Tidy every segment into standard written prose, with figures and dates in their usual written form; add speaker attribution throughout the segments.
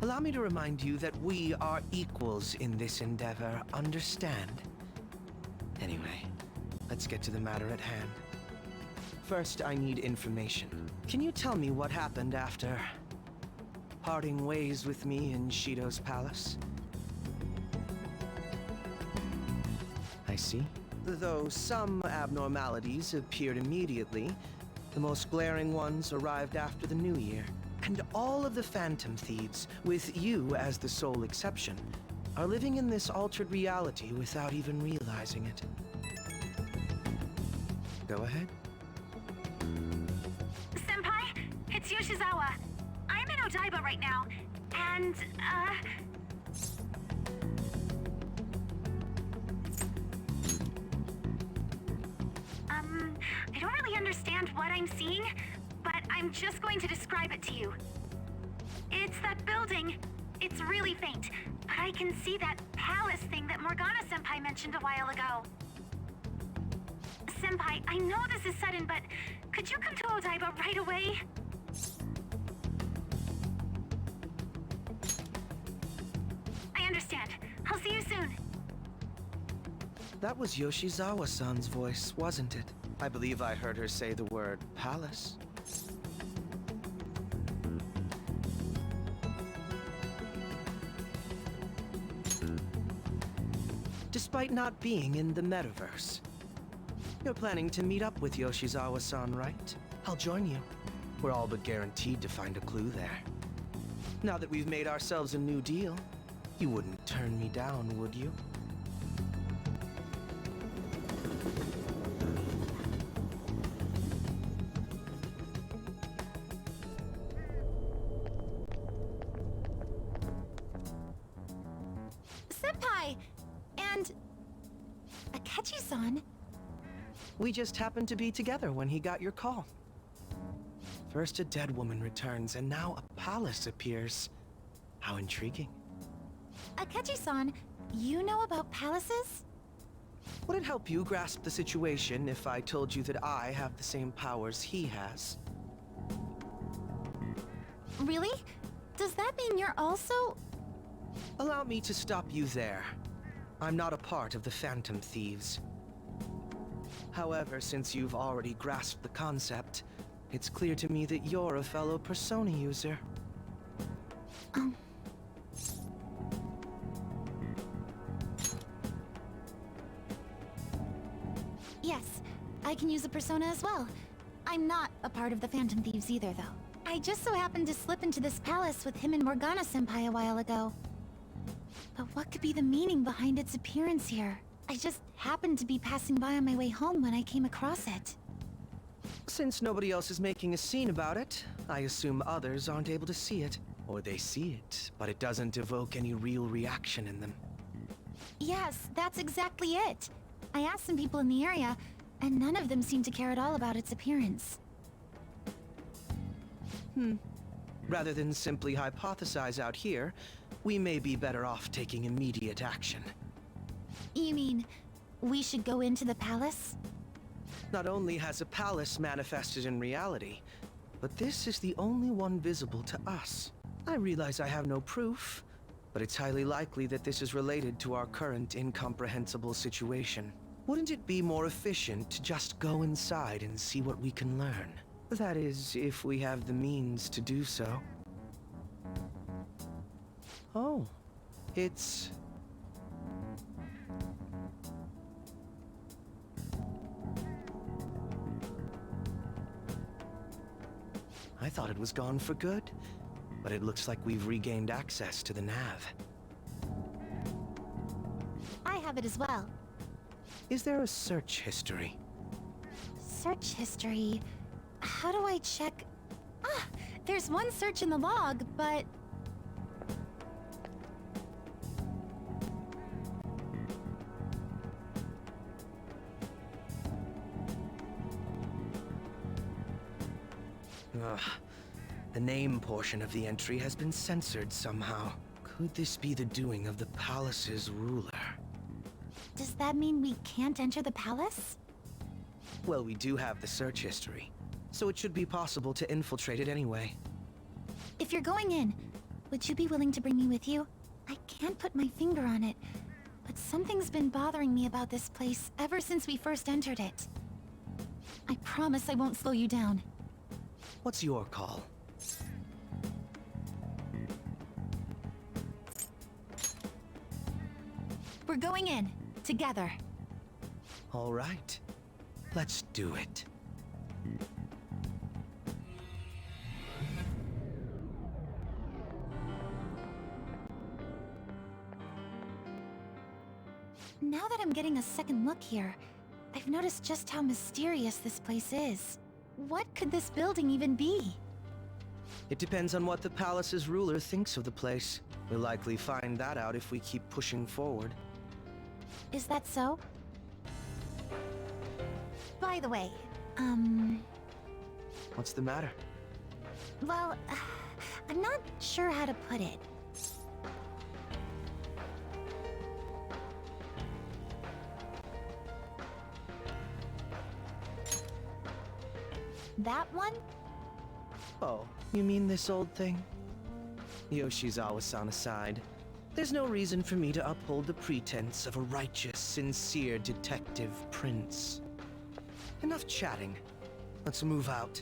Speaker 1: Allow me to remind you that we are equals in this endeavor, understand? Anyway, let's get to the matter at hand. First, I need information. Can you tell me what happened after parting ways with me in Shido's palace? I see. Though some abnormalities appeared immediately, the most glaring ones arrived after the new year. And all of the Phantom Thieves, with you as the sole exception, are living in this altered reality without even realizing it. Go ahead.
Speaker 2: Senpai, it's Yoshizawa. I'm in Odaiba right now, and, I don't really understand what I'm seeing, but I'm just going to describe it to you. It's that building. It's really faint, but I can see that palace thing that Morgana-senpai mentioned a while ago. Senpai, I know this is sudden, but could you come to Odaiba right away? I understand. I'll see you soon.
Speaker 1: That was Yoshizawa-san's voice, wasn't it? I believe I heard her say the word palace. Despite not being in the metaverse, you're planning to meet up with Yoshizawa-san, right? I'll join you. We're all but guaranteed to find a clue there. Now that we've made ourselves a new deal, you wouldn't turn me down, would you?
Speaker 2: Senpai! And... Akechi-san?
Speaker 1: We just happened to be together when he got your call. First a dead woman returns, and now a palace appears. How intriguing.
Speaker 2: Akechi-san, you know about palaces?
Speaker 1: Would it help you grasp the situation if I told you that I have the same powers he has?
Speaker 2: Really? Does that mean you're also...
Speaker 1: Allow me to stop you there. I'm not a part of the Phantom Thieves. However, since you've already grasped the concept, it's clear to me that you're a fellow Persona user.
Speaker 2: Yes, I can use a persona as well. I'm not a part of the Phantom Thieves either, though. I just so happened to slip into this palace with him and Morgana-senpai a while ago. But what could be the meaning behind its appearance here? I just happened to be passing by on my way home when I came across it.
Speaker 1: Since nobody else is making a scene about it, I assume others aren't able to see it. Or they see it, but it doesn't evoke any real reaction in them.
Speaker 2: Yes, that's exactly it. I asked some people in the area, and none of them seemed to care at all about its appearance.
Speaker 1: Rather than simply hypothesize out here, we may be better off taking immediate action.
Speaker 2: You mean, we should go into the palace?
Speaker 1: Not only has a palace manifested in reality, but this is the only one visible to us. I realize I have no proof, but it's highly likely that this is related to our current incomprehensible situation. Wouldn't it be more efficient to just go inside and see what we can learn? That is, if we have the means to do so. Oh, it's... I thought it was gone for good, but it looks like we've regained access to the nav.
Speaker 2: I have it as well.
Speaker 1: Is there a search history?
Speaker 2: Search history... How do I check... Ah, there's one search in the log, but...
Speaker 1: Ugh. The name portion of the entry has been censored somehow. Could this be the doing of the palace's ruler?
Speaker 2: Does that mean we can't enter the palace?
Speaker 1: Well, we do have the search history, so it should be possible to infiltrate it anyway.
Speaker 2: If you're going in, would you be willing to bring me with you? I can't put my finger on it, but something's been bothering me about this place ever since we first entered it. I promise I won't slow you down.
Speaker 1: What's your call?
Speaker 2: We're going in, together.
Speaker 1: All right. Let's do it.
Speaker 2: Now that I'm getting a second look here, I've noticed just how mysterious this place is. What could this building even be?
Speaker 1: It depends on what the palace's ruler thinks of the place. We'll likely find that out if we keep pushing forward.
Speaker 2: Is that so? By the way,
Speaker 1: What's the matter?
Speaker 2: well, I'm not sure how to put it. That one?
Speaker 1: Oh, you mean this old thing? Yoshizawa-san aside, there's no reason for me to uphold the pretense of a righteous, sincere detective prince. Enough chatting. Let's move out.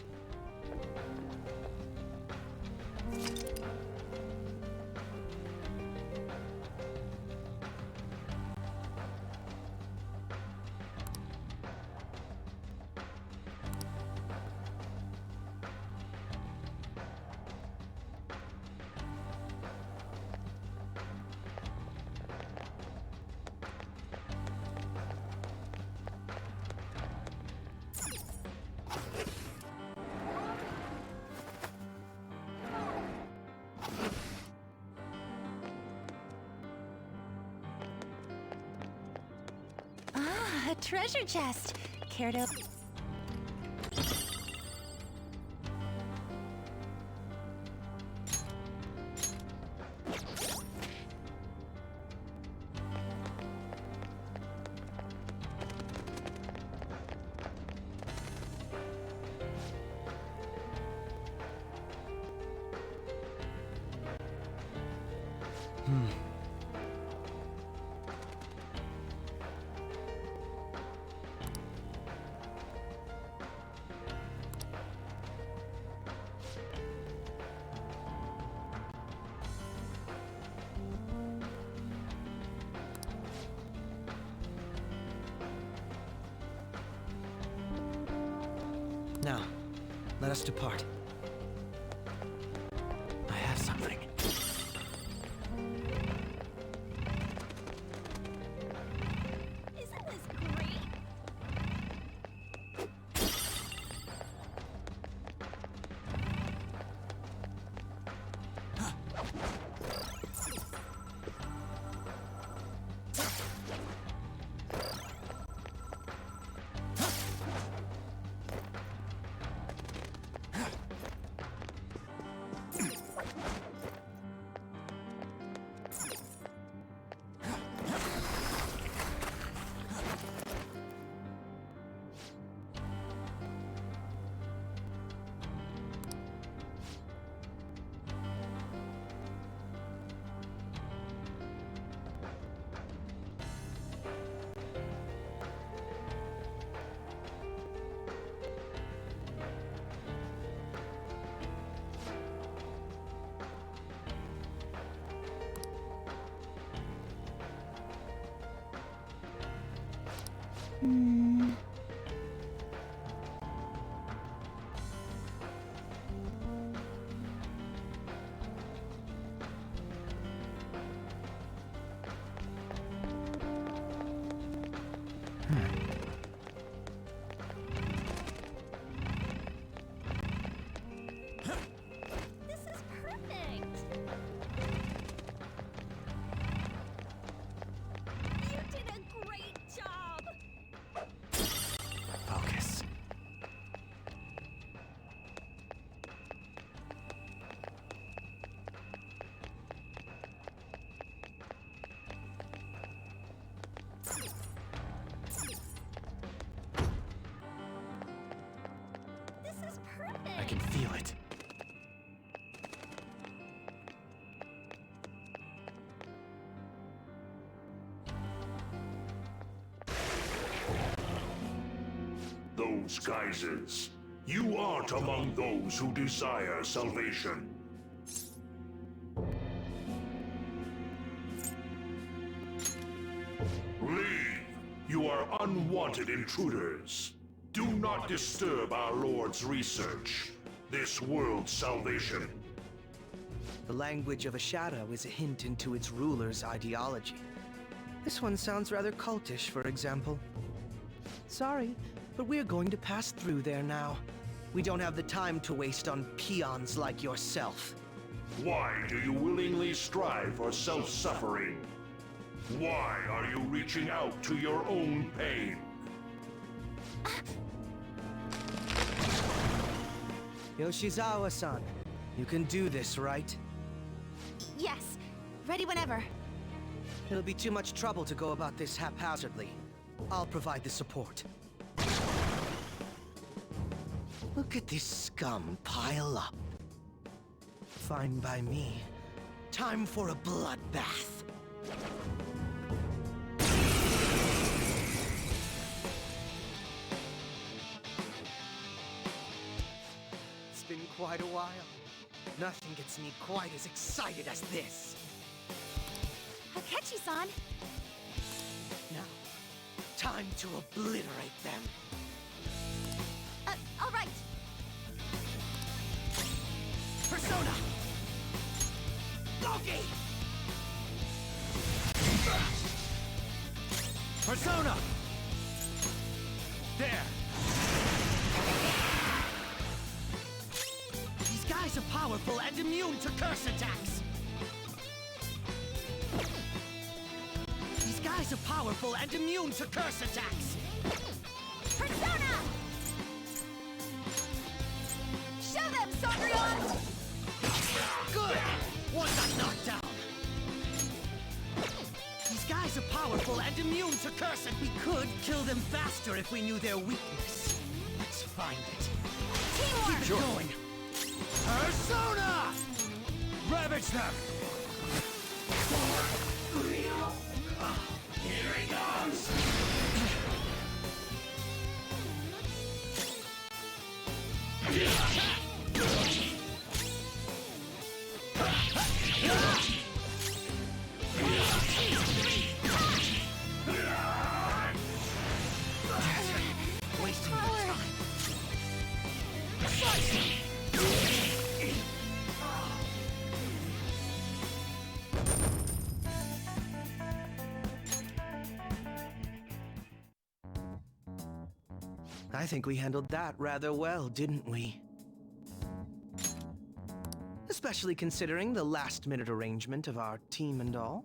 Speaker 2: Ah, a treasure chest. Care to...
Speaker 1: Now, let us depart. I have something.
Speaker 2: Isn't this great? Hmm. This is perfect. You did a great job.
Speaker 3: feel it.
Speaker 4: Those geysers. You aren't among those who desire salvation. Leave! You are unwanted intruders. Do not disturb our Lord's research. This world's salvation.
Speaker 1: The language of a shadow is a hint into its ruler's ideology. This one sounds rather cultish, for example. Sorry, but we're going to pass through there now. We don't have the time to waste on peons like yourself.
Speaker 4: Why do you willingly strive for self-suffering? Why are you reaching out to your own pain?
Speaker 1: Yoshizawa-san, you can do this, right?
Speaker 2: Yes, ready whenever.
Speaker 1: It'll be too much trouble to go about this haphazardly. I'll provide the support. Look at this scum pile up. Fine by me. Time for a bloodbath. It's been quite a while. Nothing gets me quite as excited as this.
Speaker 2: Akechi-san!
Speaker 1: Now, time to obliterate them.
Speaker 2: All right.
Speaker 1: Persona! Loki! Persona! There! These guys are powerful and immune to curse attacks! These guys are powerful and immune to curse attacks!
Speaker 2: Persona! Show them, Sondrion!
Speaker 1: Good! One got knocked down! These guys are powerful and immune to curse, and we could kill them faster if we knew their weakness. Let's find it.
Speaker 2: Teamwork!
Speaker 1: Keep it going! Persona!
Speaker 3: Ravage them!
Speaker 4: Here he comes!
Speaker 1: Wasting your time. I think we handled that rather well, didn't we? Especially considering the last-minute arrangement of our team and all.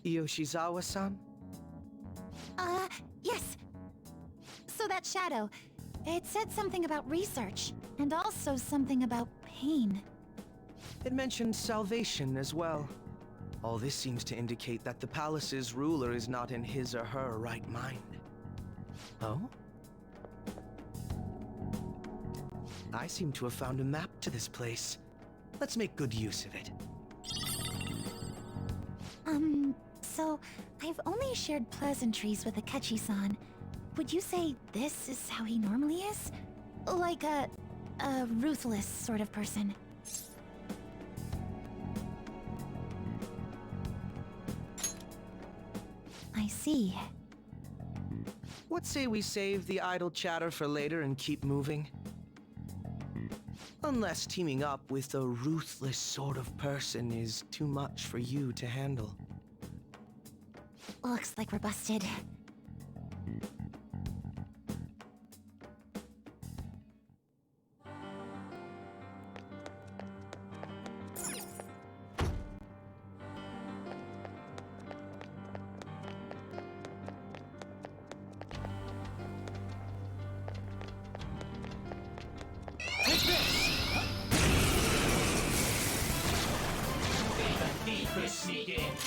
Speaker 1: Yoshizawa-san?
Speaker 2: Yes. So that shadow, it said something about research, and also something about pain.
Speaker 1: It mentioned salvation as well. All this seems to indicate that the palace's ruler is not in his or her right mind. Oh? I seem to have found a map to this place. Let's make good use of it.
Speaker 2: So I've only shared pleasantries with Akechi-san. Would you say this is how he normally is? Like a ruthless sort of person? I see.
Speaker 1: What say we save the idle chatter for later and keep moving? Unless teaming up with a ruthless sort of person is too much for you to handle.
Speaker 2: Looks like we're busted.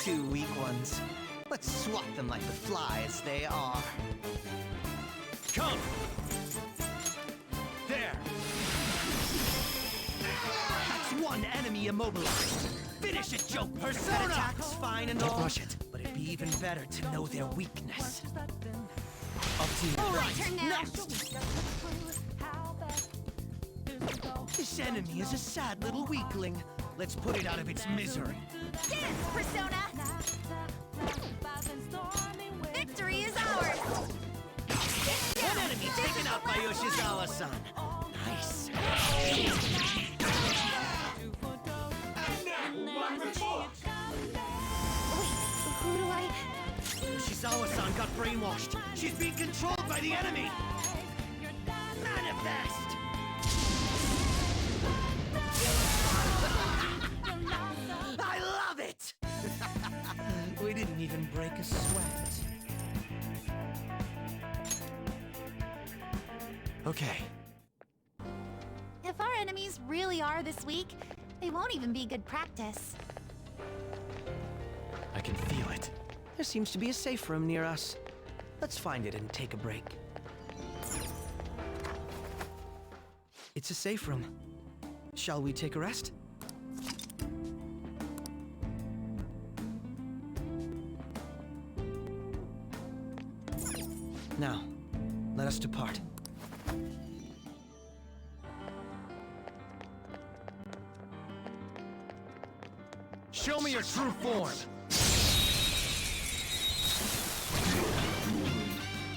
Speaker 1: Two weak ones. Let's swat them like the flies they are.
Speaker 3: Come!
Speaker 5: immobilized. Finish it, joke! Persona!
Speaker 1: That attack's fine and all,
Speaker 5: rush it.
Speaker 1: but it'd be even better to know their weakness.
Speaker 5: Up to you.
Speaker 2: My turn now.
Speaker 5: Next! This enemy is a sad little weakling. Let's put it out of its misery.
Speaker 2: Dance, Persona! Victory is ours!
Speaker 5: One enemy taken out by 𝐦𝐤𝐤𝐿. Nice.
Speaker 2: Wait, who do I...
Speaker 5: 𝐦𝐤𝐤𝐿 got brainwashed. She's being controlled by the enemy. Manifest! I love it! We didn't even break a sweat. Okay.
Speaker 2: If our enemies really are this weak, they won't even be good practice.
Speaker 5: I can feel it.
Speaker 1: There seems to be a safe room near us. Let's find it and take a break. It's a safe room. Shall we take a rest? Now, let us depart.
Speaker 5: Show me your true form!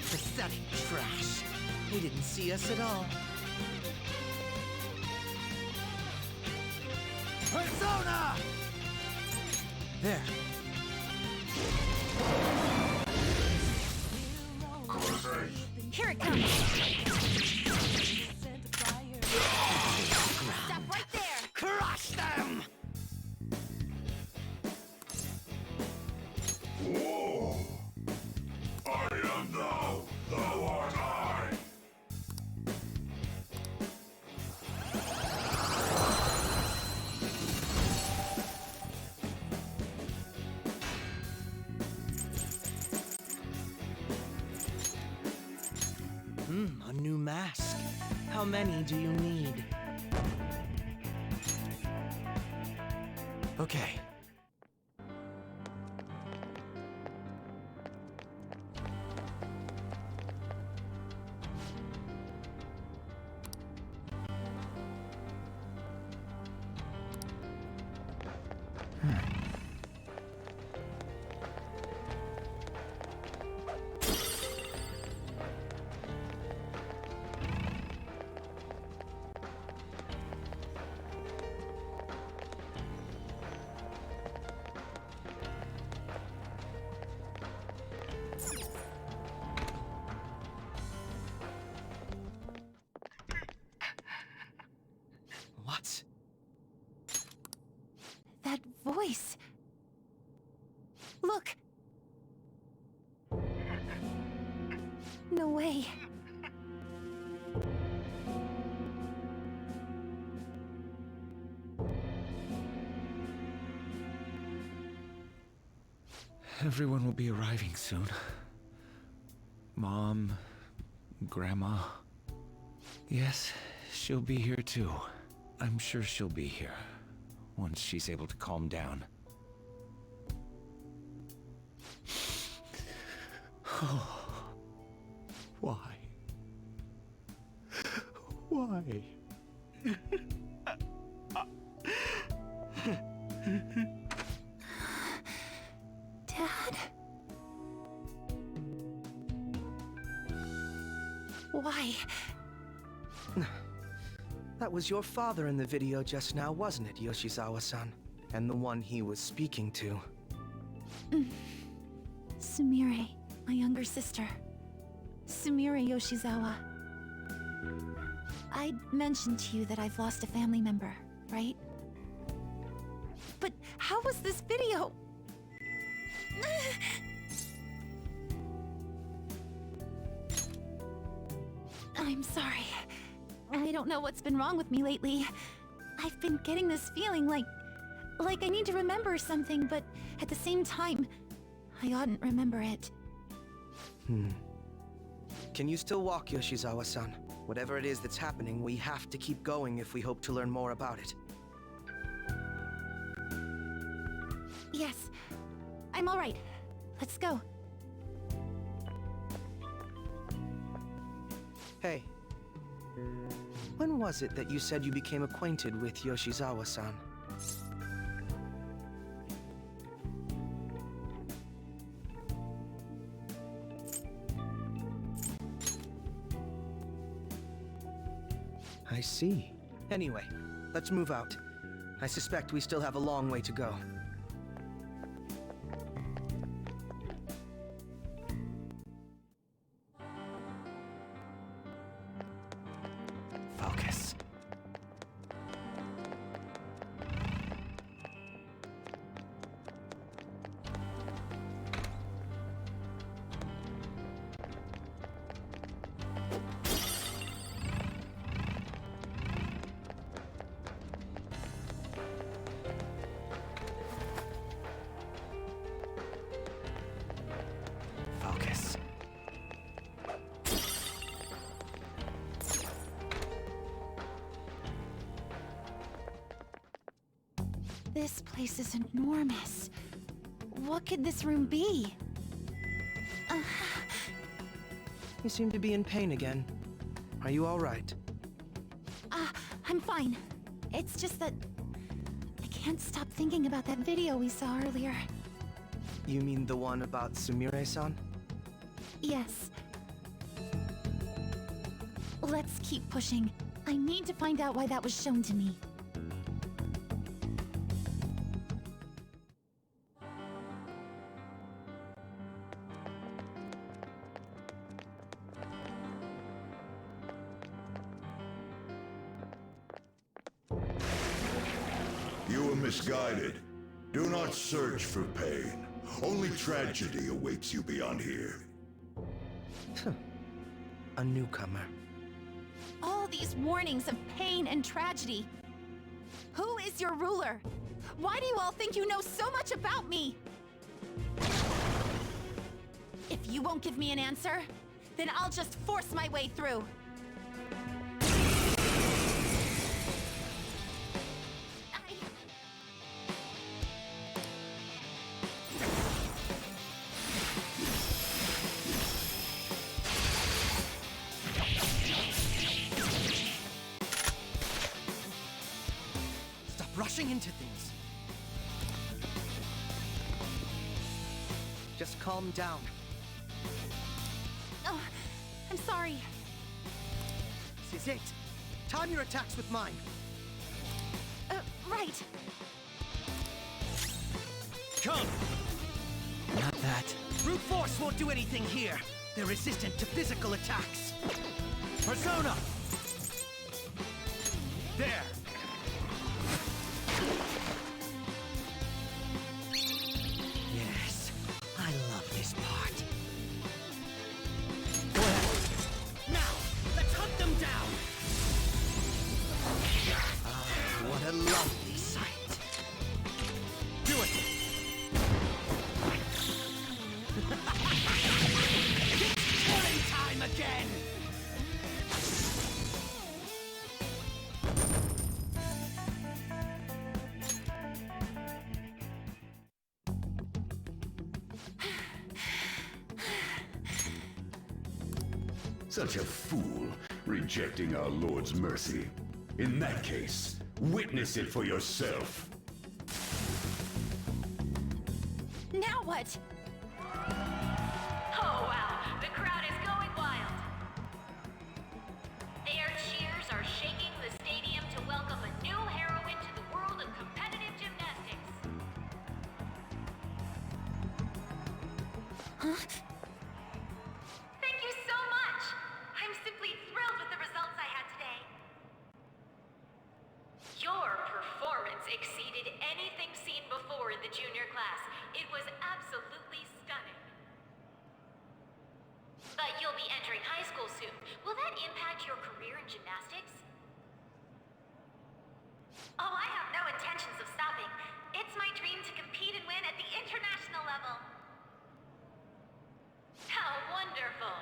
Speaker 1: Pathetic trash. They didn't see us at all.
Speaker 5: Persona!
Speaker 1: There.
Speaker 2: Here it comes! Stop right there!
Speaker 5: Crush them!
Speaker 4: Whoa! I am thou, thou art I.
Speaker 1: A new mask. How many do you need?
Speaker 5: Okay.
Speaker 1: What?
Speaker 2: That voice... Look! No way.
Speaker 3: Everyone will be arriving soon. Mom, Grandma. Yes, she'll be here too. I'm sure she'll be here once she's able to calm down. Why? Why?
Speaker 2: Dad? Why?
Speaker 1: That was your father in the video just now, wasn't it, Yoshizawa-san? And the one he was speaking to.
Speaker 2: Sumire, my younger sister. Sumire Yoshizawa. I mentioned to you that I've lost a family member, right? But how was this video? I'm sorry. I don't know what's been wrong with me lately. I've been getting this feeling like I need to remember something, but at the same time, I oughtn't remember it.
Speaker 1: Can you still walk, Yoshizawa-san? Whatever it is that's happening, we have to keep going if we hope to learn more about it.
Speaker 2: Yes. I'm alright. Let's go.
Speaker 1: Hey. When was it that you said you became acquainted with Yoshizawa-san? I see. Anyway, let's move out. I suspect we still have a long way to go. Focus. Focus.
Speaker 2: This place is enormous. What could this room be?
Speaker 1: You seem to be in pain again. Are you all right?
Speaker 2: I'm fine. It's just that I can't stop thinking about that video we saw earlier.
Speaker 1: You mean the one about Sumire-san?
Speaker 2: Yes. Let's keep pushing. I need to find out why that was shown to me.
Speaker 4: You are misguided. Do not search for pain. Only tragedy awaits you beyond here.
Speaker 1: A newcomer.
Speaker 2: All these warnings of pain and tragedy. Who is your ruler? Why do you all think you know so much about me? If you won't give me an answer, then I'll just force my way through.
Speaker 1: Stop rushing into things. Just calm down.
Speaker 2: Oh, I'm sorry.
Speaker 1: This is it. Time your attacks with mine.
Speaker 2: Right.
Speaker 1: Come! Not that. Brute force won't do anything here. They're resistant to physical attacks. Persona! There! Yes, I love this part. Go ahead. Now, let's hunt them down! Ah, what a lovely sight. Do it! It's killing time again!
Speaker 6: Such a fool, rejecting our Lord's mercy. In that case, witness it for yourself.
Speaker 2: Now what?
Speaker 7: Oh wow, the crowd is going wild. Their cheers are shaking the stadium to welcome a new heroine to the world of competitive gymnastics.
Speaker 2: Huh?
Speaker 7: Thank you so much! I'm simply thrilled with the results I had today. Your performance exceeded anything seen before in the junior class. It was absolutely stunning. But you'll be entering high school soon. Will that impact your career in gymnastics? Oh, I have no intentions of stopping. It's my dream to compete and win at the international level. How wonderful!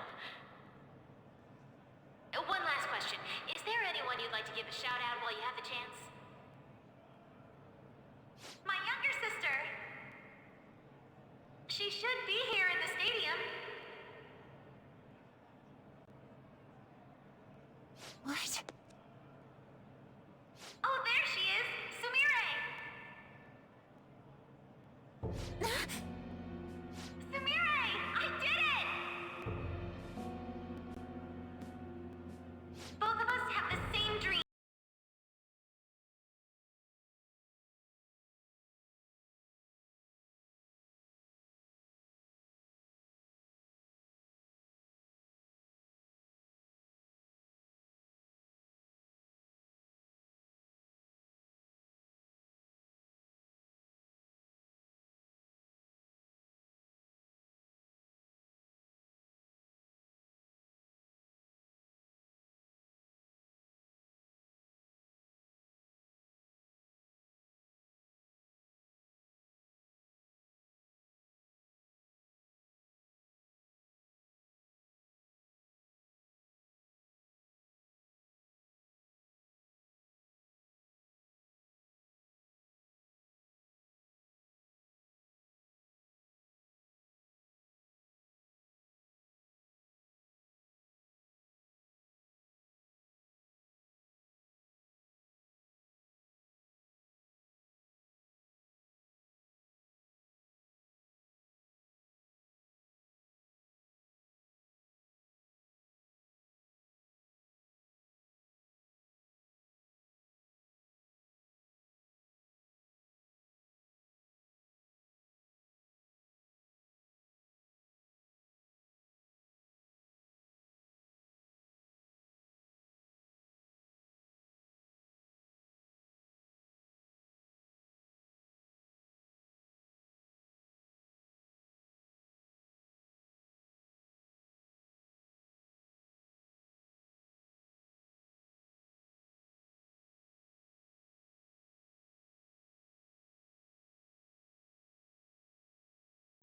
Speaker 7: One last question. Is there anyone you'd like to give a shout out while you have the chance? My younger sister! should be here in the stadium.
Speaker 2: What?
Speaker 7: Oh, there she is! Sumire! Sumire! I did it! Both of us have the same dream.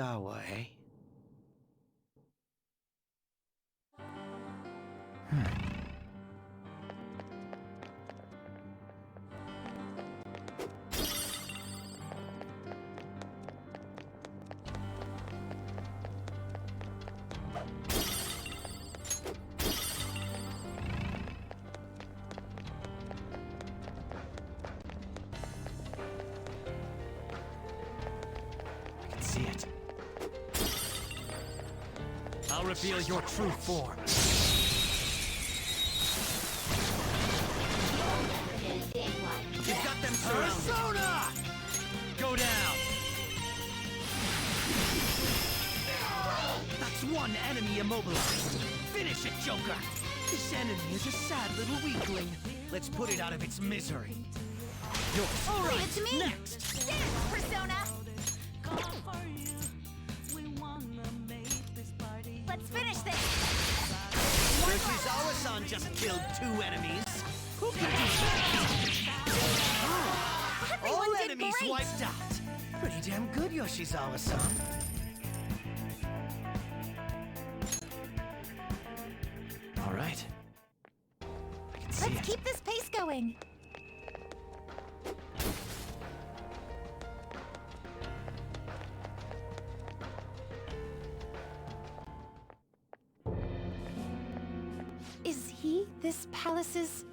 Speaker 1: Dawa, eh?
Speaker 5: I can see it. I'll reveal your true form.
Speaker 1: You've got them surrounded.
Speaker 5: Persona! Go down!
Speaker 1: That's one enemy immobilized. Finish it, Joker! This enemy is a sad little weakling. Let's put it out of its misery.
Speaker 5: Yours.
Speaker 1: All right,
Speaker 2: Leave it to me.
Speaker 1: next!
Speaker 2: Dance, Persona! Let's finish this!
Speaker 1: Yoshizawa-san just killed 2 enemies. Who can do that?
Speaker 2: Everyone
Speaker 1: All
Speaker 2: did
Speaker 1: enemies
Speaker 2: great.
Speaker 1: wiped out. Pretty damn good, Yoshizawa-san.
Speaker 5: All right. I can see
Speaker 2: Let's
Speaker 5: it.
Speaker 2: keep this pace going. Is he this palace's?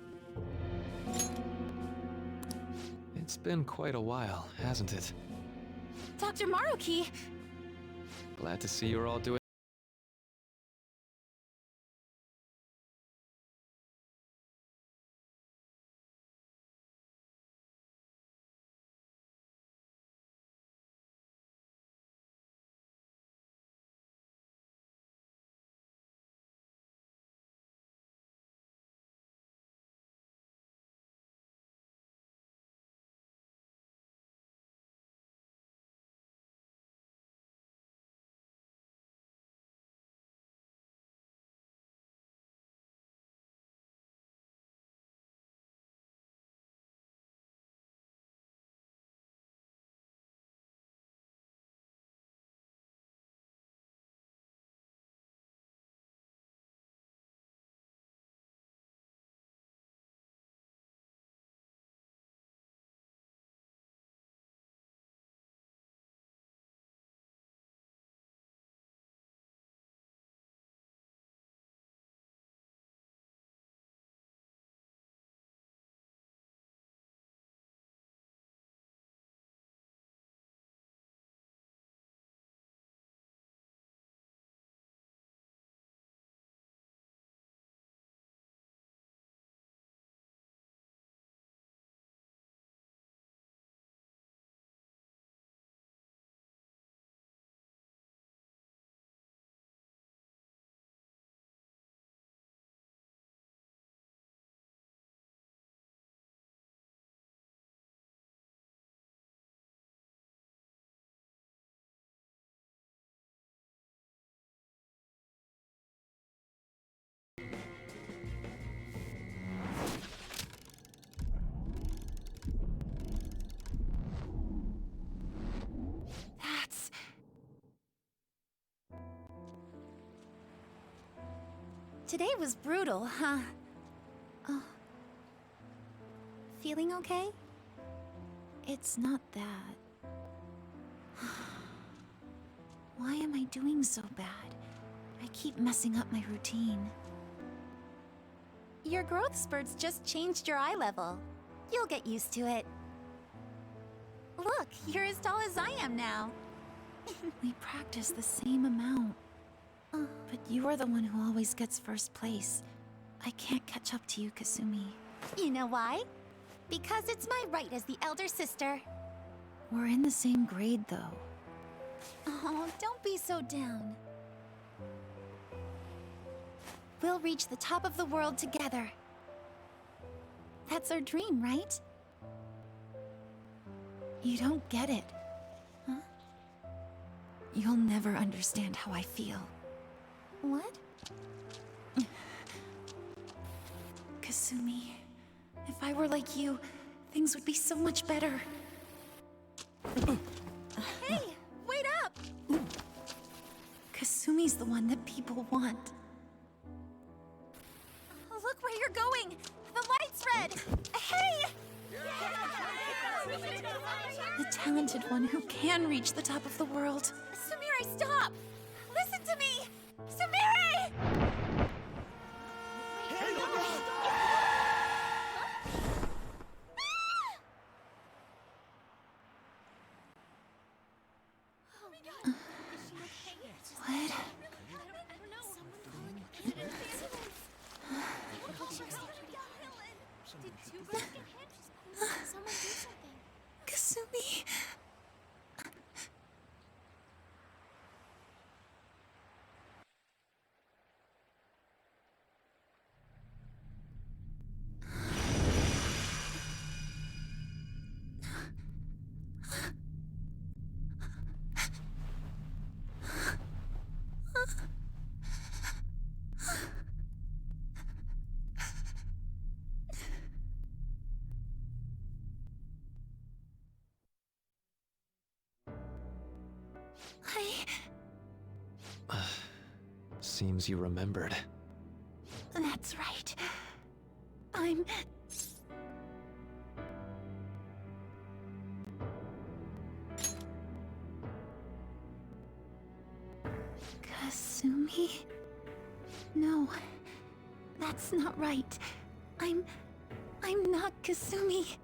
Speaker 3: It's been quite a while, hasn't it?
Speaker 2: Dr. Maruki!
Speaker 3: Glad to see you're all doing
Speaker 2: Today was brutal, huh? Oh. Feeling okay? It's not that. Why am I doing so bad? I keep messing up my routine. Your growth spurts just changed your eye level. You'll get used to it. Look, you're as tall as I am now. We practice the same amount. But you are the one who always gets first place. I can't catch up to you, Kasumi. You know why? Because it's my right as the elder sister. We're in the same grade, though. Oh, don't be so down. We'll reach the top of the world together. That's our dream, right? You don't get it. Huh? You'll never understand how I feel. What? Kasumi, if I were like you, things would be so much better. Hey, wait up! Kasumi's the one that people want. Look where you're going! The light's red! Hey! The talented one who can reach the top of the world. Sumire, stop! Listen to me! Sumire! What? Kasumi.
Speaker 8: Seems you remembered.
Speaker 2: That's right. I'm... Kasumi? No, that's not right. I'm not Kasumi.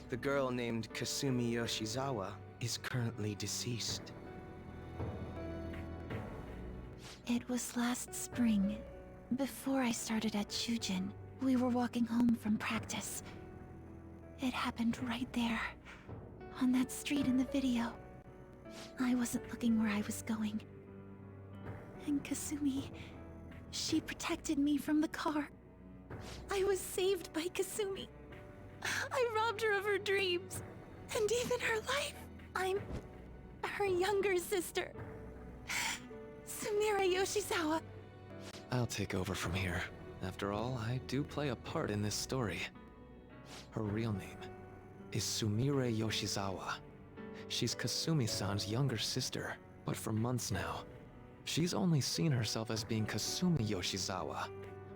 Speaker 1: The girl named Kasumi Yoshizawa is currently deceased.
Speaker 2: It was last spring, before I started at Shujin. We were walking home from practice. It happened right there, on that street in the video. I wasn't looking where I was going. And Kasumi, she protected me from the car. I was saved by Kasumi. I robbed her of her dreams, and even her life. I'm her younger sister. Sumire Yoshizawa.
Speaker 8: I'll take over from here. After all, I do play a part in this story. Her real name is Sumire Yoshizawa. She's Kasumi-san's younger sister, but for months now, she's only seen herself as being Kasumi Yoshizawa,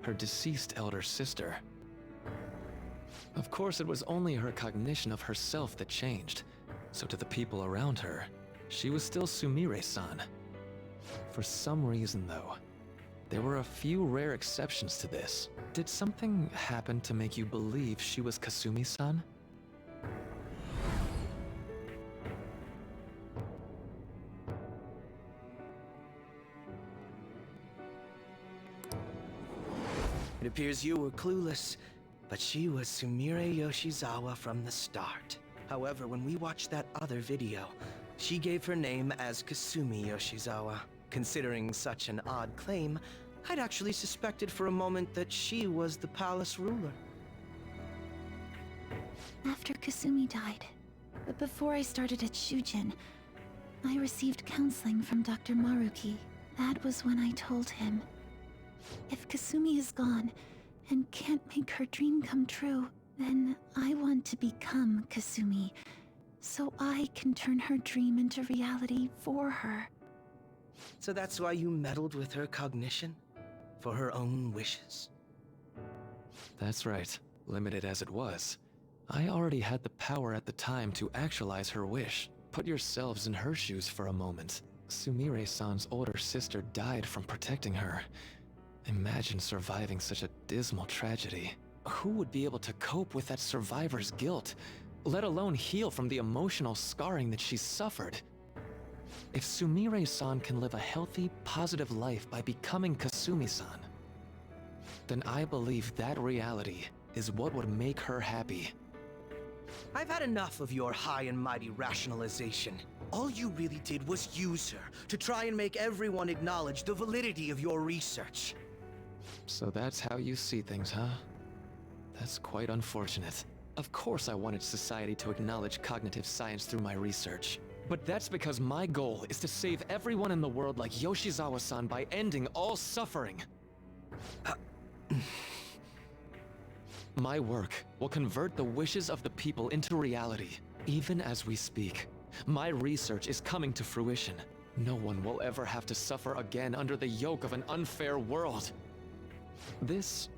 Speaker 8: her deceased elder sister. Of course, it was only her cognition of herself that changed, so to the people around her, she was still Sumire-san. For some reason, though, there were a few rare exceptions to this. Did something happen to make you believe she was Kasumi-san?
Speaker 1: It appears you were clueless, but she was Sumire Yoshizawa from the start. However, when we watched that other video, she gave her name as Kasumi Yoshizawa. Considering such an odd claim, I'd actually suspected for a moment that she was the palace ruler.
Speaker 2: After Kasumi died, but before I started at Shujin, I received counseling from Dr.Maruki. That was when I told him, if Kasumi is gone and can't make her dream come true, then I want to become Kasumi, so I can turn her dream into reality for her.
Speaker 1: So that's why you meddled with her cognition? for her own wishes.
Speaker 8: That's right. Limited as it was, I already had the power at the time to actualize her wish. Put yourselves in her shoes for a moment. Sumire-san's older sister died from protecting her. Imagine surviving such a dismal tragedy. Who would be able to cope with that survivor's guilt, let alone heal from the emotional scarring that she suffered? If Sumire-san can live a healthy, positive life by becoming Kasumi-san, then I believe that reality is what would make her happy.
Speaker 1: I've had enough of your high and mighty rationalization. All you really did was use her to try and make everyone acknowledge the validity of your research.
Speaker 8: So that's how you see things, huh? That's quite unfortunate. Of course I wanted society to acknowledge cognitive science through my research. But that's because my goal is to save everyone in the world like Yoshizawa-san by ending all suffering. My work will convert the wishes of the people into reality, even as we speak. My research is coming to fruition. No one will ever have to suffer again under the yoke of an unfair world. This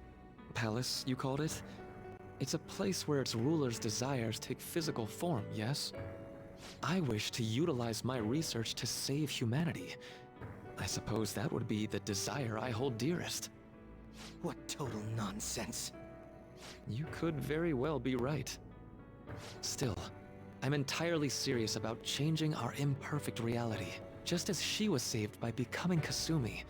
Speaker 8: palace, you called it? It's a place where its ruler's desires take physical form, yes? I wish to utilize my research to save humanity. I suppose that would be the desire I hold dearest.
Speaker 1: What total nonsense.
Speaker 8: You could very well be right. Still, I'm entirely serious about changing our imperfect reality. Just as she was saved by becoming Kasumi,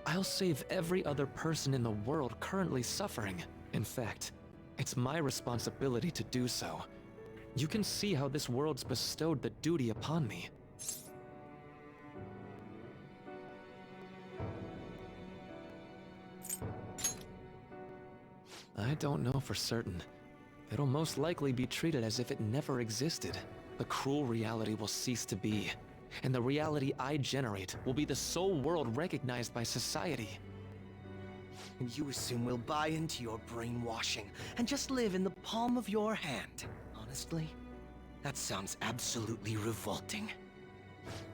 Speaker 8: I'll save every other person in the world currently suffering. In fact, it's my responsibility to do so. You can see how this world's bestowed the duty upon me. I don't know for certain. It'll most likely be treated as if it never existed. The cruel reality will cease to be, and the reality I generate will be the sole world recognized by society.
Speaker 1: And you assume we'll buy into your brainwashing and just live in the palm of your hand. Honestly, that sounds absolutely revolting.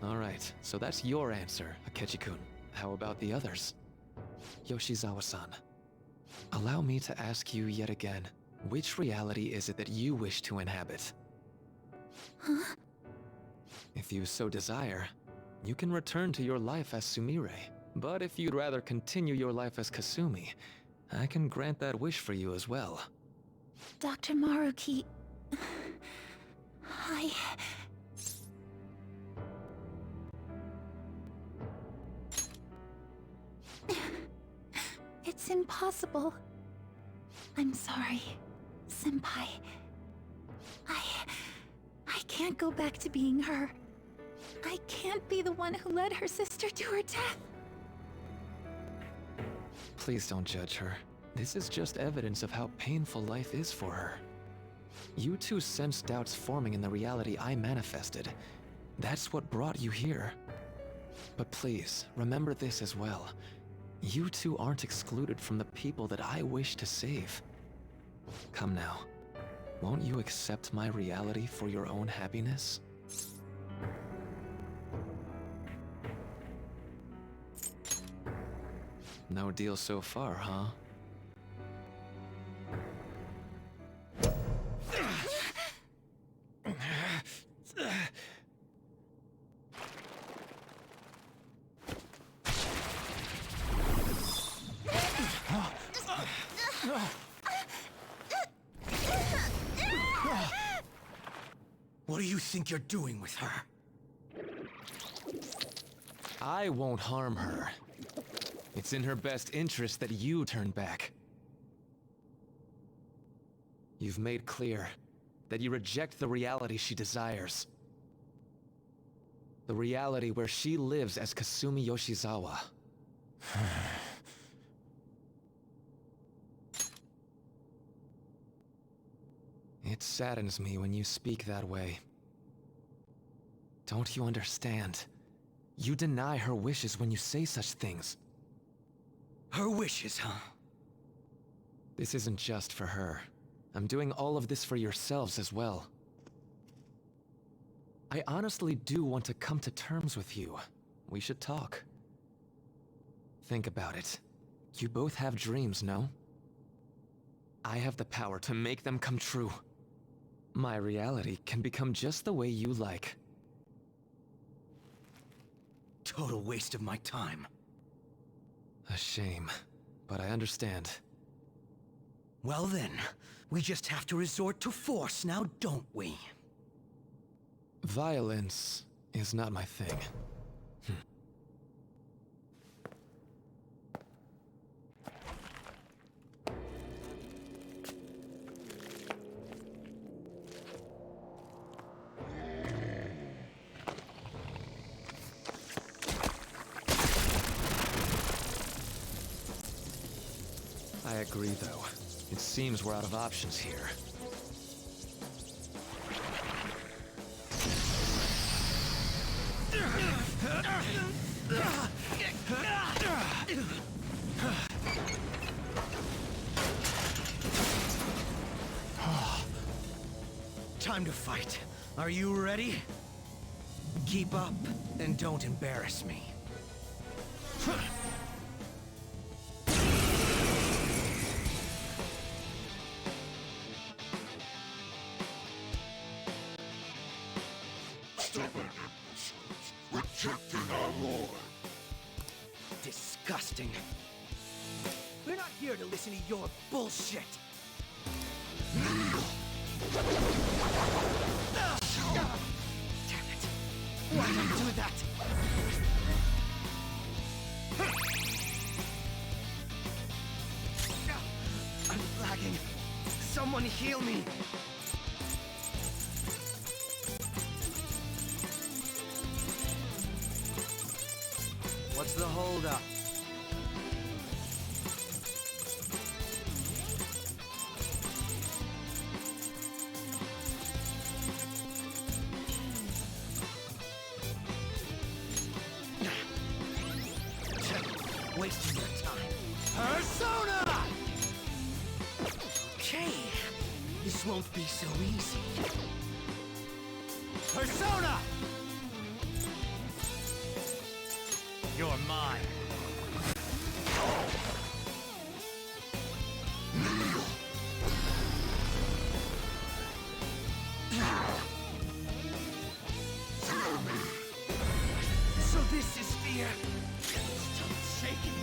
Speaker 8: Alright, so that's your answer, Akechi-kun. How about the others? Yoshizawa-san, allow me to ask you yet again, which reality is it that you wish to inhabit?
Speaker 2: Huh?
Speaker 8: If you so desire, you can return to your life as Sumire. But if you'd rather continue your life as Kasumi, I can grant that wish for you as well.
Speaker 2: Dr. Maruki... It's impossible. I'm sorry, Senpai. I can't go back to being her. I can't be the one who led her sister to her death.
Speaker 8: Please don't judge her. This is just evidence of how painful life is for her. You two sensed doubts forming in the reality I manifested. That's what brought you here. But please, remember this as well. You two aren't excluded from the people that I wish to save. Come now. Won't you accept my reality for your own happiness? No deal so far, huh?
Speaker 1: What do you think you're doing with her?
Speaker 8: I won't harm her. It's in her best interest that you turn back. You've made clear that you reject the reality she desires. The reality where she lives as Kasumi Yoshizawa. It saddens me when you speak that way. Don't you understand? You deny her wishes when you say such things.
Speaker 1: Her wishes, huh?
Speaker 8: This isn't just for her. I'm doing all of this for yourselves as well. I honestly do want to come to terms with you. We should talk. Think about it. You both have dreams, no? I have the power to make them come true. My reality can become just the way you like.
Speaker 5: Total waste of my time.
Speaker 8: A shame, but I understand.
Speaker 5: Well then, we just have to resort to force now, don't we?
Speaker 8: Violence is not my thing. I agree, though. It seems we're out of options here.
Speaker 5: Time to fight. Are you ready? Keep up and don't embarrass me.
Speaker 4: Stubborn imbeciles, rejecting our lord.
Speaker 5: Disgusting. We're not here to listen to your bullshit. Damn it. Why did I do that? I'm lagging. Someone heal me. What's the holdup? Wasting your time. Persona! Okay, this won't be so easy. Persona! You're mine. So this is fear. Stop shaking.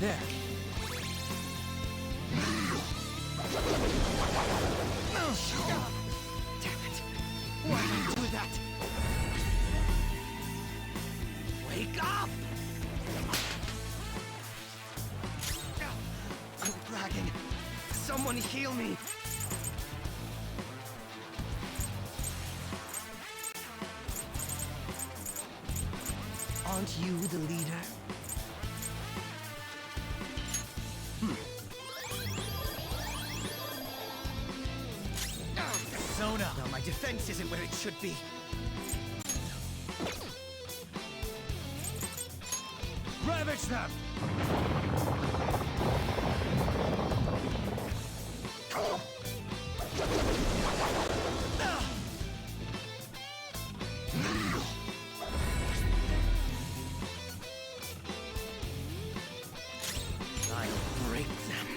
Speaker 5: There. Damn it. Why did I do that? Wake up! I'm lagging. Someone heal me. Aren't you the leader? Persona! No, my defense isn't where it should be. Ravage them! I'll break them.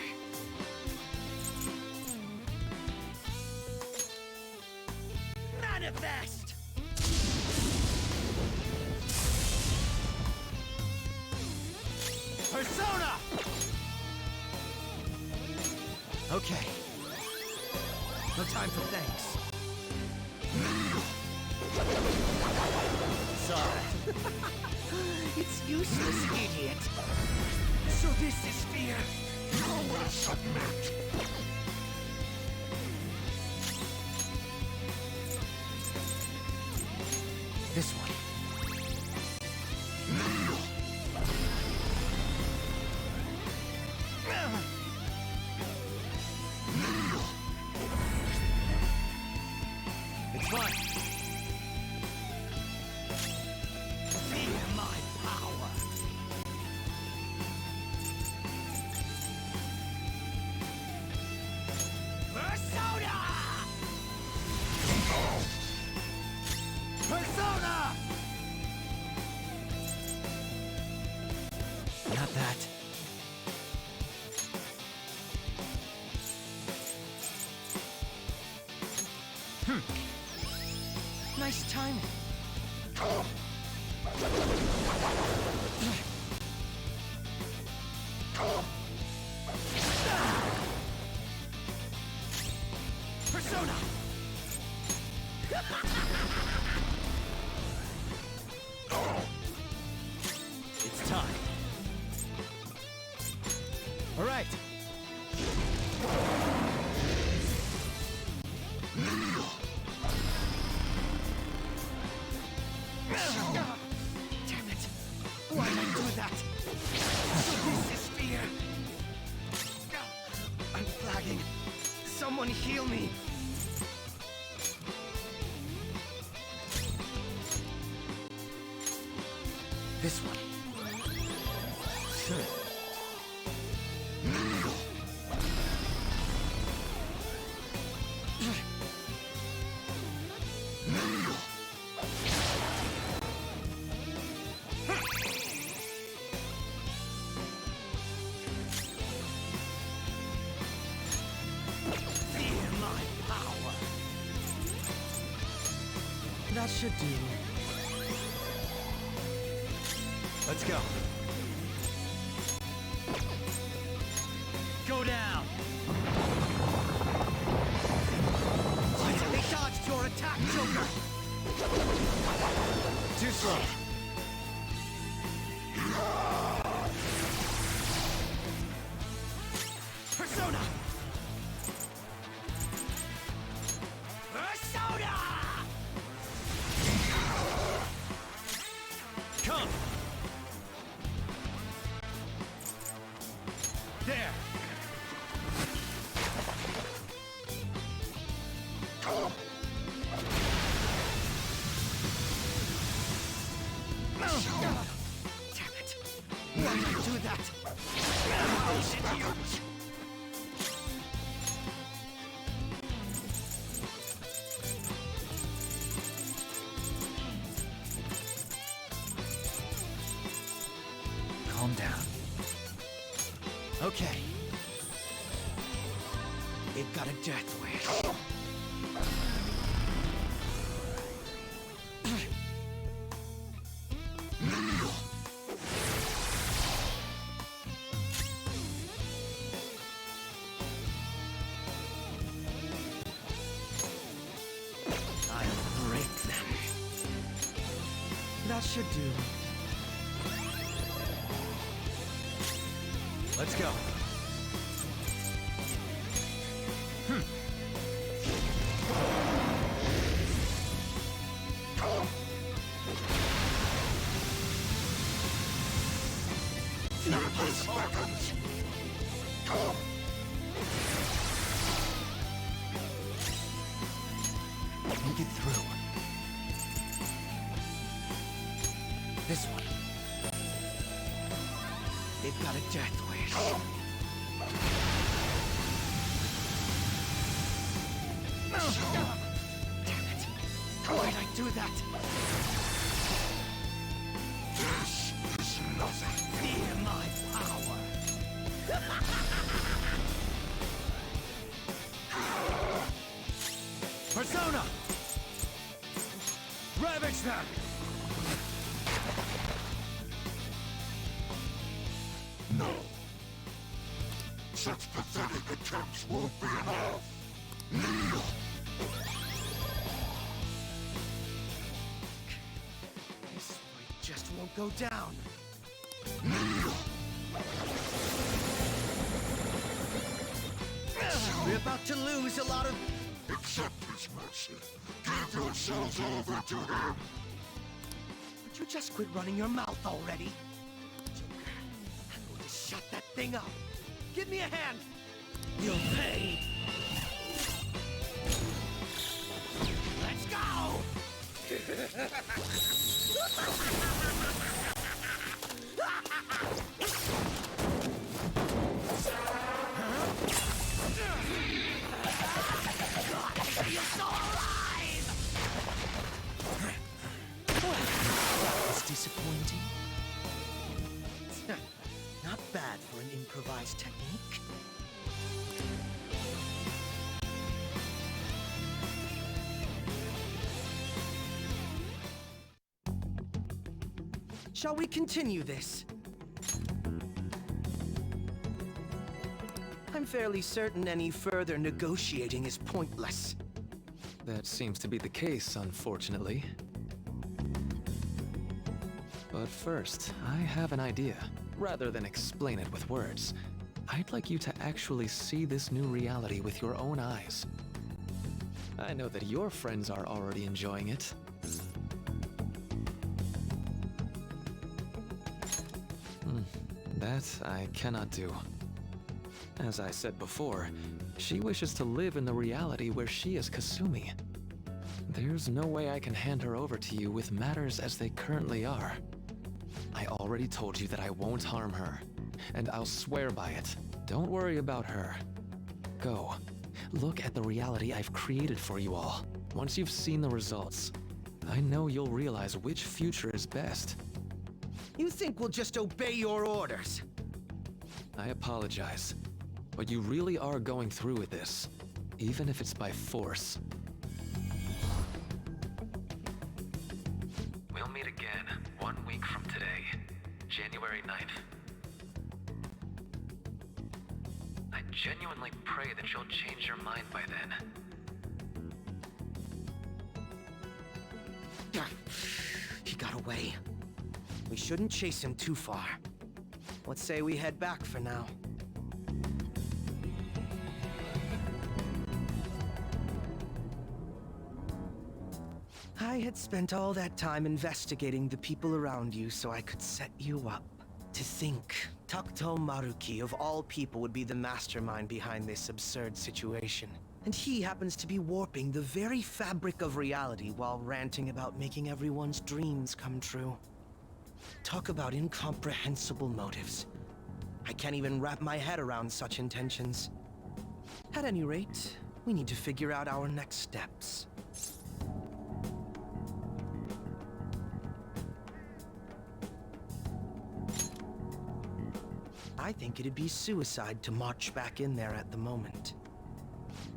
Speaker 5: Manifest! Persona! Okay. No time for thanks. Sorry. It's useless, idiot. So this is fear.
Speaker 4: You will submit.
Speaker 5: This one. It's fine. Feel my power. Someone heal me! This one. Sure. That should do. Let's go. Go down! They dodged your attack, Joker! Too slow. Persona! Persona! Come! There! Damn it! Why did I do that? Calm down. Okay. It got a death wish. I'll break them. That should do. Let's go. Make it through. This one. It got a death wish. Damn it. Why'd I do that? This is nothing. Fear my power. Persona! Ravage them!
Speaker 4: No. Such pathetic attempts won't be enough.
Speaker 5: This fight just won't go down. We're about to lose a lot of...
Speaker 4: Accept his mercy. Give yourselves over to him.
Speaker 5: Would you just quit running your mouth already? Joker, I'm going to shut that thing up. Give me a hand. You'll pay. Let's go! You're still alive! That was disappointing. Not bad for an improvised technique. Shall we continue this? I'm fairly certain any further negotiating is pointless.
Speaker 8: That seems to be the case, unfortunately. But first, I have an idea. Rather than explain it with words, I'd like you to actually see this new reality with your own eyes. I know that your friends are already enjoying it. That I cannot do. As I said before, she wishes to live in the reality where she is Kasumi. There's no way I can hand her over to you with matters as they currently are. I already told you that I won't harm her, and I'll swear by it. Don't worry about her. Go. Look at the reality I've created for you all. Once you've seen the results, I know you'll realize which future is best.
Speaker 1: You think we'll just obey your orders?
Speaker 8: I apologize, but you really are going through with this, even if it's by force. We'll meet again 1 week from today, January 9th. I genuinely pray that you'll change your mind by then.
Speaker 1: He got away. We shouldn't chase him too far. Let's say we head back for now. I had spent all that time investigating the people around you so I could set you up. To think Dr.Maruki of all people would be the mastermind behind this absurd situation. And he happens to be warping the very fabric of reality while ranting about making everyone's dreams come true. Talk about incomprehensible motives. I can't even wrap my head around such intentions. At any rate, we need to figure out our next steps. I think it'd be suicide to march back in there at the moment.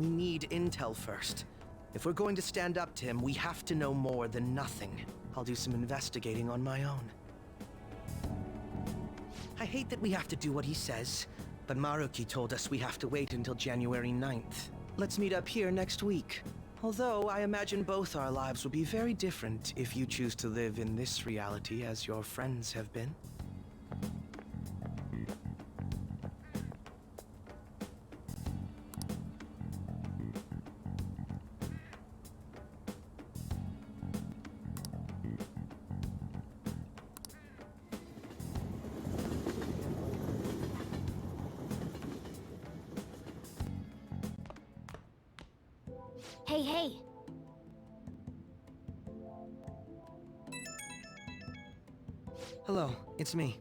Speaker 1: We need intel first. If we're going to stand up to him, we have to know more than nothing. I'll do some investigating on my own. I hate that we have to do what he says, but Maruki told us we have to wait until January 9th. Let's meet up here next week. Although I imagine both our lives will be very different if you choose to live in this reality as your friends have been.
Speaker 2: Hey.
Speaker 1: Hello, it's me.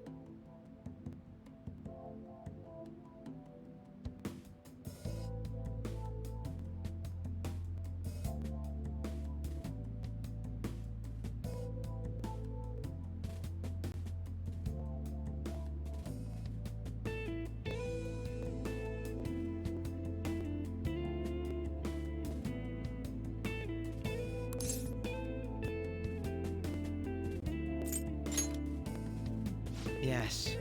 Speaker 1: Yes.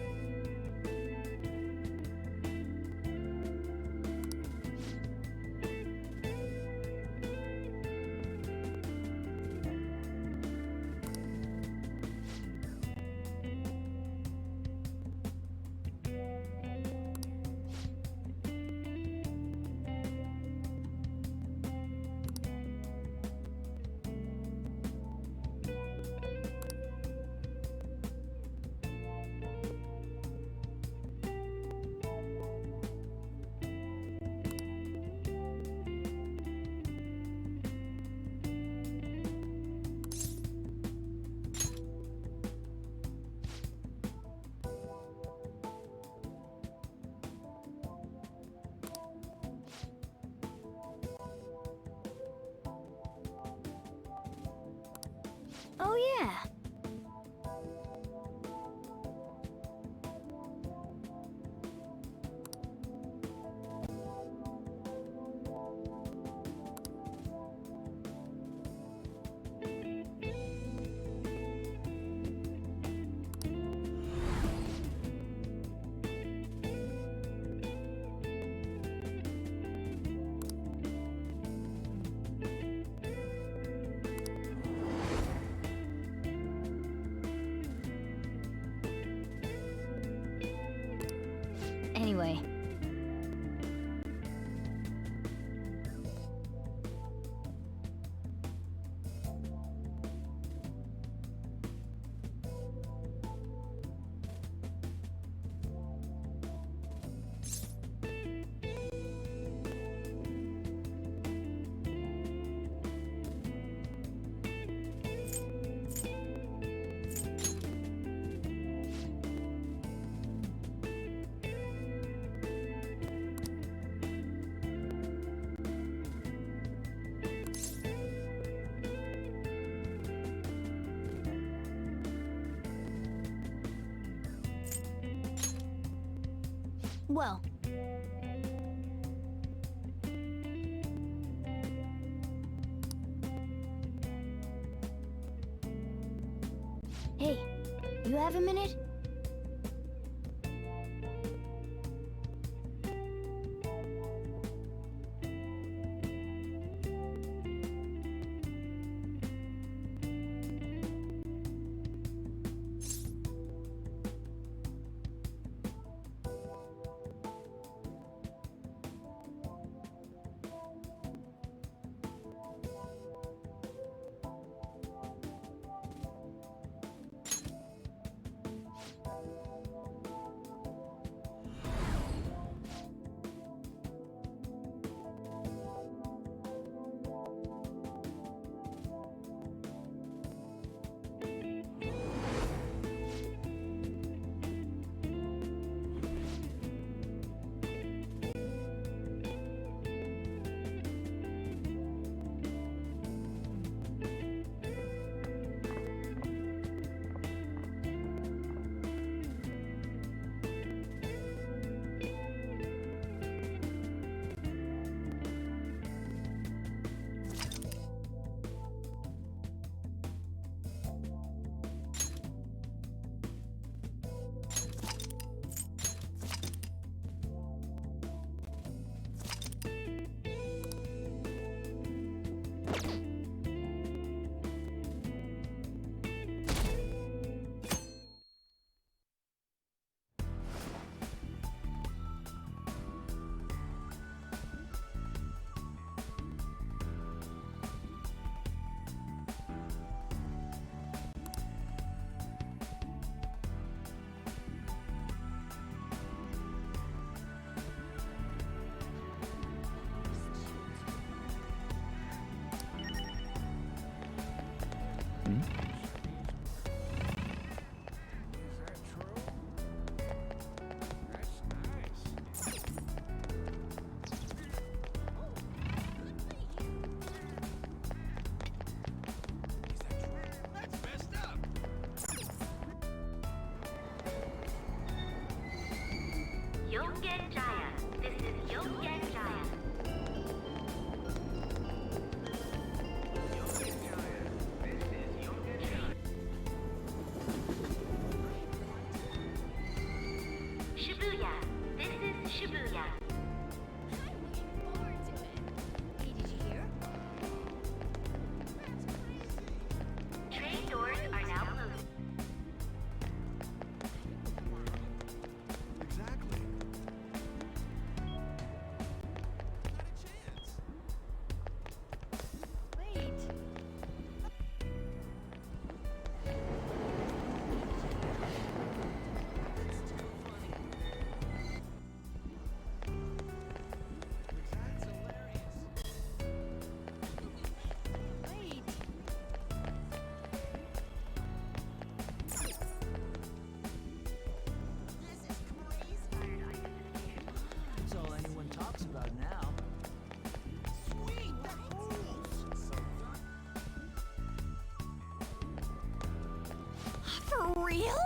Speaker 2: Oh yeah. Anyway. Well, hey, you have a minute?
Speaker 7: 𝐦𝐤𝐤𝐤. This is 𝐦𝐤𝐤𝐤. Shibuya. This is Shibuya. Train doors are now closed.
Speaker 5: Exactly. That's all anyone talks about now. Sweet, that rules!
Speaker 2: For real?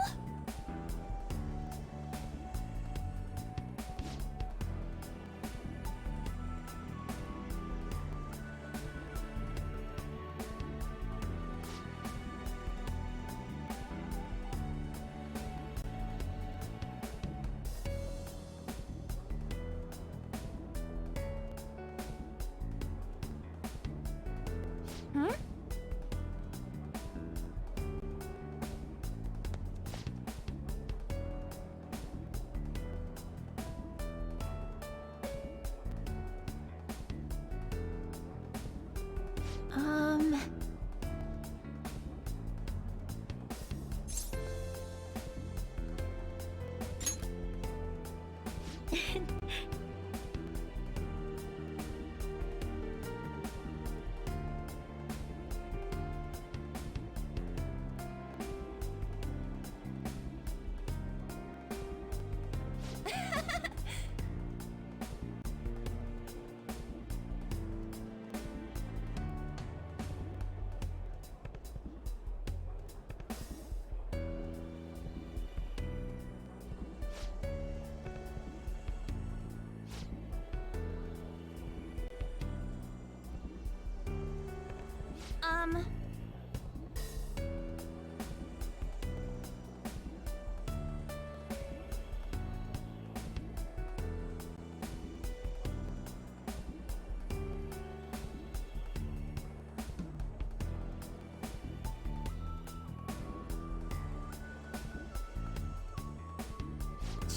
Speaker 2: Huh? Um...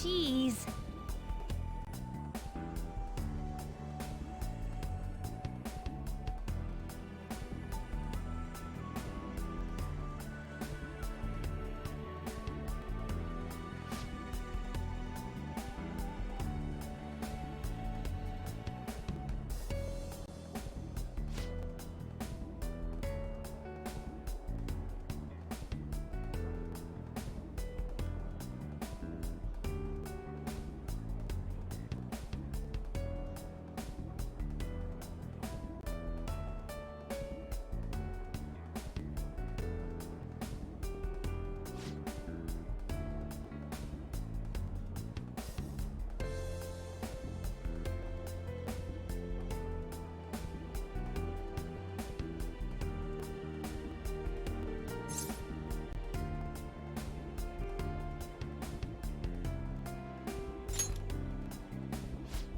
Speaker 2: cheese.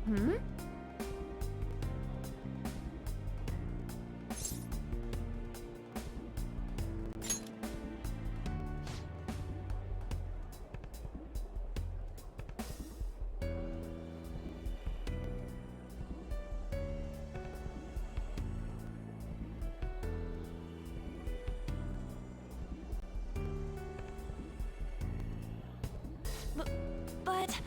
Speaker 2: Hmm? But...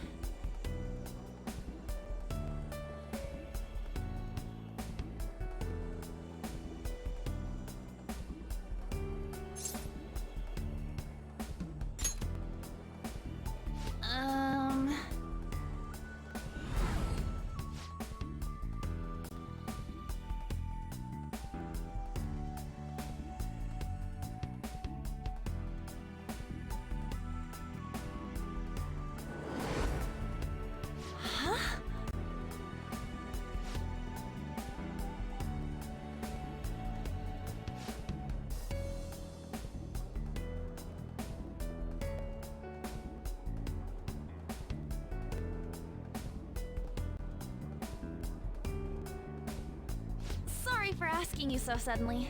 Speaker 2: Sorry for asking you so suddenly.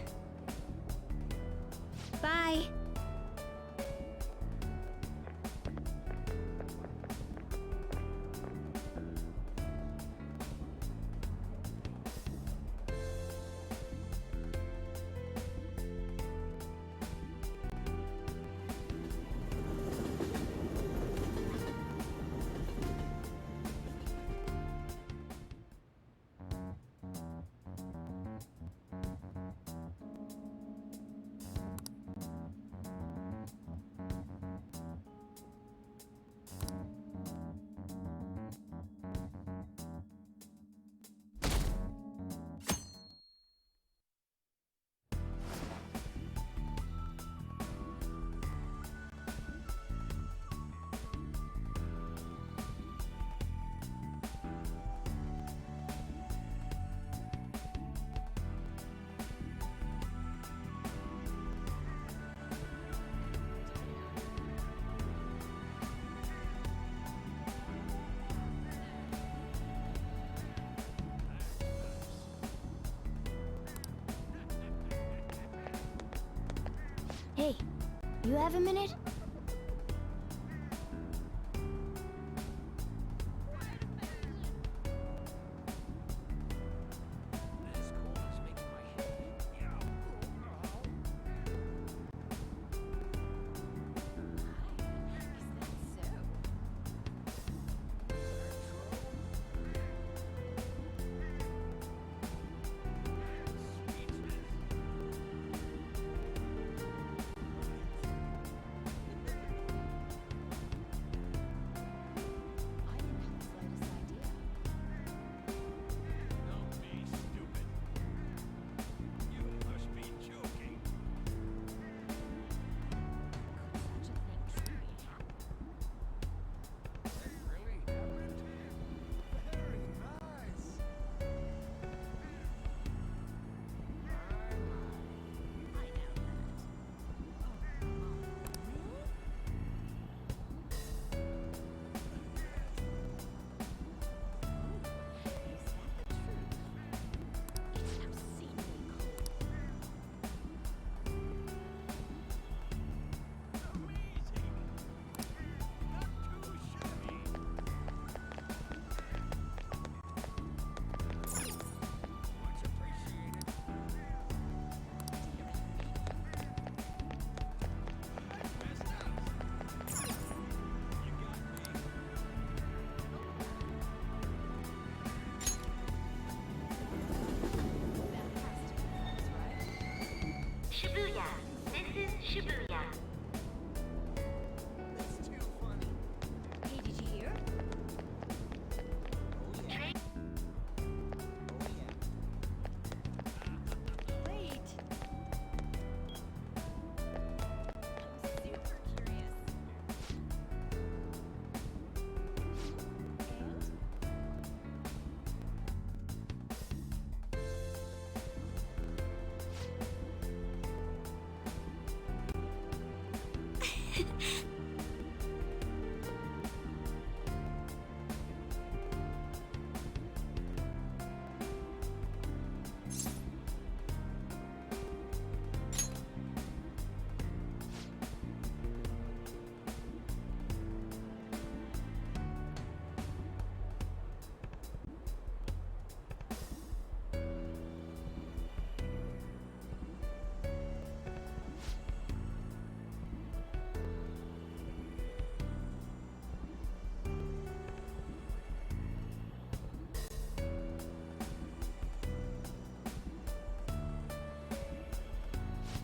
Speaker 2: Bye. Hey, you have a minute?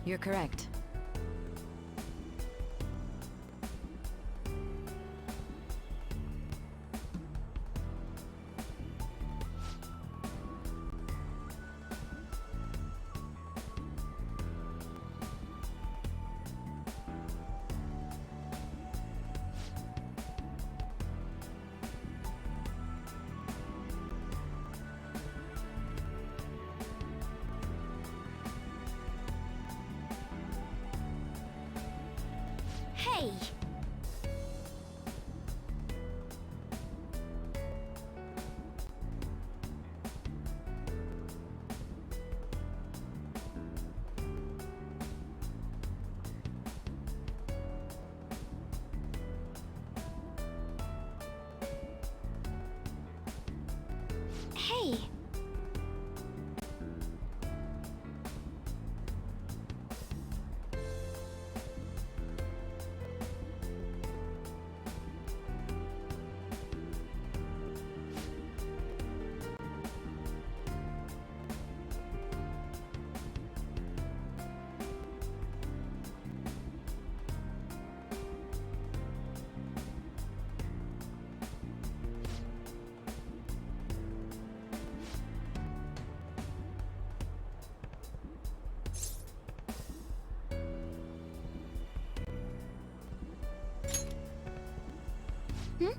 Speaker 9: You're correct.
Speaker 2: Hey! Hey! Hmm?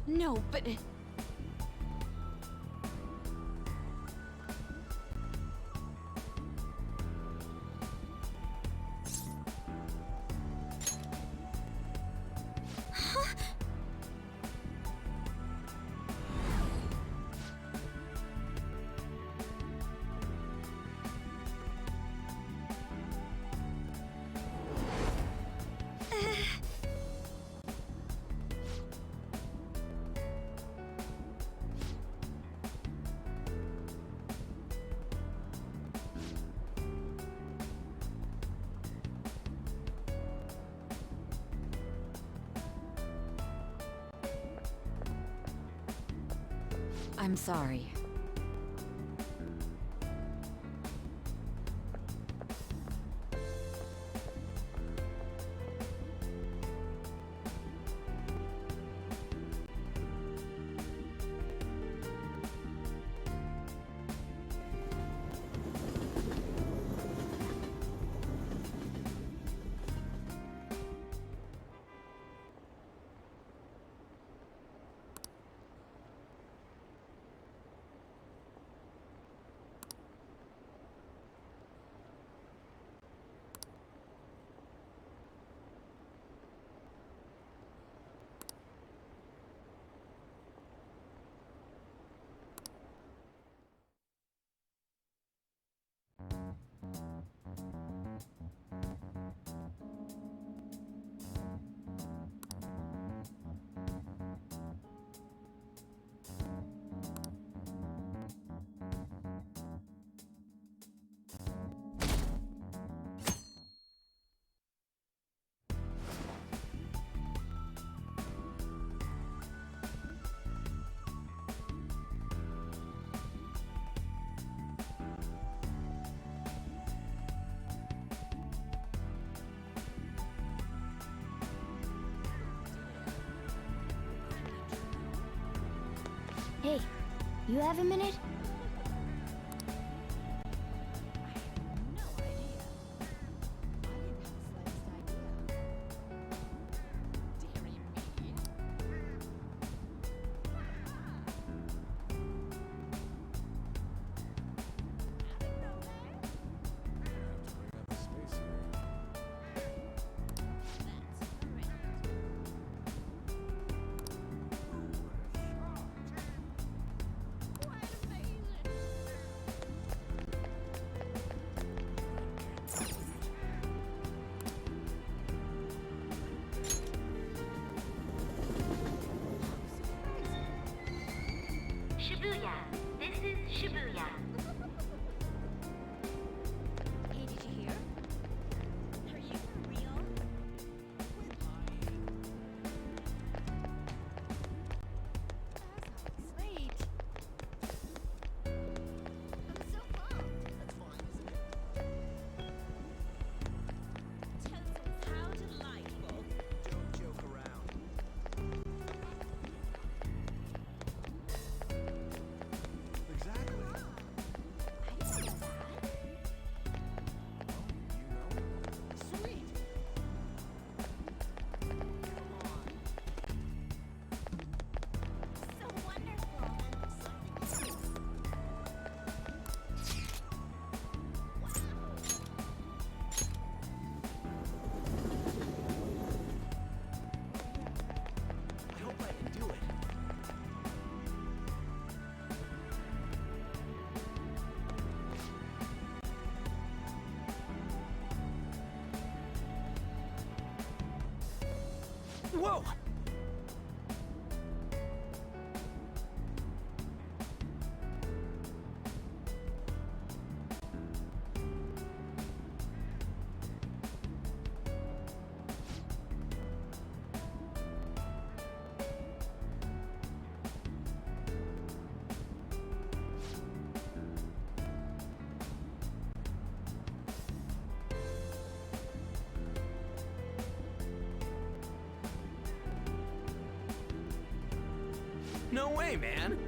Speaker 9: No, but... I'm sorry.
Speaker 2: Hey, you have a minute?
Speaker 10: Wait a minute.
Speaker 5: Whoa!
Speaker 8: No way, man!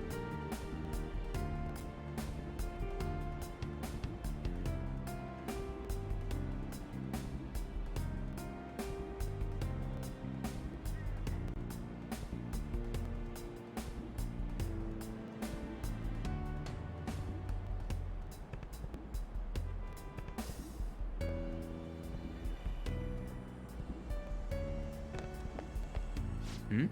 Speaker 8: Hmm?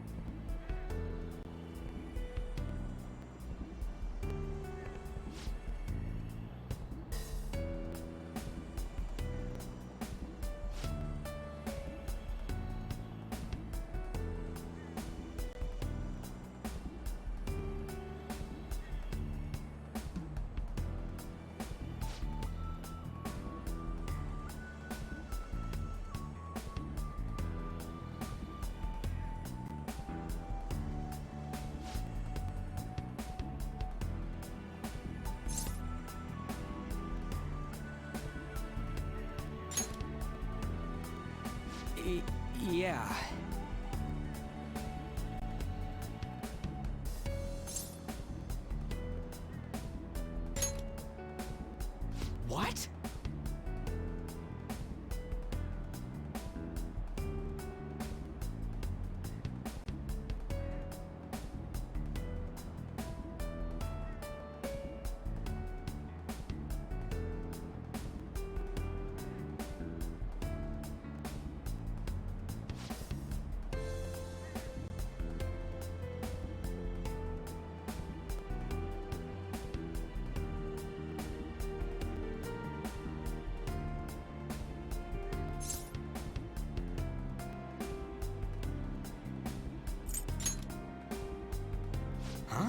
Speaker 5: Yeah. What? Huh?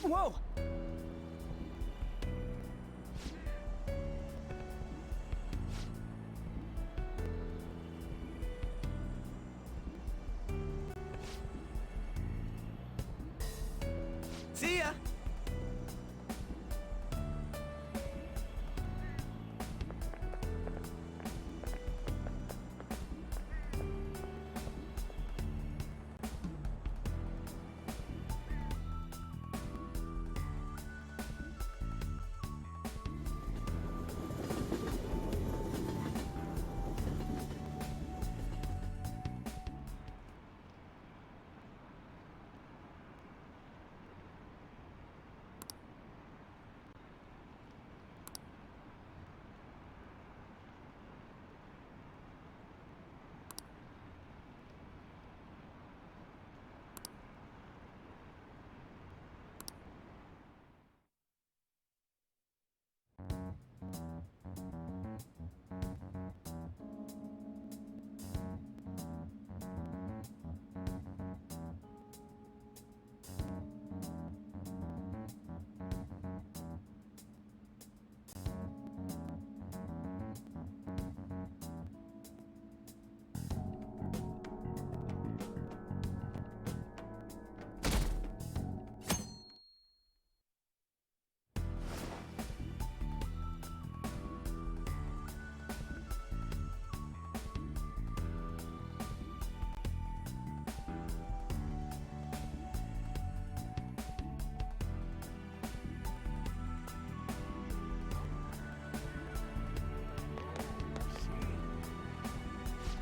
Speaker 5: Whoa! See ya!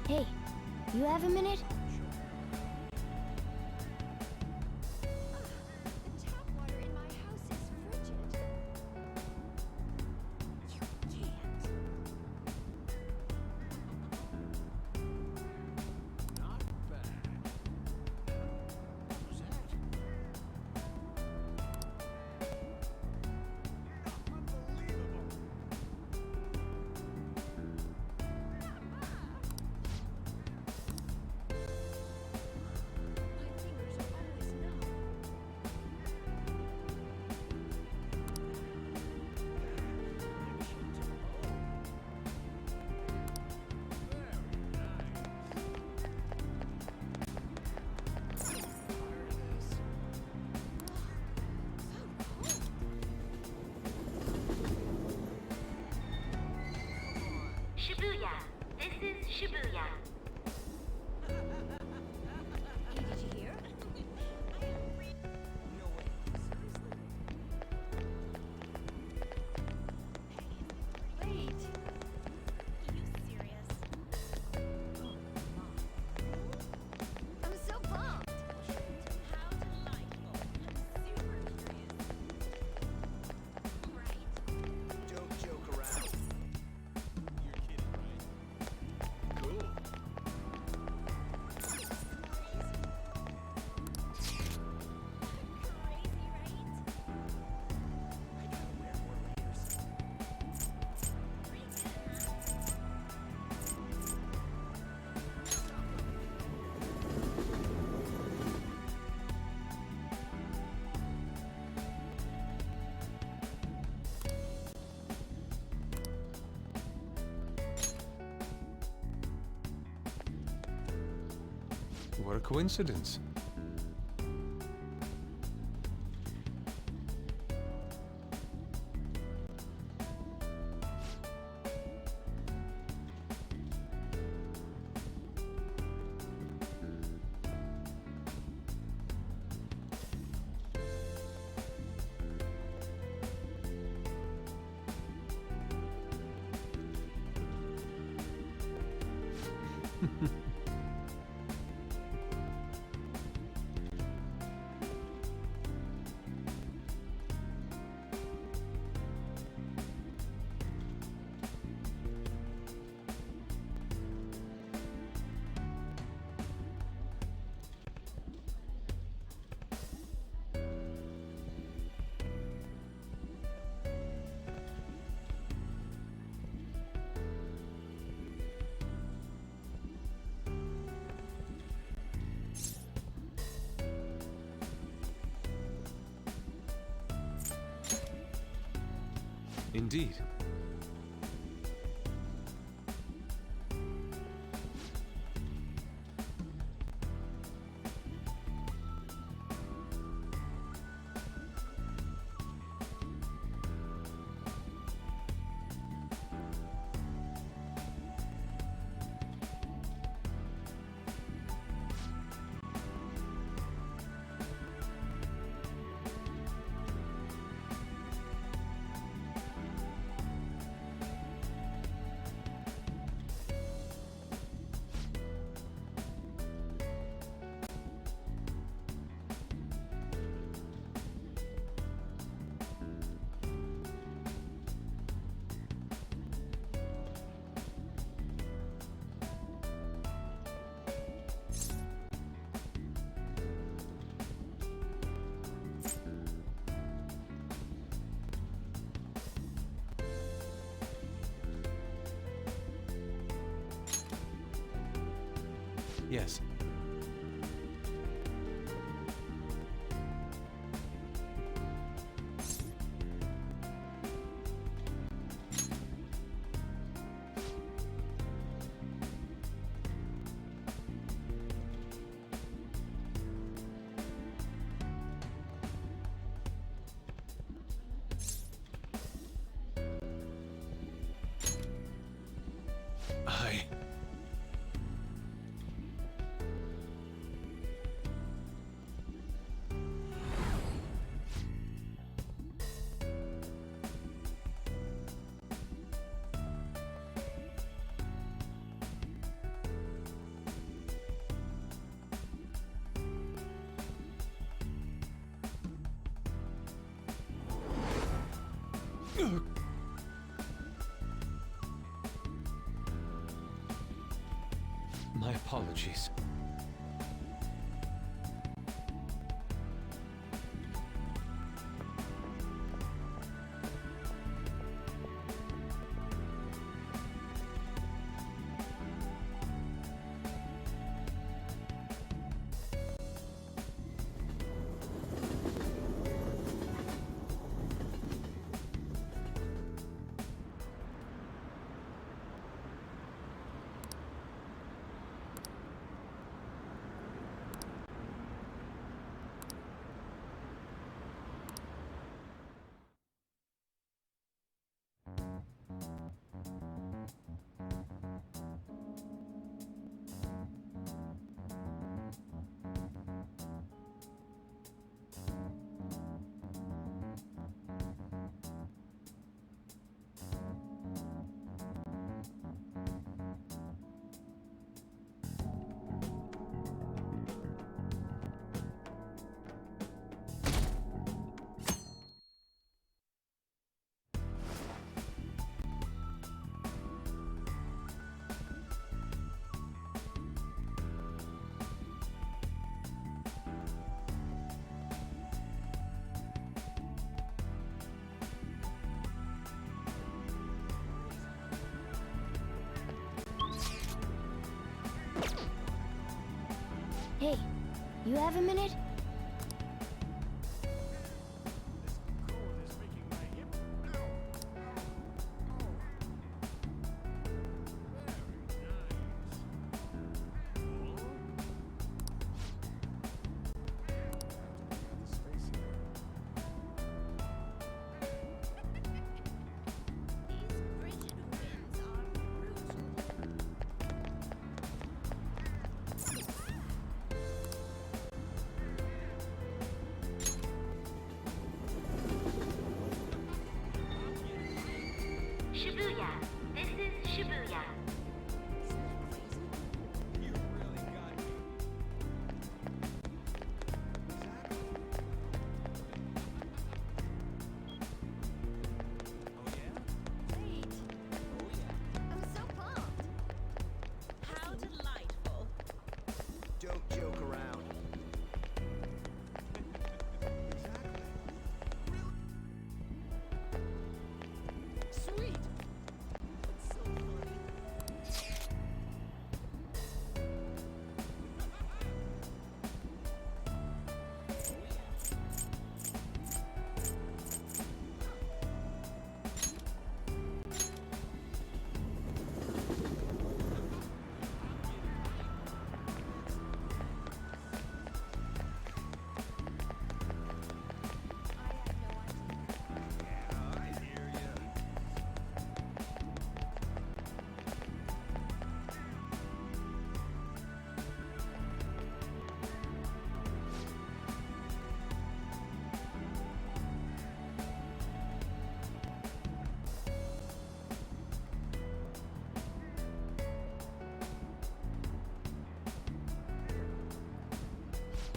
Speaker 2: Hey, you have a minute?
Speaker 10: The tap water in my house is frigid. You can't.
Speaker 5: Not bad. What was that?
Speaker 11: What a coincidence. Indeed. Yes. My apologies.
Speaker 2: Hey, you have a minute?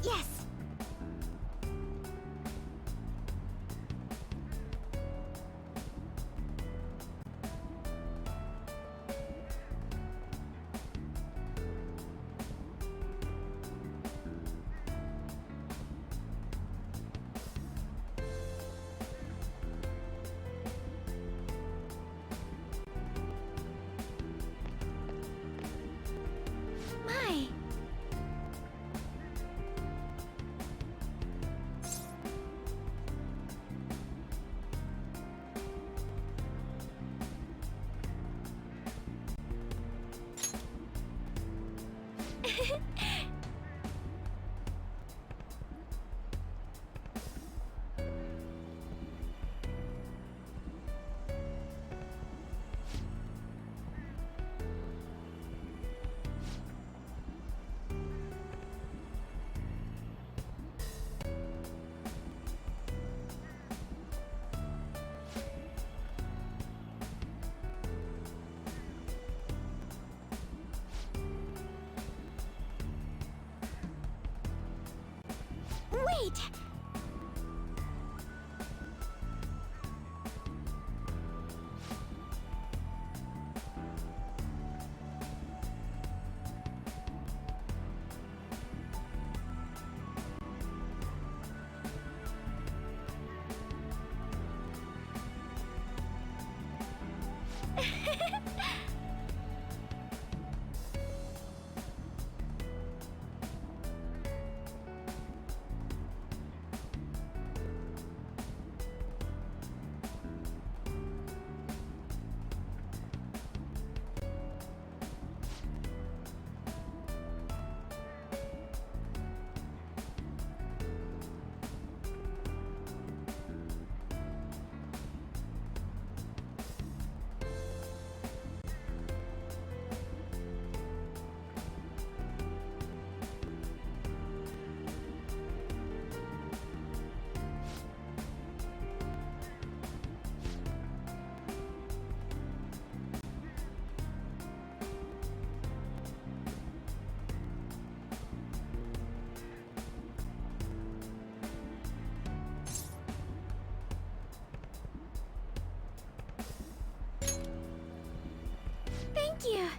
Speaker 2: Yes. My. Wait! Thank you.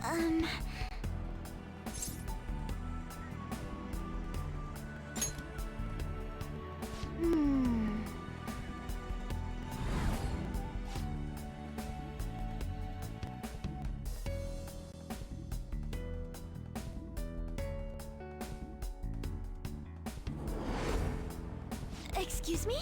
Speaker 2: Hmm. Excuse me?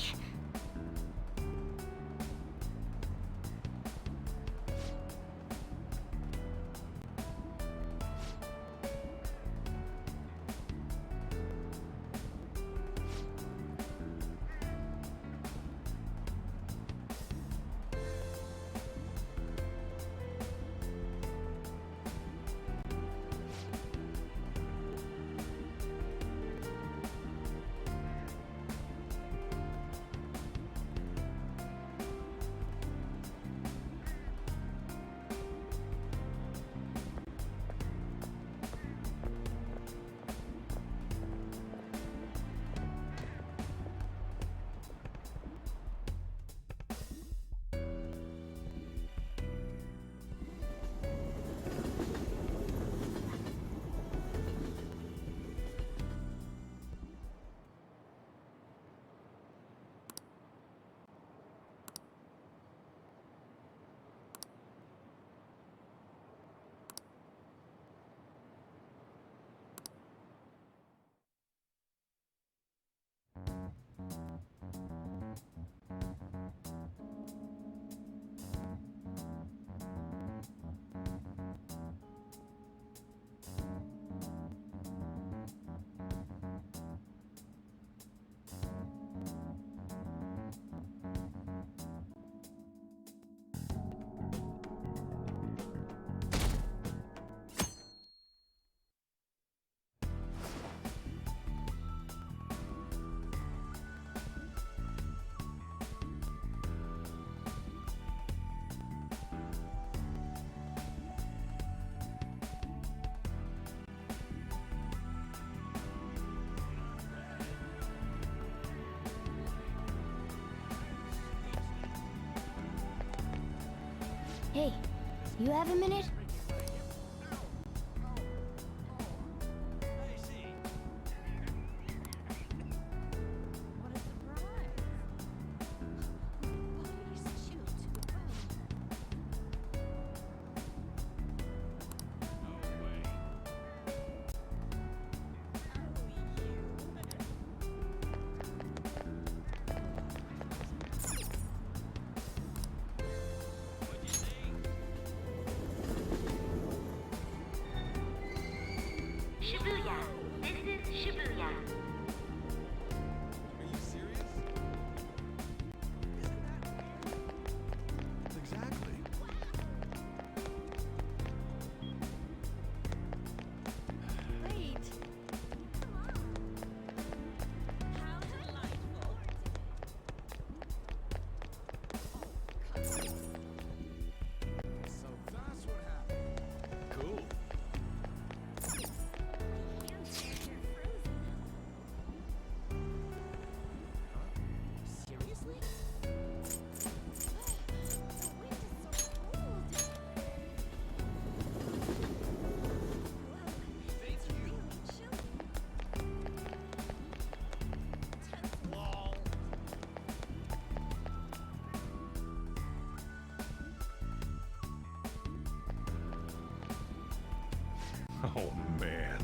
Speaker 2: Hey, you have a minute?
Speaker 7: Shibuya. This is Shibuya.
Speaker 5: Are you serious? Exactly.
Speaker 10: Wait. Come on. How delightful.
Speaker 5: So that's what happened. Cool.
Speaker 10: Seriously? The wind is so cold. It's really chilly.
Speaker 5: Lol.
Speaker 4: Oh man.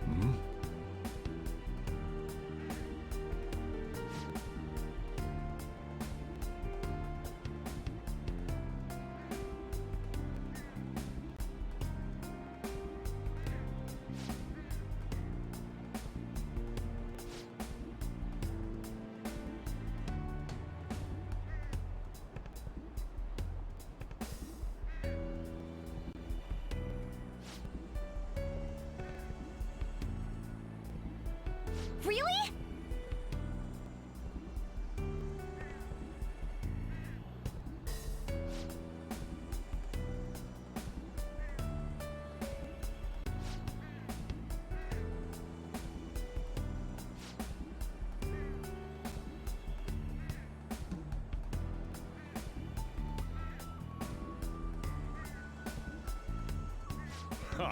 Speaker 3: Hmm?
Speaker 2: Really?
Speaker 4: Ha!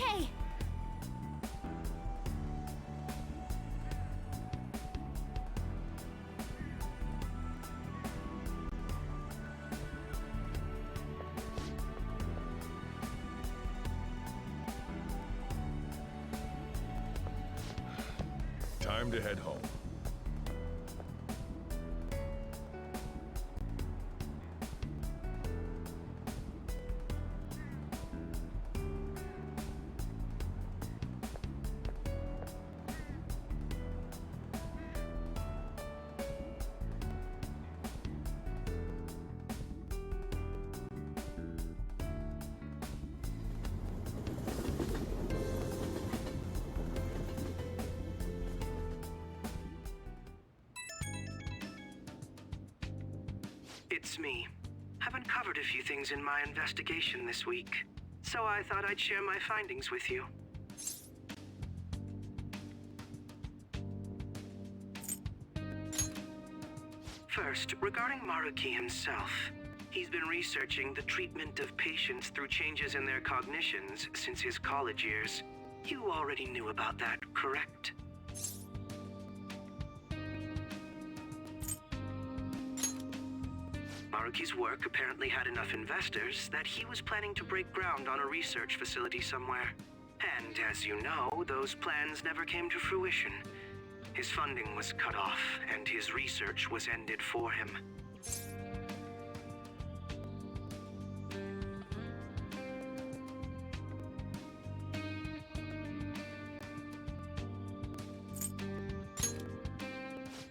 Speaker 2: okay.
Speaker 4: Time to head home.
Speaker 1: It's me. I've uncovered a few things in my investigation this week, so I thought I'd share my findings with you. First, regarding Maruki himself. He's been researching the treatment of patients through changes in their cognitions since his college years. You already knew about that, correct? Maruki's work apparently had enough investors that he was planning to break ground on a research facility somewhere. And as you know, those plans never came to fruition. His funding was cut off, and his research was ended for him.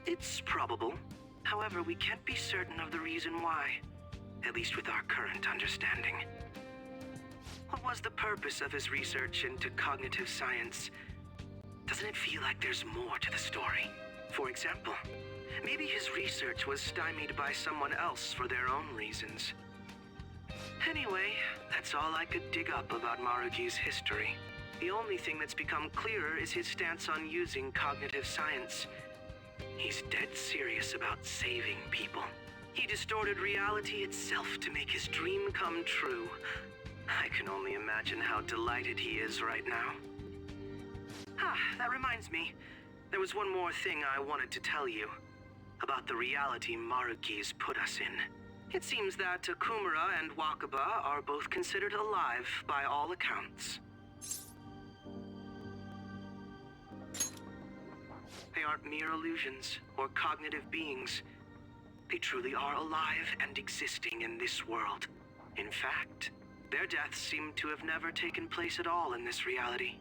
Speaker 1: It's probable. However, we can't be certain of the reason why, at least with our current understanding. What was the purpose of his research into cognitive science? Doesn't it feel like there's more to the story? For example, maybe his research was stymied by someone else for their own reasons. Anyway, that's all I could dig up about Maruki's history. The only thing that's become clearer is his stance on using cognitive science. He's dead serious about saving people. He distorted reality itself to make his dream come true. I can only imagine how delighted he is right now. That reminds me. There was one more thing I wanted to tell you. About the reality Maruki's put us in. It seems that Okumura and Wakaba are both considered alive by all accounts. They aren't mere illusions or cognitive beings. They truly are alive and existing in this world. In fact, their deaths seem to have never taken place at all in this reality.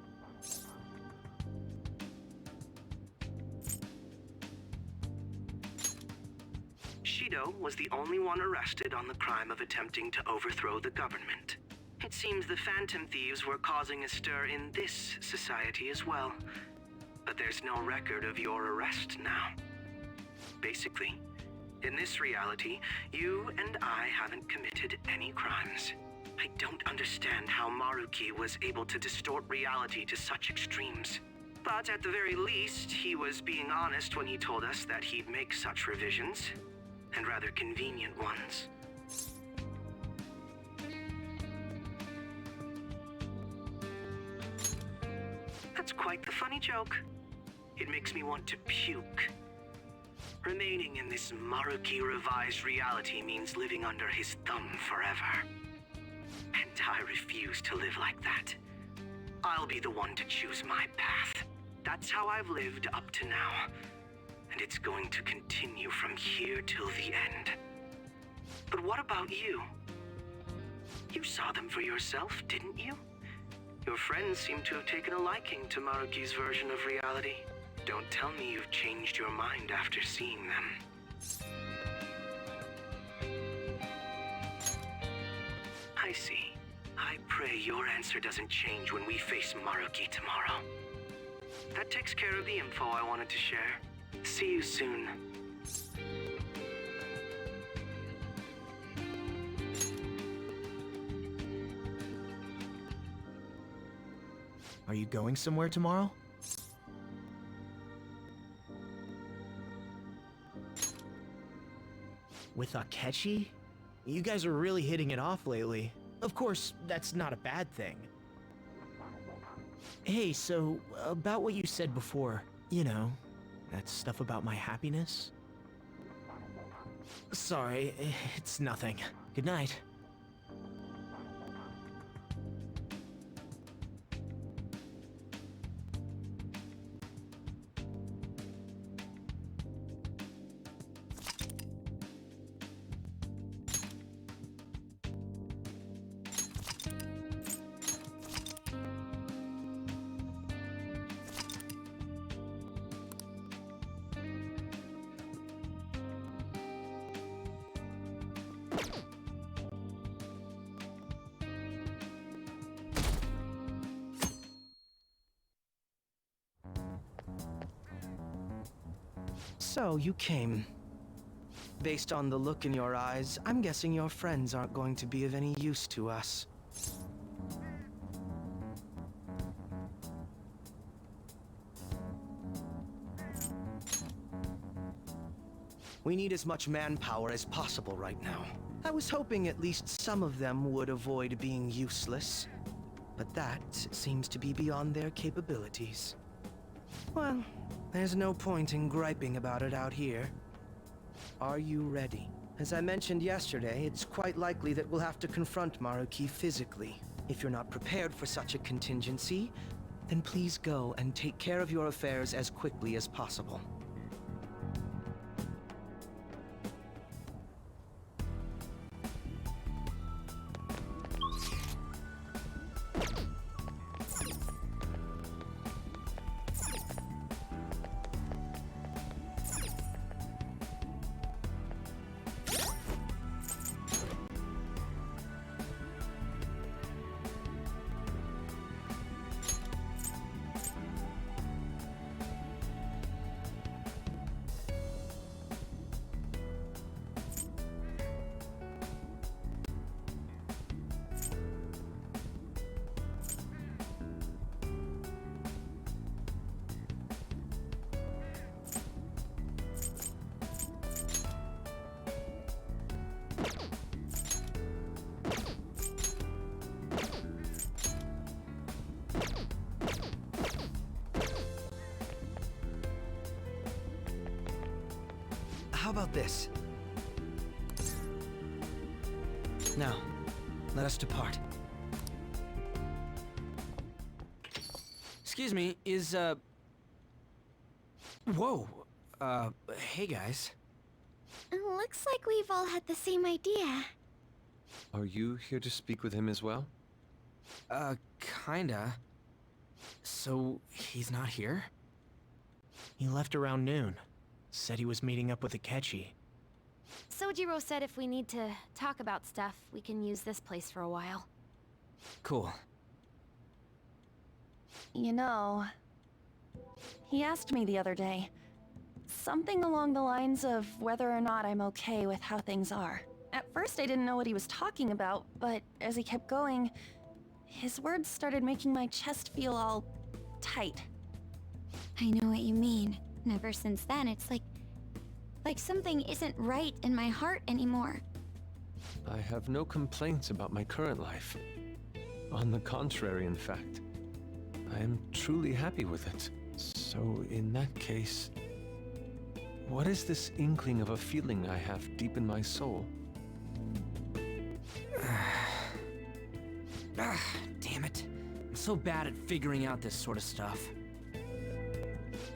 Speaker 1: Shido was the only one arrested on the crime of attempting to overthrow the government. It seems the Phantom Thieves were causing a stir in this society as well. But there's no record of your arrest now. Basically, in this reality, you and I haven't committed any crimes. I don't understand how Maruki was able to distort reality to such extremes. But at the very least, he was being honest when he told us that he'd make such revisions, and rather convenient ones. That's quite the funny joke. It makes me want to puke. Remaining in this Maruki revised reality means living under his thumb forever. And I refuse to live like that. I'll be the one to choose my path. That's how I've lived up to now. And it's going to continue from here till the end. But what about you? You saw them for yourself, didn't you? Your friends seem to have taken a liking to Maruki's version of reality. Don't tell me you've changed your mind after seeing them. I see. I pray your answer doesn't change when we face Maruki tomorrow. That takes care of the info I wanted to share. See you soon.
Speaker 5: Are you going somewhere tomorrow? With Akechi? You guys are really hitting it off lately. Of course, that's not a bad thing. Hey, so, about what you said before, you know, that stuff about my happiness? Sorry, it's nothing. Good night.
Speaker 1: So, you came. Based on the look in your eyes, I'm guessing your friends aren't going to be of any use to us. We need as much manpower as possible right now. I was hoping at least some of them would avoid being useless, but that seems to be beyond their capabilities. Well, there's no point in griping about it out here. Are you ready? As I mentioned yesterday, it's quite likely that we'll have to confront Maruki physically. If you're not prepared for such a contingency, then please go and take care of your affairs as quickly as possible. How about this? Now, let us depart. Excuse me, Whoa! Hey guys.
Speaker 2: Looks like we've all had the same idea.
Speaker 11: Are you here to speak with him as well?
Speaker 1: Kinda. So, he's not here?
Speaker 5: He left around noon. Said he was meeting up with Akechi.
Speaker 12: Sojiro said if we need to talk about stuff, we can use this place for a while.
Speaker 1: Cool.
Speaker 13: You know, he asked me the other day, something along the lines of whether or not I'm okay with how things are. At first I didn't know what he was talking about, but as he kept going, his words started making my chest feel all tight.
Speaker 2: I know what you mean. And ever since then, it's like something isn't right in my heart anymore.
Speaker 11: I have no complaints about my current life. On the contrary, in fact. I am truly happy with it. So, in that case, what is this inkling of a feeling I have deep in my soul?
Speaker 5: Damn it. I'm so bad at figuring out this sort of stuff.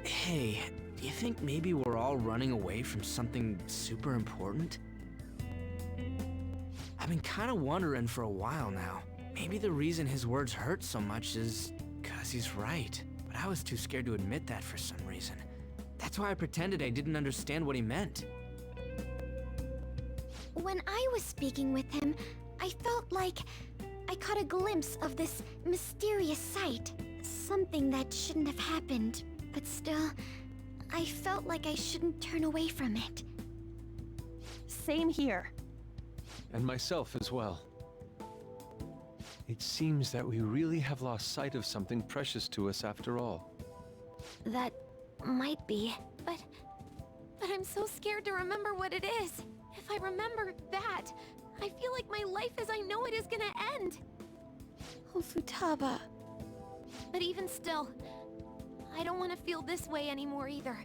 Speaker 5: Hey, do you think maybe we're all running away from something super important? I've been kind of wondering for a while now. Maybe the reason his words hurt so much is 'cause he's right. But I was too scared to admit that for some reason. That's why I pretended I didn't understand what he meant.
Speaker 2: When I was speaking with him, I felt like I caught a glimpse of this mysterious sight. Something that shouldn't have happened, but still, I felt like I shouldn't turn away from it.
Speaker 13: Same here.
Speaker 11: And myself as well. It seems that we really have lost sight of something precious to us after all.
Speaker 2: That might be,
Speaker 12: but I'm so scared to remember what it is. If I remember that, I feel like my life as I know it is gonna end.
Speaker 13: Oh, Futaba.
Speaker 12: But even still, I don't want to feel this way anymore either.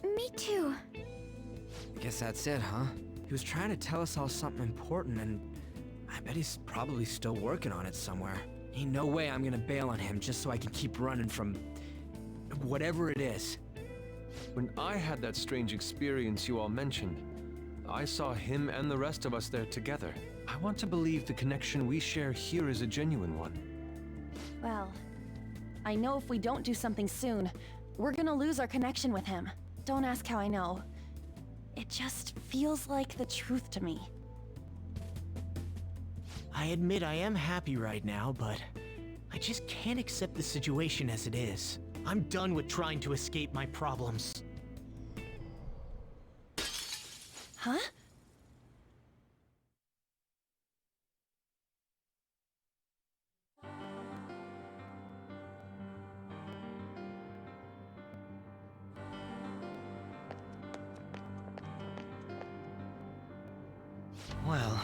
Speaker 2: Me too.
Speaker 5: I guess that's it, huh? He was trying to tell us all something important, and I bet he's probably still working on it somewhere. Ain't no way I'm gonna bail on him just so I can keep running from whatever it is.
Speaker 11: When I had that strange experience you all mentioned, I saw him and the rest of us there together. I want to believe the connection we share here is a genuine one.
Speaker 13: Well, I know if we don't do something soon, we're gonna lose our connection with him. Don't ask how I know. It just feels like the truth to me.
Speaker 14: I admit I am happy right now, but I just can't accept the situation as it is. I'm done with trying to escape my problems.
Speaker 13: Huh?
Speaker 1: Well...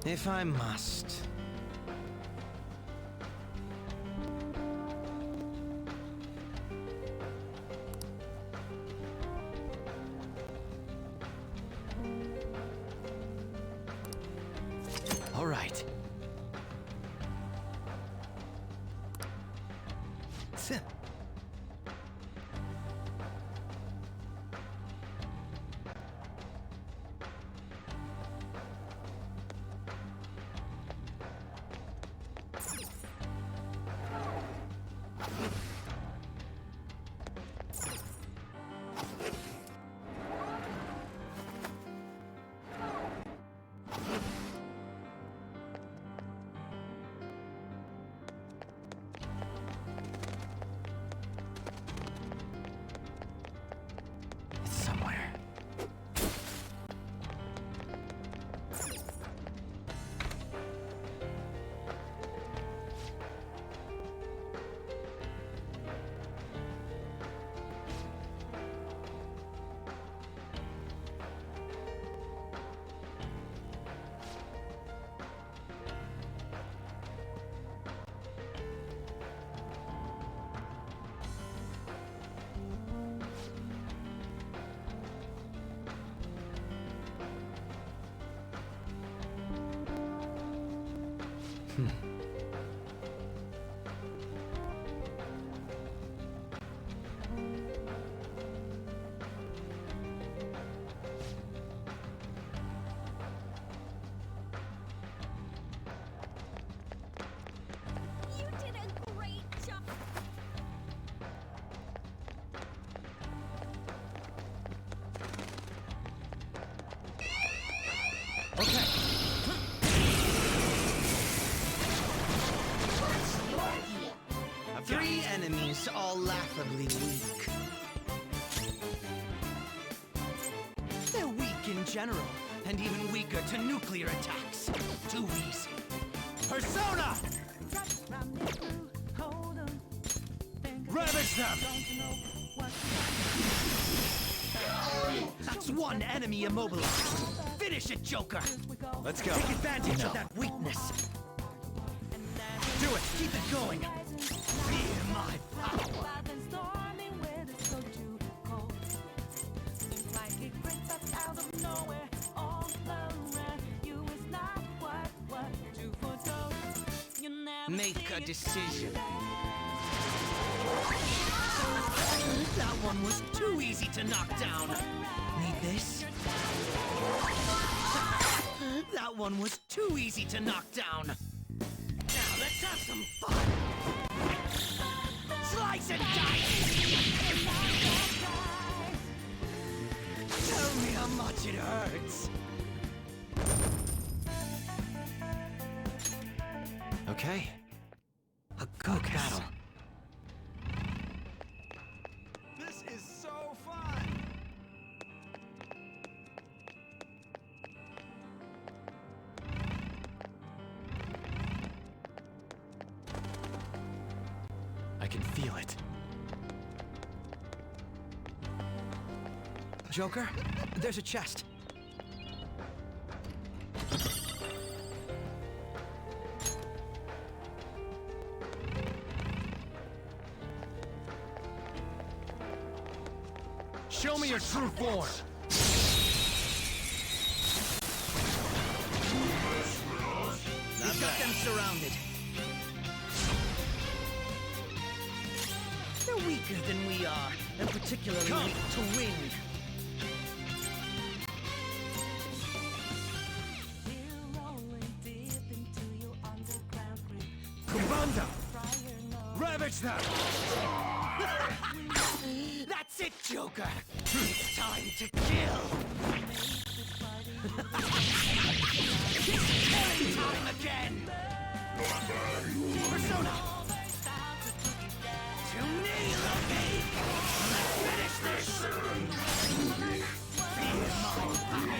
Speaker 1: If I must. All right. Sit.
Speaker 10: You did a great job.
Speaker 1: Okay. 3 enemies, all laughably weak. They're weak in general, and even weaker to nuclear attacks. Too easy. Persona! Ravage them! That's 1 enemy immobilized. Finish it, Joker!
Speaker 3: Let's go.
Speaker 1: Take advantage of that weakness. Do it! Keep it going! Feel my power! Make a decision. That one was too easy to knock down. Need this? That one was too easy to knock down. Now let's have some fun. Slice and dice! Tell me how much it hurts.
Speaker 5: Okay. A good battle.
Speaker 1: This is so fun!
Speaker 5: I can feel it.
Speaker 1: Joker, there's a chest.
Speaker 5: Show me your true form!
Speaker 1: We've got them surrounded. They're weaker than we are, and particularly weak to wind.
Speaker 5: Kumbanda! Ravage them!
Speaker 1: That's it, Joker! It's time to kill! It's killing time again! Persona! To me, Loki! Let's finish this! Feel my power!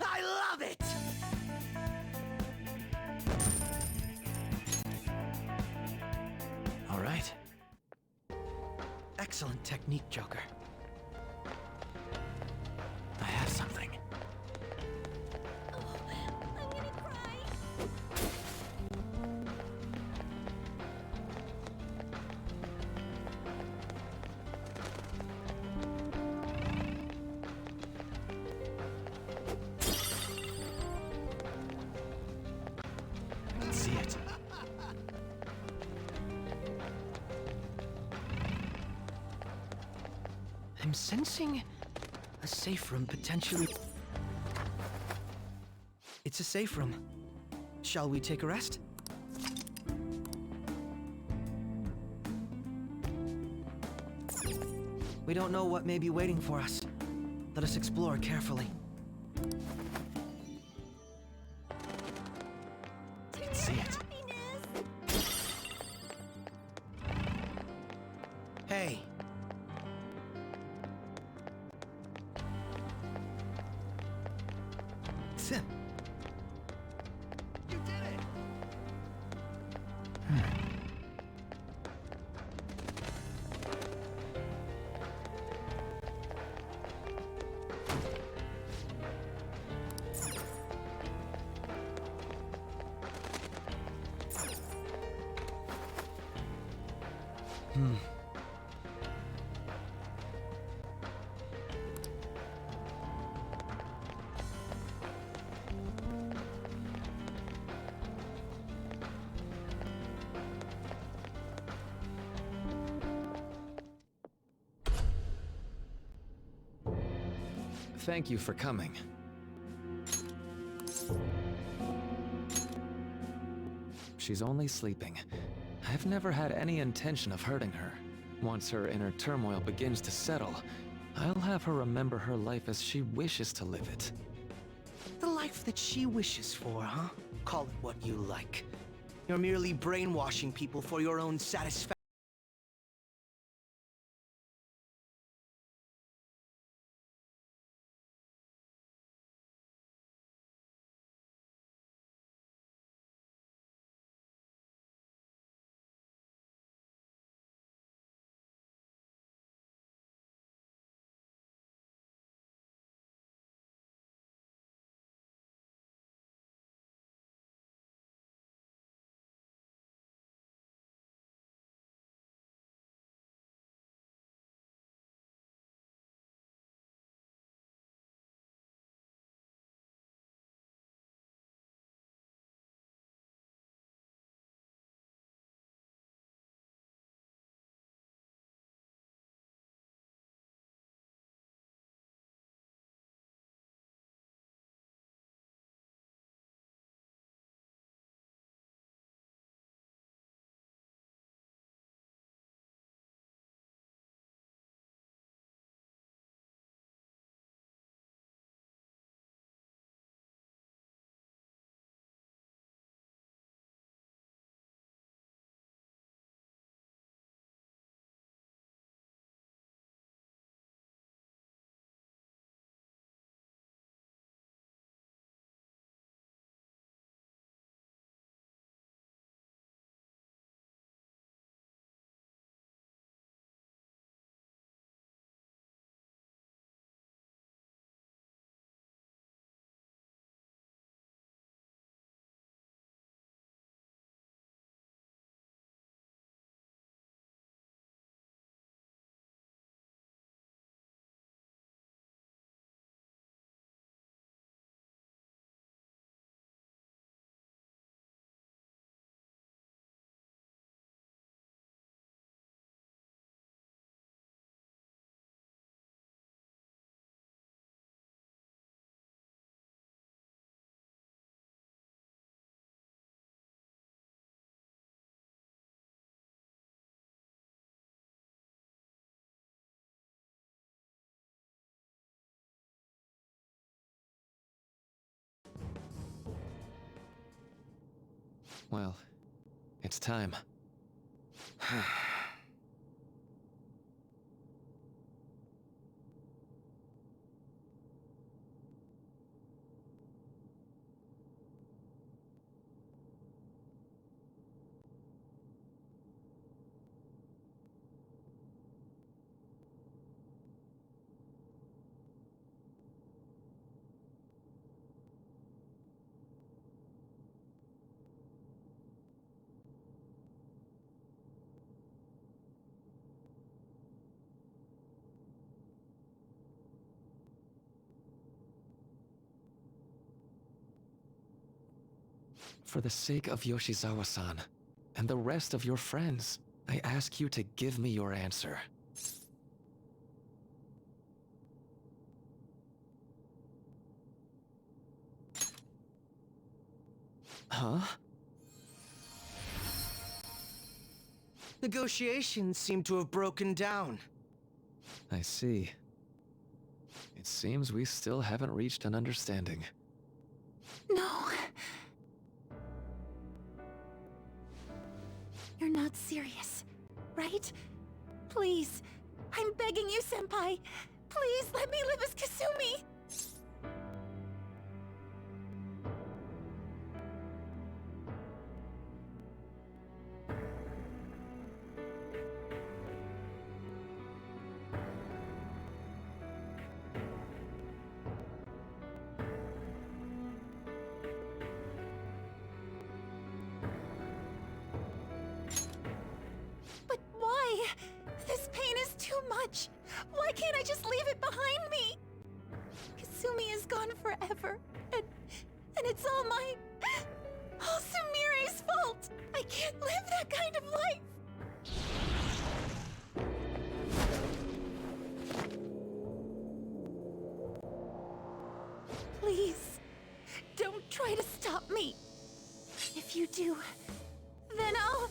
Speaker 1: I love it!
Speaker 5: All right.
Speaker 1: Excellent technique, Joker.
Speaker 5: I have something.
Speaker 10: I'm gonna cry.
Speaker 1: I can see it. I'm sensing a safe room potentially. It's a safe room. Shall we take a rest? We don't know what may be waiting for us. Let us explore carefully. I can see it. Hey. Sim. You did it!
Speaker 8: Thank you for coming. She's only sleeping. I've never had any intention of hurting her. Once her inner turmoil begins to settle, I'll have her remember her life as she wishes to live it.
Speaker 1: The life that she wishes for, huh? Call it what you like. You're merely brainwashing people for your own satisfaction.
Speaker 8: Well, it's time. For the sake of Yoshizawa-san, and the rest of your friends, I ask you to give me your answer. Huh?
Speaker 1: Negotiations seem to have broken down.
Speaker 8: I see. It seems we still haven't reached an understanding.
Speaker 2: No. You're not serious, right? Please, I'm begging you, Senpai. Please let me live as Kasumi. But why? This pain is too much. Why can't I just leave it behind me? Kasumi is gone forever, and it's all Sumire's fault. I can't live that kind of life. Please, don't try to stop me. If you do, then I'll...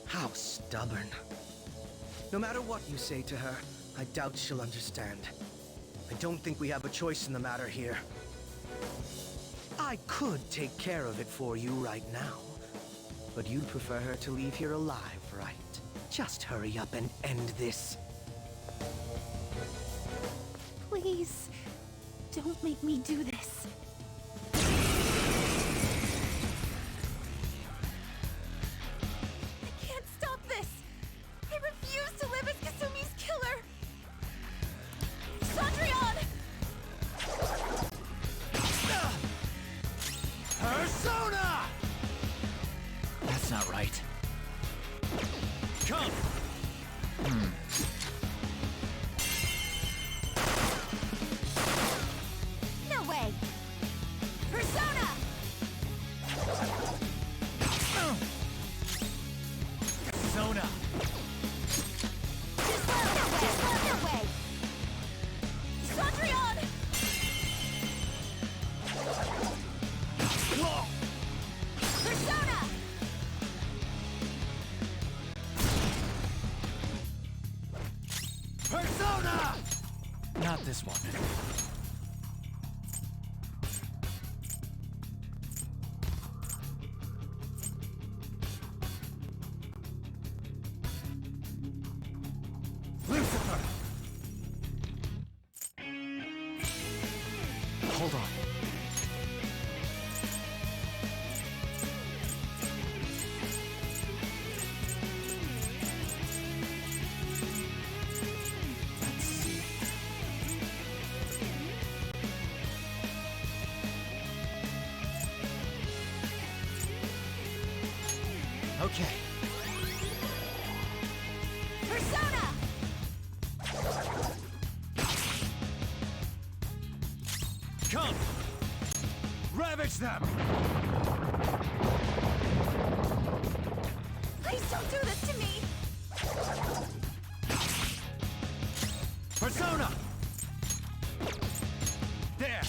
Speaker 1: How stubborn. No matter what you say to her, I doubt she'll understand. I don't think we have a choice in the matter here. I could take care of it for you right now. But you'd prefer her to leave here alive, right? Just hurry up and end this.
Speaker 2: Please, don't make me do this. I can't stop this! I refuse to live as Kasumi's killer! Cendrillon!
Speaker 5: Persona! That's not right. Come!
Speaker 2: No way! Persona!
Speaker 5: Persona!
Speaker 2: Just love their way! Cendrillon! Persona!
Speaker 5: Persona! Not this one. Lucifer! Hold on. Let's see. Okay.
Speaker 2: Persona!
Speaker 5: Come! Ravage them!
Speaker 2: Please don't do this to me!
Speaker 5: Persona! There!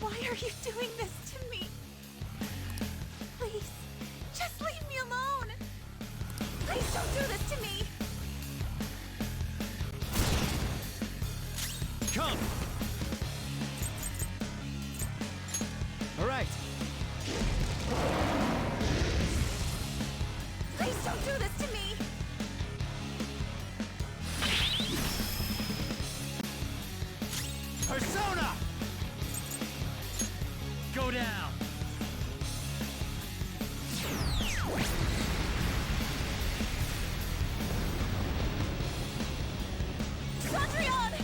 Speaker 2: Why are you doing this to me? Please, just leave me alone!
Speaker 10: Please don't do this to me!
Speaker 14: Come! Alright.
Speaker 10: Please don't do this to me!
Speaker 14: Persona! Go down!
Speaker 10: Cendrillon!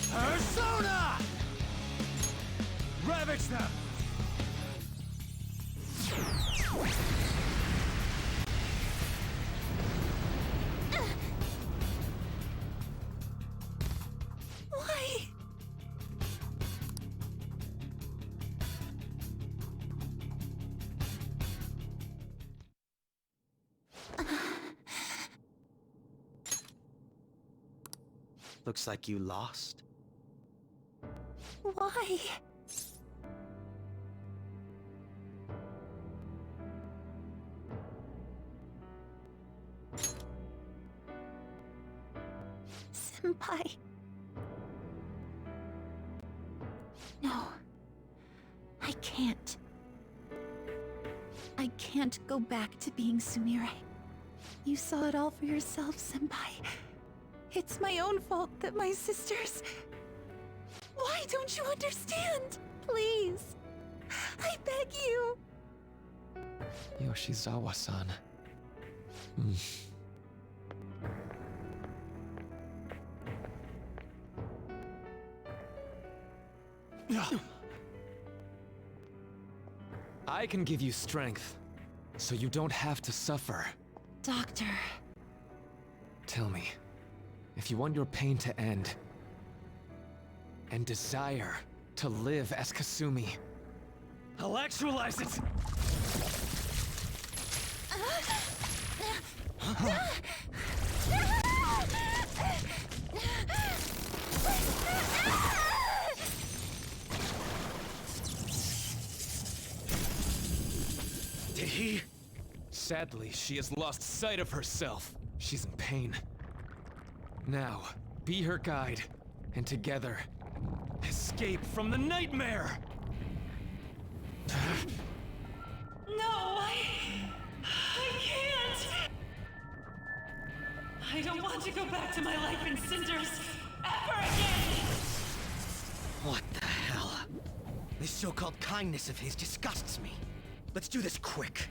Speaker 14: Persona! Ravage them!
Speaker 10: Why?
Speaker 1: Looks like you lost.
Speaker 10: Why? Senpai. No. I can't. I can't go back to being Sumire. You saw it all for yourself, Senpai. It's my own fault that my sisters... Why don't you understand? Please. I beg you.
Speaker 8: Yoshizawa-san. I can give you strength, so you don't have to suffer.
Speaker 2: Doctor.
Speaker 8: Tell me, if you want your pain to end, and desire to live as Kasumi, I'll actualize it!
Speaker 1: Did he?
Speaker 8: Sadly, she has lost sight of herself. She's in pain. Now, be her guide, and together, escape from the nightmare!
Speaker 7: No, I can't! I don't want to go back to my life in cinders ever again!
Speaker 1: What the hell? This so-called kindness of his disgusts me. Let's do this quick.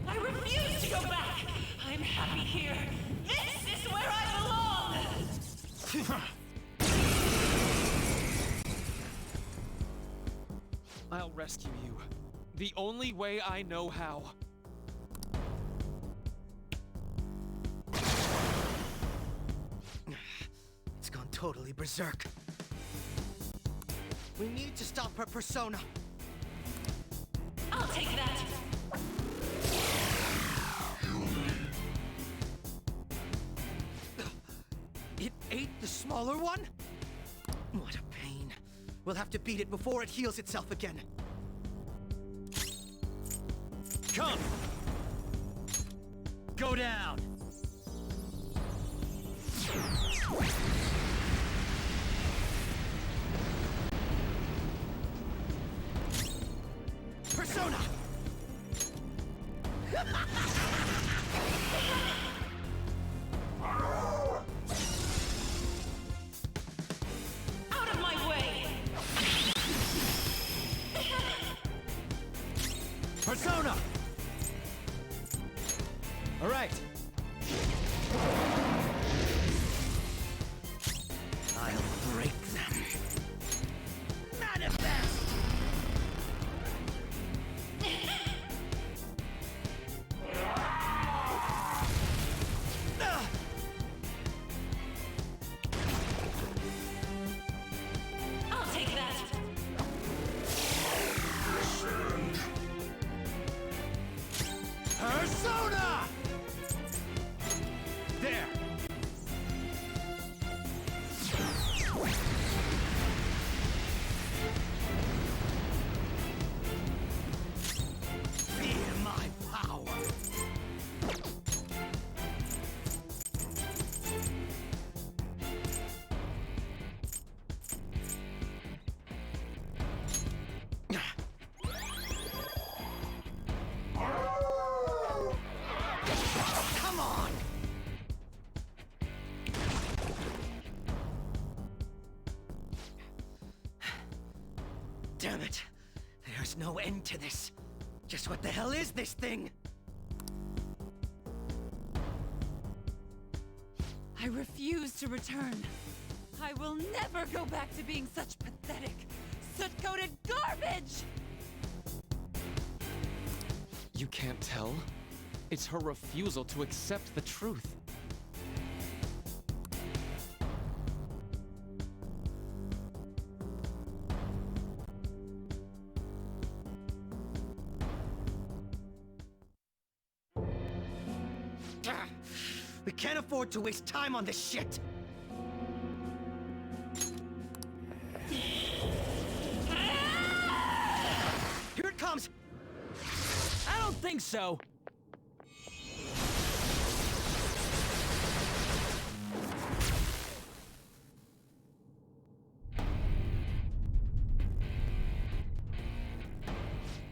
Speaker 7: I refuse to go back! I'm happy here! This is where I belong!
Speaker 8: I'll rescue you. The only way I know how.
Speaker 1: It's gone totally berserk. We need to stop her persona.
Speaker 7: I'll take that!
Speaker 1: It ate the smaller one? What a pain. We'll have to beat it before it heals itself again.
Speaker 14: Come! Go down!
Speaker 1: Persona!
Speaker 7: Out of my way!
Speaker 14: Persona! All right.
Speaker 1: I'll break them. Manifest!
Speaker 7: I'll take that!
Speaker 14: Persona! There!
Speaker 1: end to this. Just what the hell is this thing?
Speaker 9: I refuse to return. I will never go back to being such pathetic, soot-coated garbage!
Speaker 8: You can't tell? It's her refusal to accept the truth.
Speaker 1: We can't afford to waste time on this shit! Here it comes!
Speaker 5: I don't think so.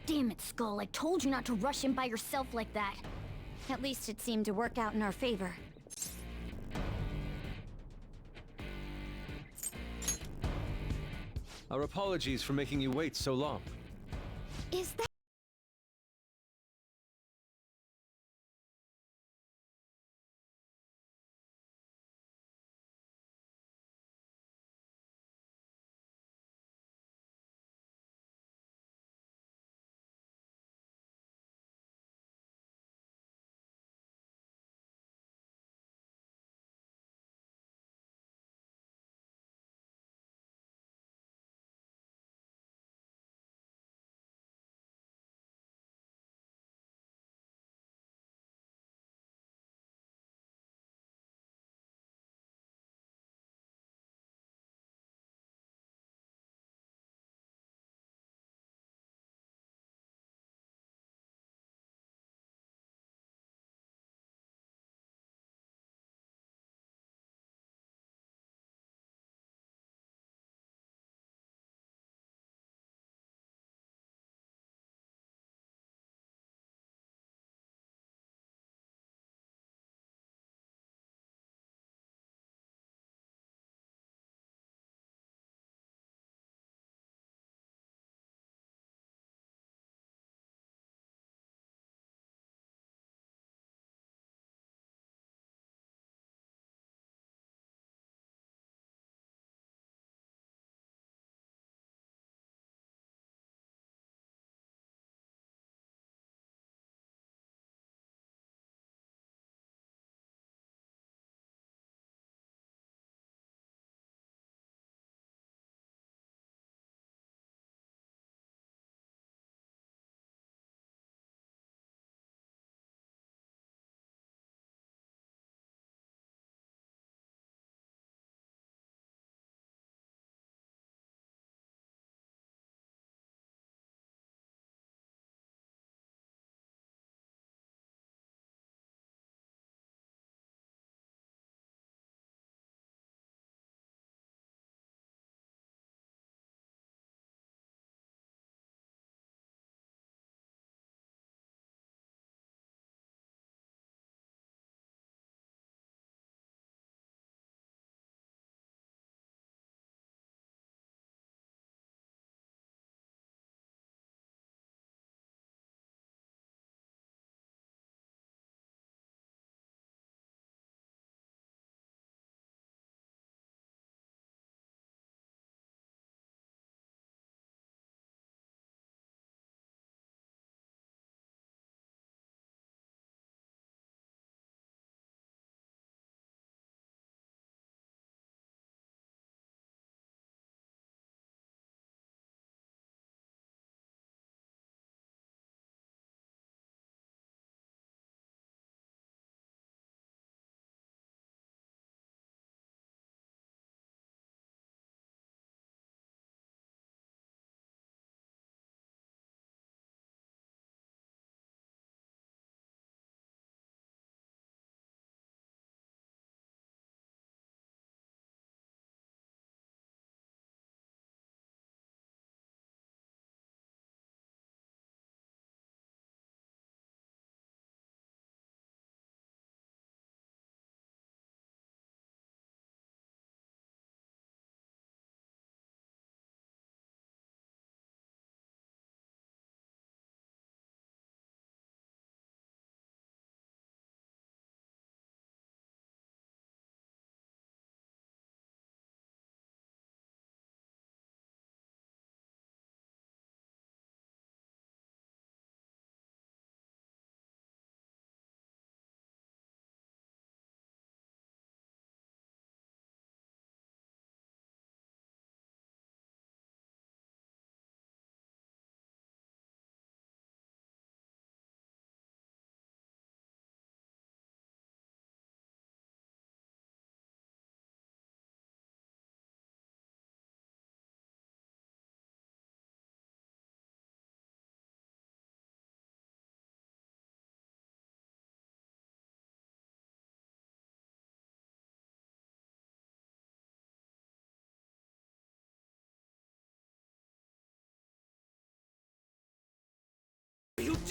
Speaker 12: Damn it, Skull. I told you not to rush in by yourself like that. At least it seemed to work out in our favor.
Speaker 11: Our apologies for making you wait so long.
Speaker 12: Is that...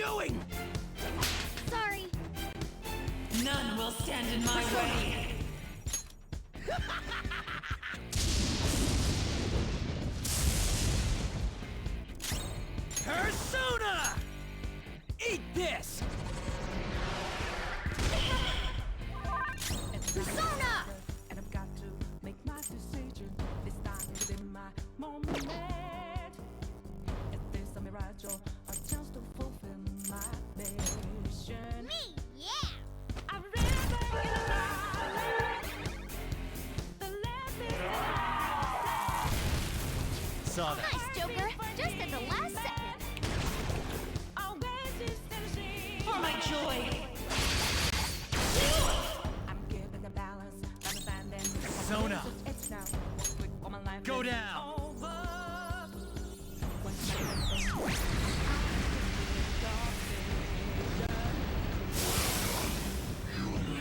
Speaker 5: doing?
Speaker 12: Sorry.
Speaker 7: None will stand in my way.
Speaker 5: Persona! Eat this!
Speaker 12: Persona!
Speaker 15: And I've got to make my decision. This time is in my moment. If there's a mirage or a chance to fulfill my mission.
Speaker 12: Me, yeah!
Speaker 15: I the
Speaker 14: Saw that.
Speaker 12: Nice, Joker. Just at the last second.
Speaker 7: For my joy.
Speaker 15: I'm giving the balance.
Speaker 14: Persona! Go down!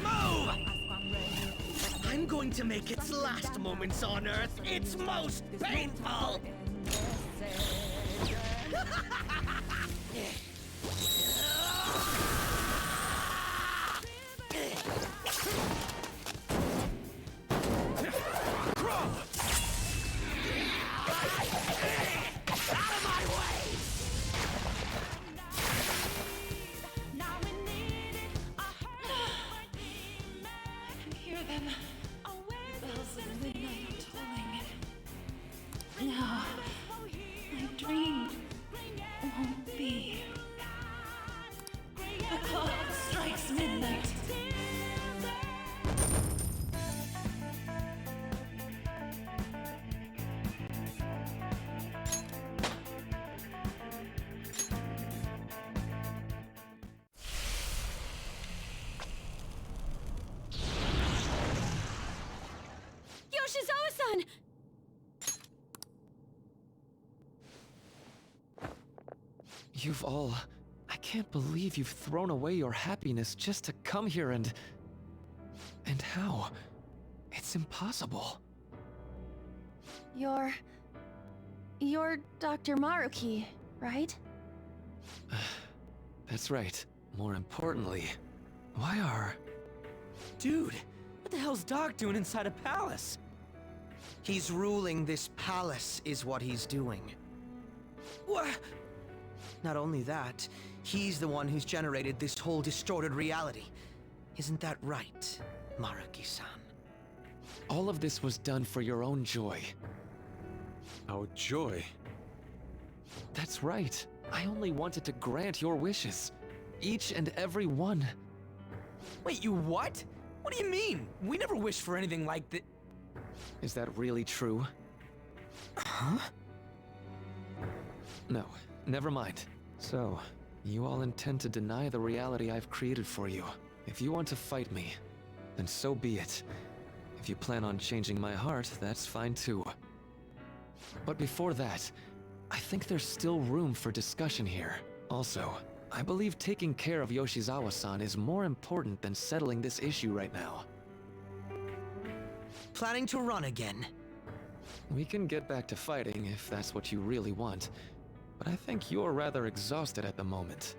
Speaker 5: Move! I'm going to make its last moments on Earth its most painful!
Speaker 9: Hear them. Bells of midnight are tolling. Now, my dream won't be. The clock strikes midnight.
Speaker 13: Yoshizawa-san!
Speaker 8: You've all... I can't believe you've thrown away your happiness just to come here and... And how? It's impossible.
Speaker 13: You're Dr. Maruki, right?
Speaker 8: That's right. More importantly, why are...
Speaker 5: Dude, what the hell's Doc doing inside a palace?
Speaker 1: He's ruling this palace, is what he's doing.
Speaker 5: What?
Speaker 1: Not only that, he's the one who's generated this whole distorted reality. Isn't that right, Maruki-san?
Speaker 8: All of this was done for your own joy.
Speaker 11: Our joy?
Speaker 8: That's right. I only wanted to grant your wishes. Each and every one.
Speaker 5: Wait, you what? What do you mean? We never wished for anything like that.
Speaker 8: Is that really true?
Speaker 5: Huh?
Speaker 8: No, never mind. So, you all intend to deny the reality I've created for you. If you want to fight me, then so be it. If you plan on changing my heart, that's fine too. But before that, I think there's still room for discussion here. Also, I believe taking care of Yoshizawa-san is more important than settling this issue right now.
Speaker 1: Planning to run again?
Speaker 8: We can get back to fighting if that's what you really want, but I think you're rather exhausted at the moment.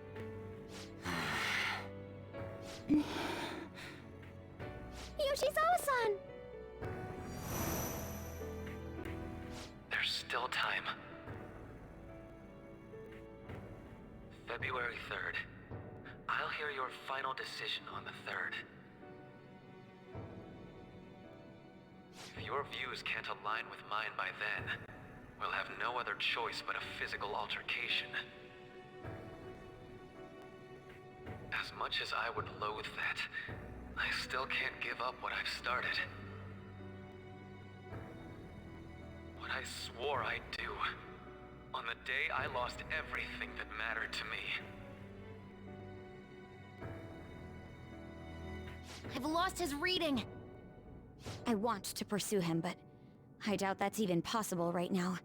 Speaker 12: Yoshizawa-san!
Speaker 8: There's still time. February 3rd. I'll hear your final decision on the 3rd. If your views can't align with mine by then, we'll have no other choice but a physical altercation. As much as I would loathe that, I still can't give up what I've started. What I swore I'd do, on the day I lost everything that mattered to me.
Speaker 12: I've lost his reading. I want to pursue him, but I doubt that's even possible right now.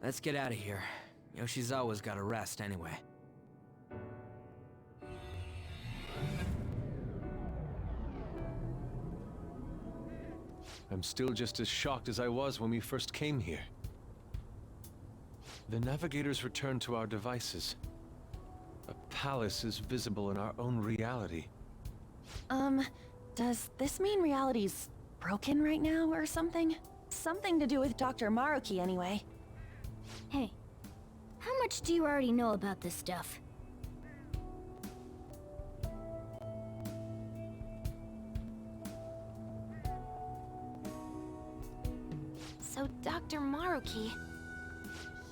Speaker 5: Let's get out of here. Yoshizawa's gotta rest anyway.
Speaker 11: I'm still just as shocked as I was when we first came here. The navigators returned to our devices. A palace is visible in our own reality.
Speaker 13: Does this mean reality's broken right now or something? Something to do with Dr. Maruki anyway.
Speaker 12: Hey, how much do you already know about this stuff?
Speaker 2: So Dr. Maruki,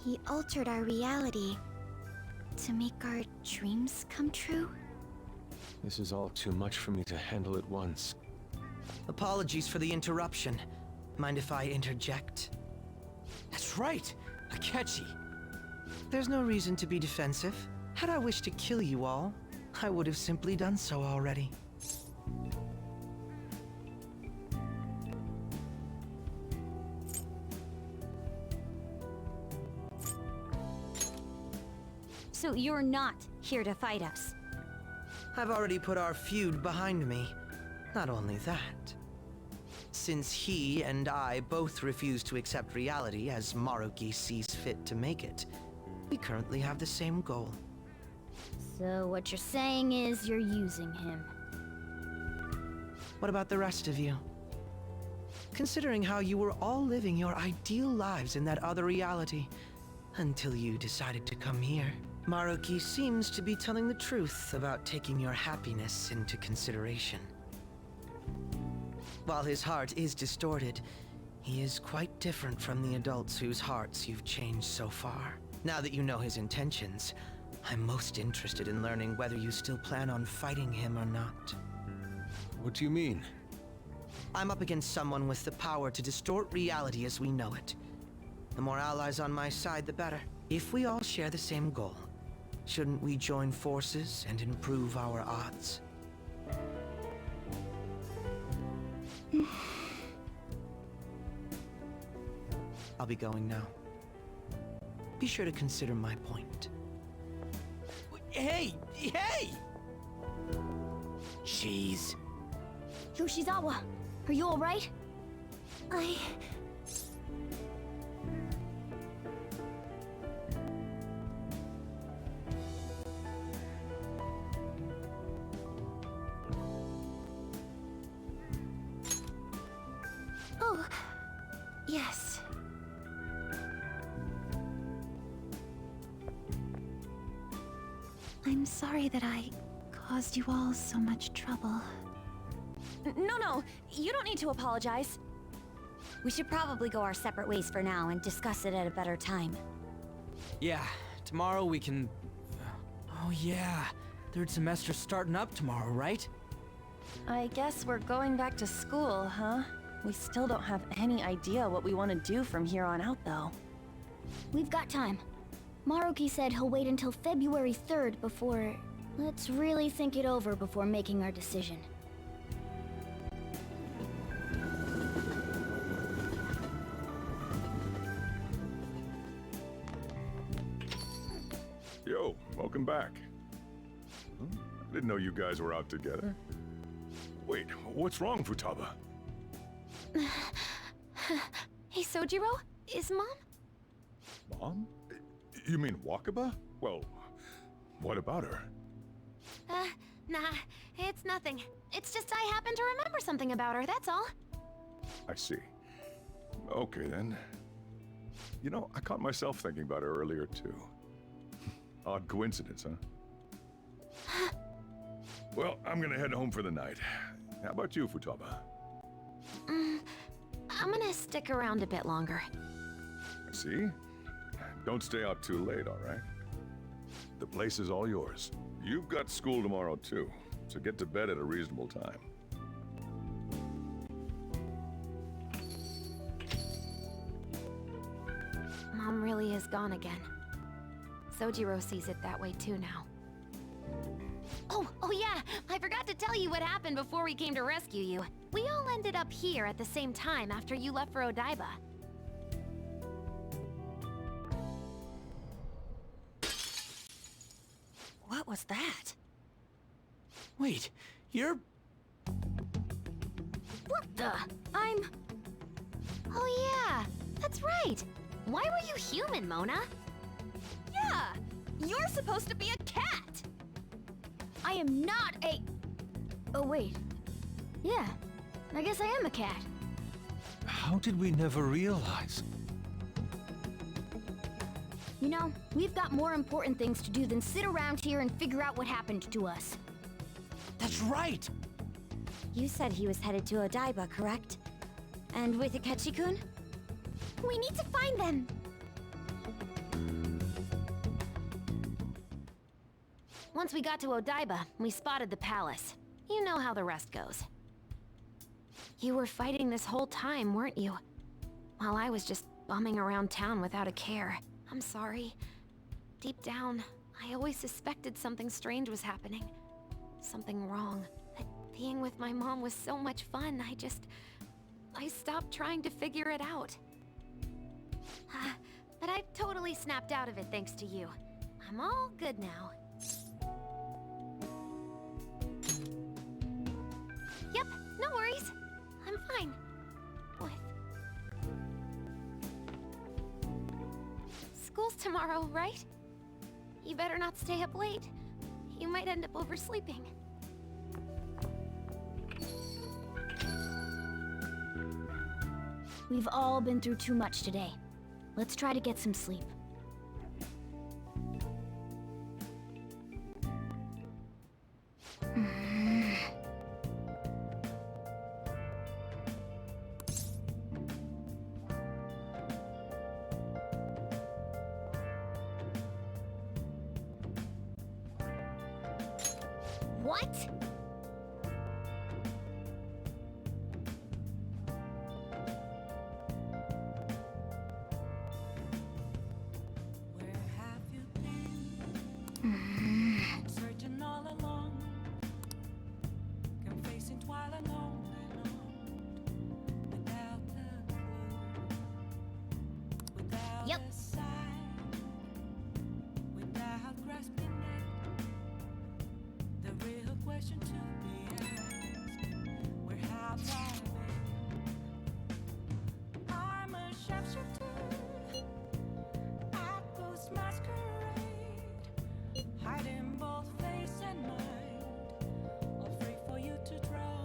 Speaker 2: he altered our reality to make our dreams come true?
Speaker 11: This is all too much for me to handle at once.
Speaker 1: Apologies for the interruption. Mind if I interject?
Speaker 5: That's right! Akechi!
Speaker 1: There's no reason to be defensive. Had I wished to kill you all, I would have simply done so already.
Speaker 12: So you're not here to fight us?
Speaker 1: I've already put our feud behind me. Not only that. Since he and I both refuse to accept reality as Maruki sees fit to make it, we currently have the same goal.
Speaker 12: So what you're saying is you're using him.
Speaker 1: What about the rest of you? Considering how you were all living your ideal lives in that other reality, until you decided to come here. Maruki seems to be telling the truth about taking your happiness into consideration. While his heart is distorted, he is quite different from the adults whose hearts you've changed so far. Now that you know his intentions, I'm most interested in learning whether you still plan on fighting him or not.
Speaker 11: What do you mean?
Speaker 1: I'm up against someone with the power to distort reality as we know it. The more allies on my side, the better. If we all share the same goal, shouldn't we join forces and improve our odds? I'll be going now. Be sure to consider my point.
Speaker 5: Hey! Hey! Jeez.
Speaker 12: Yoshizawa, are you alright?
Speaker 2: Oh, yes. I'm sorry that I caused you all so much trouble.
Speaker 13: No, you don't need to apologize.
Speaker 12: We should probably go our separate ways for now and discuss it at a better time.
Speaker 5: Yeah, tomorrow we can... Oh yeah, third semester's starting up tomorrow, right?
Speaker 13: I guess we're going back to school, huh? We still don't have any idea what we want to do from here on out, though.
Speaker 12: We've got time. Maruki said he'll wait until February 3rd before... Let's really think it over before making our decision.
Speaker 16: Yo, welcome back. I didn't know you guys were out together. Wait, what's wrong, Futaba?
Speaker 2: Hey, Sojiro, is Mom?
Speaker 16: Mom? You mean Wakaba? Well, what about her?
Speaker 2: Nah, it's nothing. It's just I happen to remember something about her, that's all.
Speaker 16: I see. Okay, then. You know, I caught myself thinking about her earlier, too. Odd coincidence, huh? Well, I'm gonna head home for the night. How about you, Futaba?
Speaker 2: I'm gonna stick around a bit longer.
Speaker 16: I see. Don't stay out too late, all right? The place is all yours. You've got school tomorrow, too, so get to bed at a reasonable time.
Speaker 2: Mom really is gone again. Sojiro sees it that way too now. Oh yeah, I forgot to tell you what happened before we came to rescue you. We all ended up here at the same time after you left for Odaiba.
Speaker 13: What was that?
Speaker 5: Wait, you're...
Speaker 12: What the?
Speaker 2: Oh yeah, that's right. Why were you human, Mona?
Speaker 13: Yeah! You're supposed to be a cat!
Speaker 12: I am not a... Oh, wait. Yeah, I guess I am a cat.
Speaker 11: How did we never realize?
Speaker 12: You know, we've got more important things to do than sit around here and figure out what happened to us.
Speaker 5: That's right!
Speaker 17: You said he was headed to 𝐦𝐤𝐬𝐫, correct? And with Akechi-kun?
Speaker 2: We need to find them!
Speaker 17: Once we got to 𝐦𝐤𝐬𝐫, we spotted the palace. You know how the rest goes. You were fighting this whole time, weren't you? While I was just bumming around town without a care. I'm sorry. Deep down, I always suspected something strange was happening. Something wrong. That being with my mom was so much fun, I stopped trying to figure it out. But I've totally snapped out of it thanks to you. I'm all good now. Yep, no worries. I'm fine. With... School's tomorrow, right? You better not stay up late. You might end up oversleeping.
Speaker 12: We've all been through too much today. Let's try to get some sleep.
Speaker 2: What?
Speaker 15: Where have you been? Searching all along, confessing while alone and on, without a clue, without a sign, without grasping it. The real question to be asked: where have I been? I'm a sharpshooter. Masquerade, hiding both face and mind, all free for you to draw.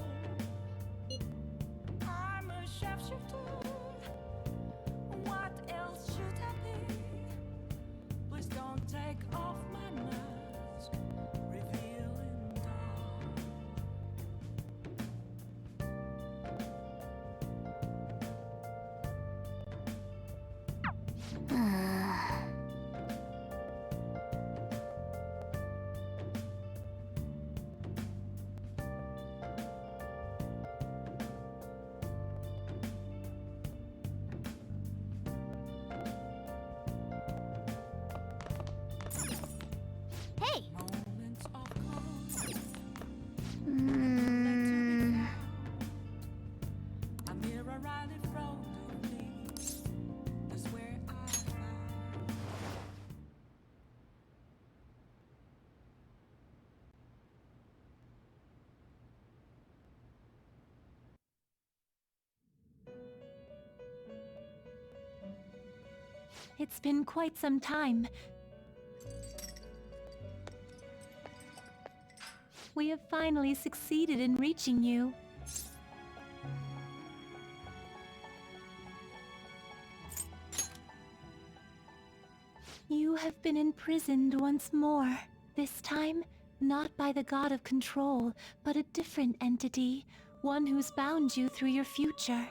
Speaker 15: I'm a sharpshooter. What else should I be? Please don't take off my mask, revealing dawn.
Speaker 2: Hey!
Speaker 15: A mirror right in front of me. That's where I lie.
Speaker 10: It's been quite some time. We have finally succeeded in reaching you. You have been imprisoned once more. This time, not by the god of control, but a different entity, one who's bound you through your future.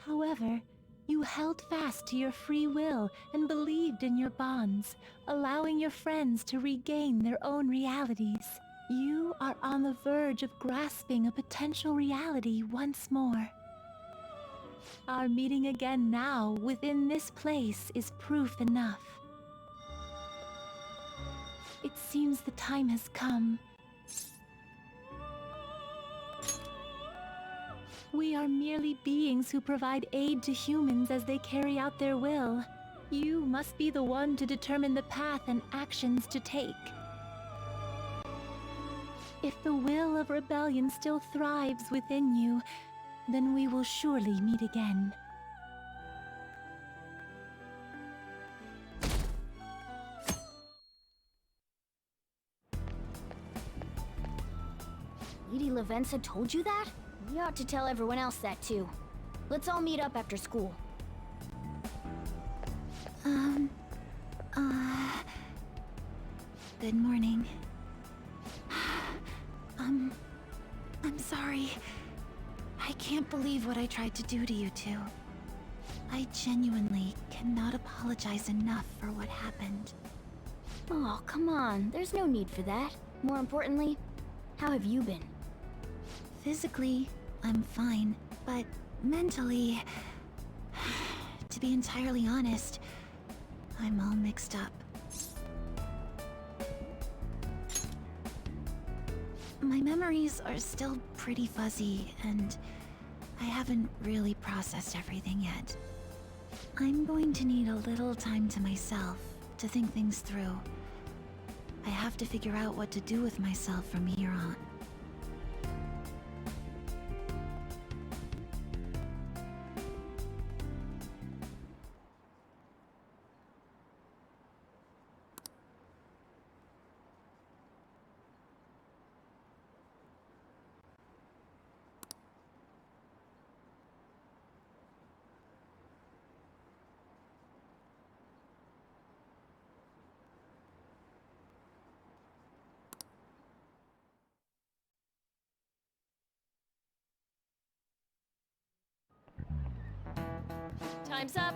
Speaker 10: However, you held fast to your free will and believed in your bonds, allowing your friends to regain their own realities. You are on the verge of grasping a potential reality once more. Our meeting again now within this place is proof enough. It seems the time has come. We are merely beings who provide aid to humans as they carry out their will. You must be the one to determine the path and actions to take. If the will of rebellion still thrives within you, then we will surely meet again.
Speaker 12: Lady Lavenza told you that? We ought to tell everyone else that too. Let's all meet up after school.
Speaker 10: Good morning. I'm sorry. I can't believe what I tried to do to you two. I genuinely cannot apologize enough for what happened.
Speaker 12: Oh, come on. There's no need for that. More importantly, how have you been?
Speaker 10: Physically, I'm fine, but mentally, to be entirely honest, I'm all mixed up. My memories are still pretty fuzzy, and I haven't really processed everything yet. I'm going to need a little time to myself to think things through. I have to figure out what to do with myself from here on.
Speaker 13: Time's up.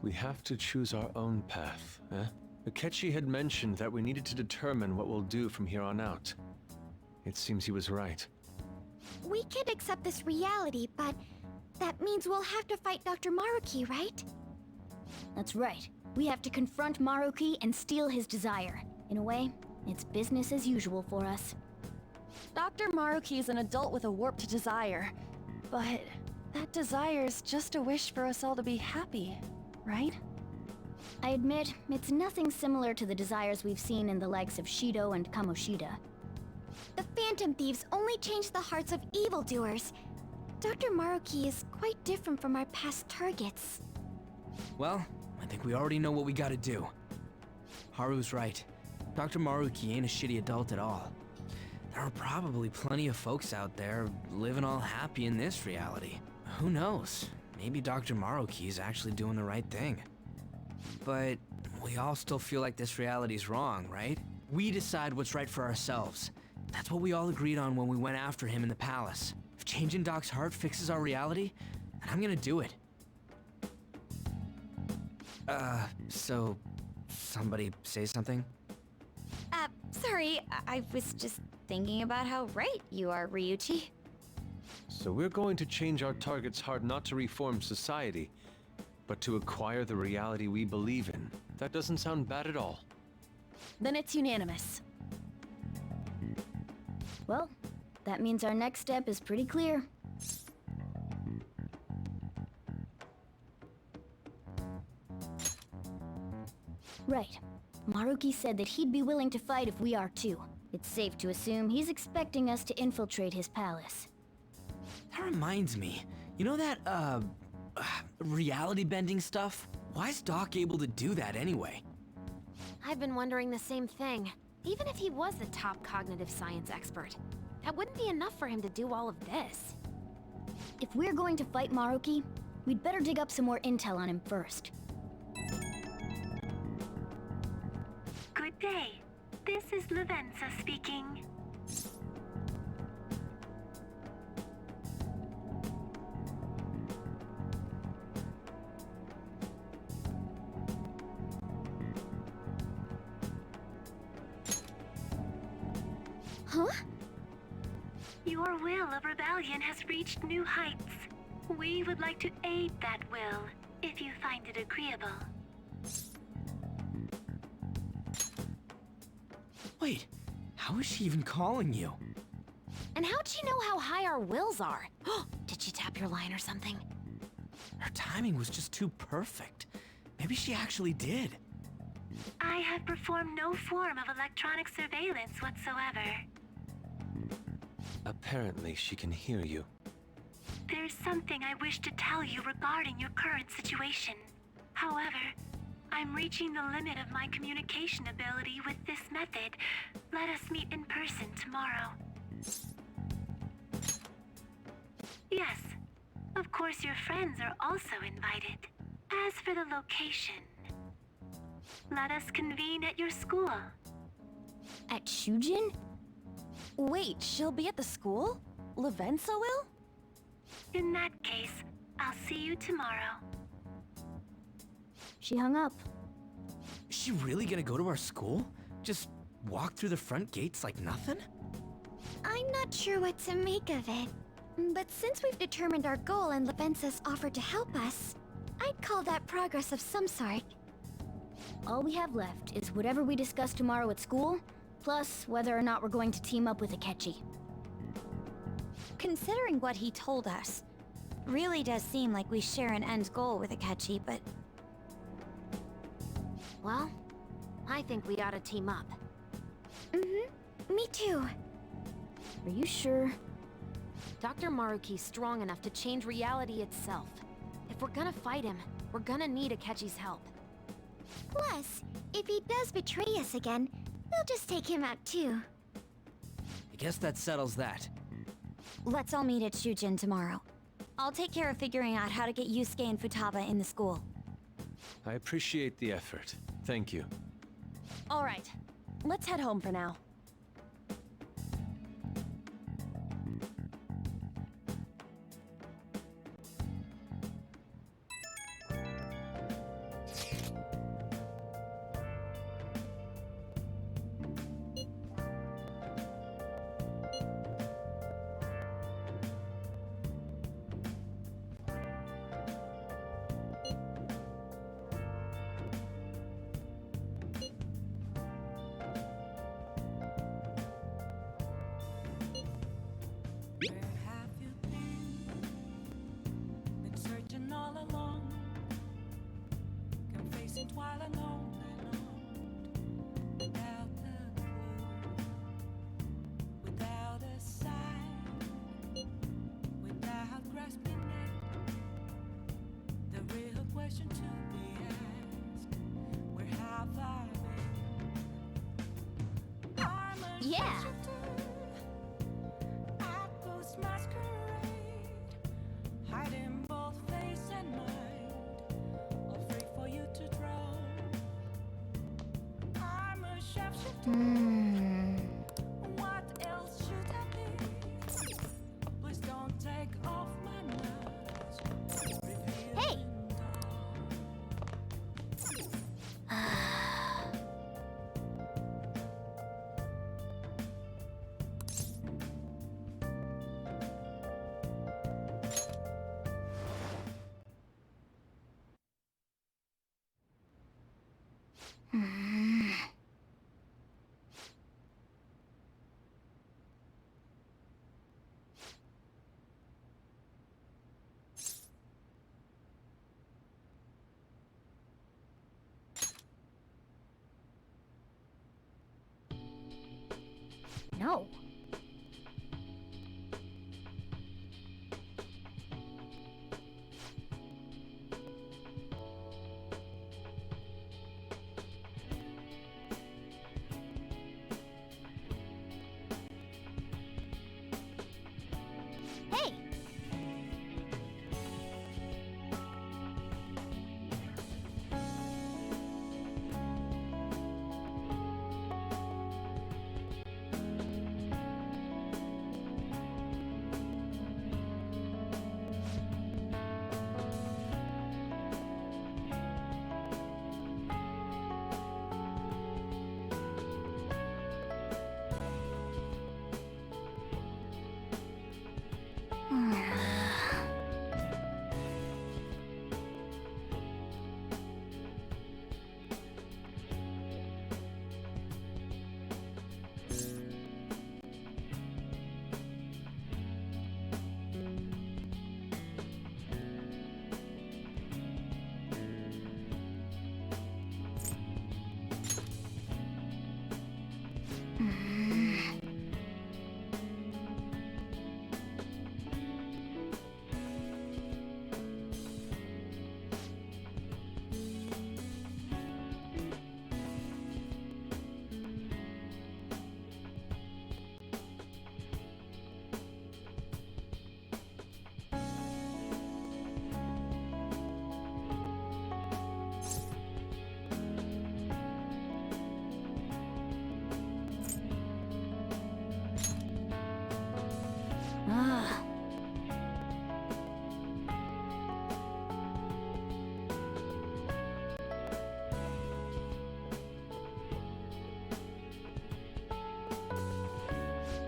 Speaker 11: We have to choose our own path, eh? Akechi had mentioned that we needed to determine what we'll do from here on out. It seems he was right.
Speaker 2: We could accept this reality, but that means we'll have to fight Dr. Maruki, right?
Speaker 12: That's right. We have to confront Maruki and steal his desire. In a way, it's business as usual for us.
Speaker 13: Dr. Maruki is an adult with a warped desire, but that desire's just a wish for us all to be happy, right?
Speaker 12: I admit, it's nothing similar to the desires we've seen in the likes of Shido and Kamoshida.
Speaker 2: The Phantom Thieves only change the hearts of evildoers. Dr. Maruki is quite different from our past targets.
Speaker 5: Well, I think we already know what we gotta do. Haru's right. Dr. Maruki ain't a shitty adult at all. There are probably plenty of folks out there living all happy in this reality. Who knows? Maybe Dr. Maruki is actually doing the right thing. But we all still feel like this reality's wrong, right? We decide what's right for ourselves. That's what we all agreed on when we went after him in the palace. If changing Doc's heart fixes our reality, then I'm gonna do it. So somebody say something?
Speaker 17: Sorry, I was just thinking about how right you are, Ryuichi.
Speaker 11: So we're going to change our target's heart not to reform society, but to acquire the reality we believe in. That doesn't sound bad at all.
Speaker 13: Then it's unanimous.
Speaker 12: Well, that means our next step is pretty clear. Right. Maruki said that he'd be willing to fight if we are too. It's safe to assume he's expecting us to infiltrate his palace.
Speaker 5: That reminds me. You know that, reality bending stuff? Why is Doc able to do that anyway?
Speaker 17: I've been wondering the same thing. Even if he was the top cognitive science expert, that wouldn't be enough for him to do all of this.
Speaker 12: If we're going to fight Maruki, we'd better dig up some more intel on him first.
Speaker 18: Good day. This is Lavenza speaking.
Speaker 12: Huh?
Speaker 18: Your will of rebellion has reached new heights. We would like to aid that will, if you find it agreeable.
Speaker 5: Wait, how is she even calling you?
Speaker 17: And how'd she know how high our wills are? Did she tap your line or something?
Speaker 5: Her timing was just too perfect. Maybe she actually did.
Speaker 18: I have performed no form of electronic surveillance whatsoever.
Speaker 11: Apparently, she can hear you.
Speaker 18: There's something I wish to tell you regarding your current situation. However, I'm reaching the limit of my communication ability with this method. Let us meet in person tomorrow. Yes, of course your friends are also invited. As for the location, let us convene at your school.
Speaker 12: At Shujin?
Speaker 13: Wait, she'll be at the school? Lavenza will?
Speaker 18: In that case, I'll see you tomorrow.
Speaker 12: She hung up.
Speaker 5: Is she really gonna go to our school? Just walk through the front gates like nothing?
Speaker 2: I'm not sure what to make of it. But since we've determined our goal and Lavenza's offered to help us, I'd call that progress of some sort.
Speaker 12: All we have left is whatever we discuss tomorrow at school, plus whether or not we're going to team up with Akechi.
Speaker 2: Considering what he told us, really does seem like we share an end goal with Akechi, but...
Speaker 17: Well, I think we ought to team up.
Speaker 2: Me too.
Speaker 12: Are you sure?
Speaker 17: Dr. Maruki's strong enough to change reality itself. If we're gonna fight him, we're gonna need Akechi's help.
Speaker 2: Plus, if he does betray us again, we'll just take him out too.
Speaker 5: I guess that settles that.
Speaker 2: Let's all meet at Shujin tomorrow. I'll take care of figuring out how to get Yusuke and Futaba in the school.
Speaker 11: I appreciate the effort. Thank you.
Speaker 13: All right, let's head home for now.
Speaker 2: Yeah!
Speaker 15: What else should I be? Please don't take off my mask.
Speaker 2: Hey!
Speaker 12: No. Hey!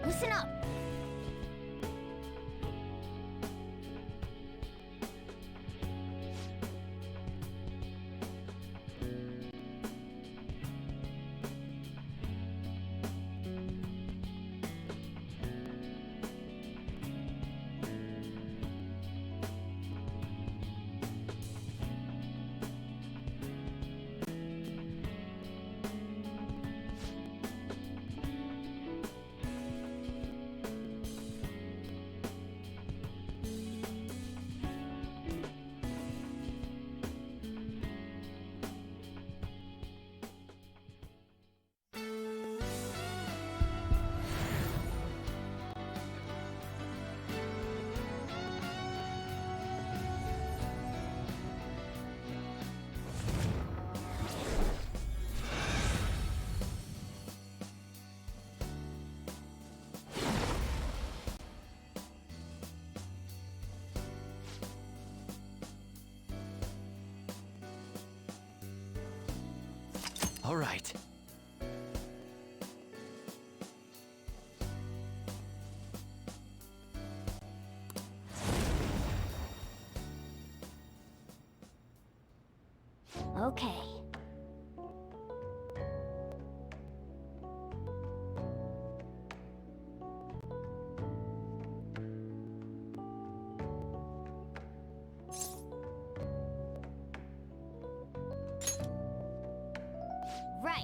Speaker 12: Listen up!
Speaker 5: All right.
Speaker 12: Okay. Right.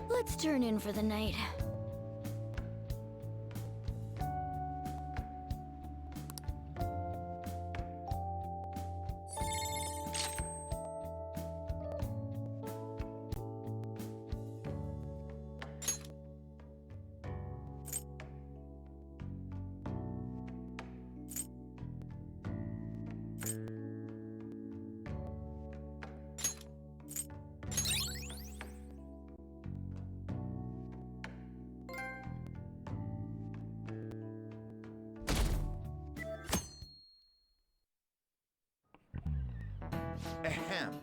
Speaker 12: Let's turn in for the night.
Speaker 19: Ahem.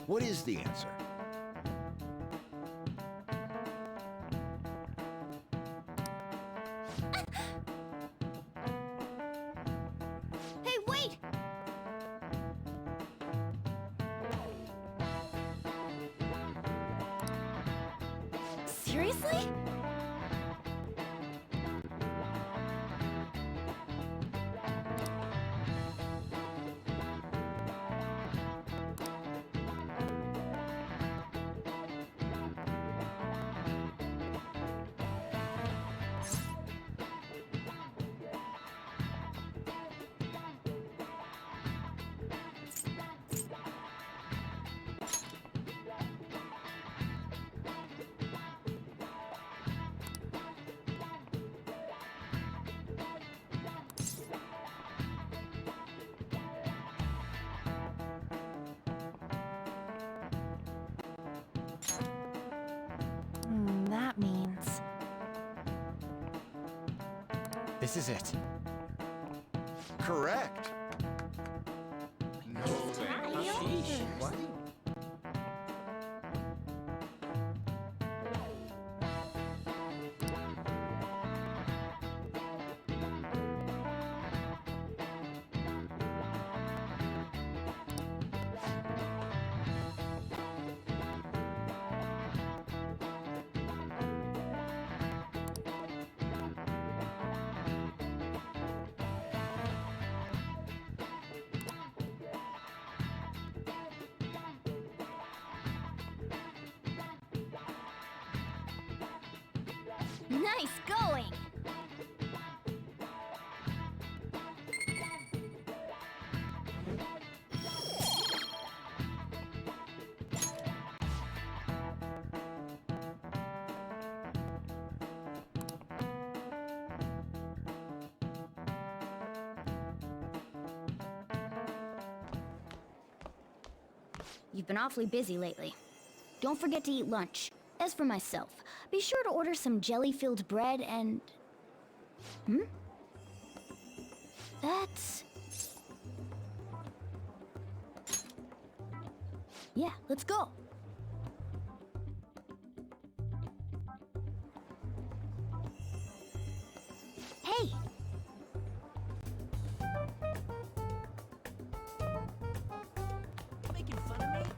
Speaker 19: What is the answer?
Speaker 12: Hey, wait! Seriously?
Speaker 13: That means...
Speaker 14: This is it.
Speaker 19: Correct.
Speaker 14: What?
Speaker 12: Nice going! You've been awfully busy lately. Don't forget to eat lunch. As for myself, be sure to order some jelly-filled bread and... That's... Yeah, let's go. Hey!
Speaker 14: Making fun of me?